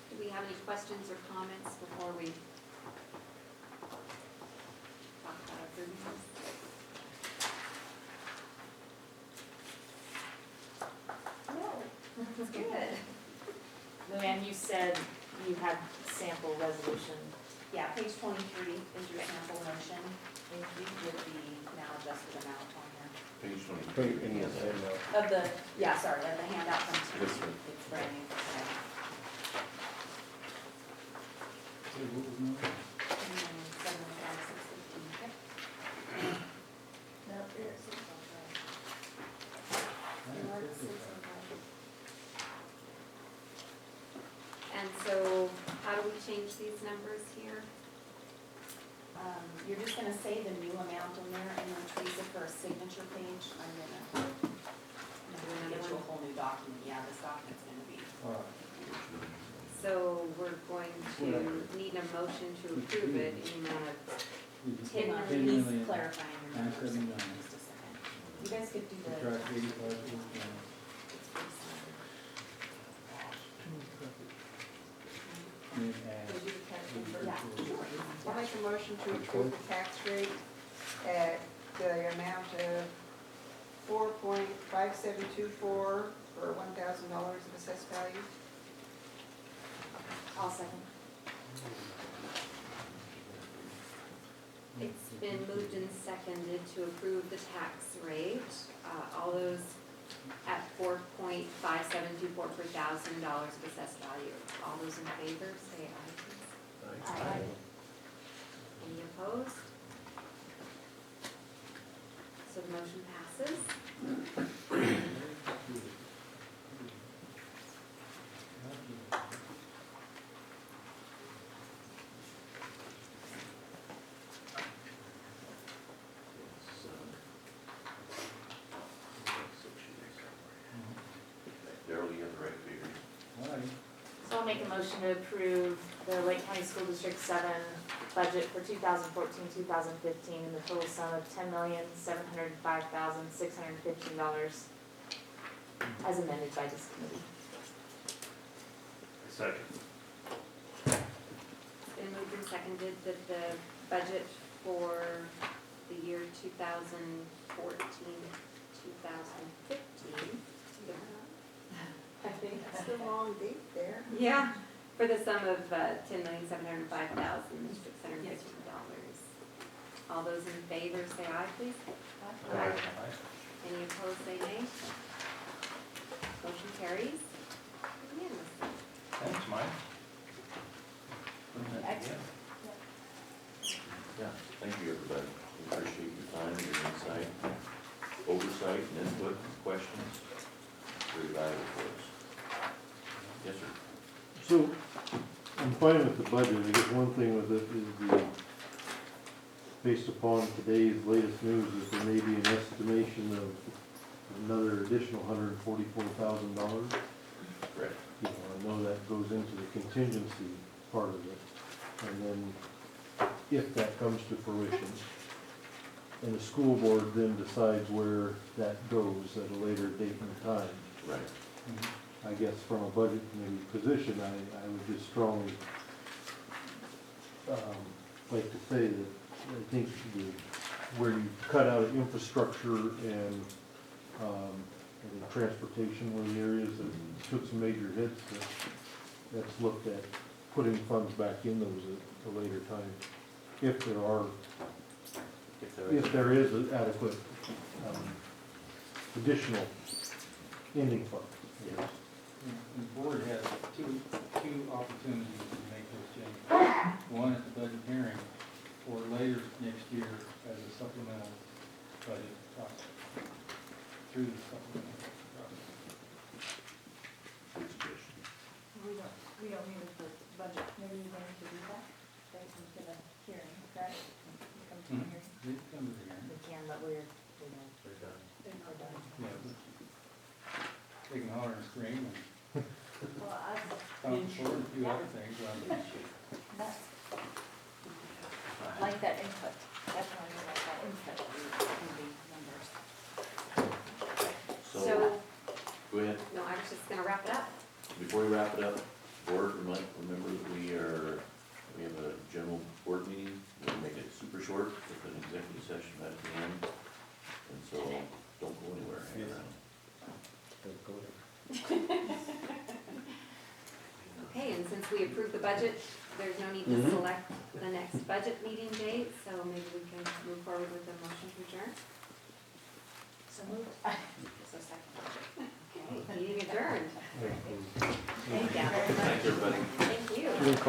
Do we have any questions or comments before we talk about our business? No. That's good. Luann, you said you had sample resolution. Yeah, page 23 is your sample motion, with the now adjusted amount on there. Page 23. And yes, I know. Of the, yeah, sorry, of the handout from Steve. This one. It's brand new. today. Say what was new? 7,615. Now, here, And so, how do we change these numbers here? You're just gonna say the new amount in there, and then Teresa, for a signature page, I'm gonna get you a whole new document. Yeah, this document's gonna be. All right. So we're going to need a motion to approve it in the amount of Hang on, 10 he's million, clarifying your numbers. 979. Just a second. You guys could do the. Subtract 85, It's pretty simple. and add. We'll do the tax rate first. Yeah, sure. I'll make a motion to approve the tax rate at the amount of 4.5724 for $1,000 of assessed value. I'll second. It's been moved and seconded to approve the tax rate. All those at 4.5724 per $1,000 of assessed value. All those in favor, say aye, please. Aye. Any opposed? So the motion passes. I'll make a motion to approve the Lake County School District 7 budget for 2014-2015 in the total sum of $10,705,615 as amended by this committee. Second. It's been moved and seconded that the budget for the year 2014-2015. I think that's the wrong date there. Yeah, for the sum of $10,705,615. All those in favor say aye, please. Aye. Any opposed, say nay. Motion carries unanimously. Thanks, Mike. Putting that together. Yeah, thank you, everybody. We appreciate your time, your insight, oversight, and input, questions. Very valuable for us. Yes, sir. So, I'm fine with the budget, I guess one thing with it is based upon today's latest news, is there may be an estimation of another additional $144,000. Correct. You know, I know that goes into the contingency part of it, and then if that comes to fruition, and the school board then decides where that goes at a later date and time. Right. I guess from a budget committee position, I would just strongly like to say that I think where you cut out infrastructure and transportation were the areas that took some major hits, that's looked at putting funds back in those at a later time, if there is an adequate additional ending fund. Yes. The board has two opportunities to make those changes. One at the budget hearing, or later next year as a supplemental budget process, through the supplemental process. Good suggestion. We don't need a budget committee then to do that? They can get a hearing, correct? Come to a hearing? They come to the hearing. We can, but we're done. We're done. We're done. Yeah, but they can holler and scream and Well, stomp forward and a few other things. that's, like that input, definitely like that input in the numbers. So, So, go ahead. no, I was just gonna wrap it up. Before we wrap it up, board, remember that we have a general board meeting. We'll make it super short with an executive session at the end. And so, don't go anywhere, hang around. Okay, and since we approved the budget, there's no need to select the next budget meeting date, so maybe we can move forward with a motion to adjourn. So moved.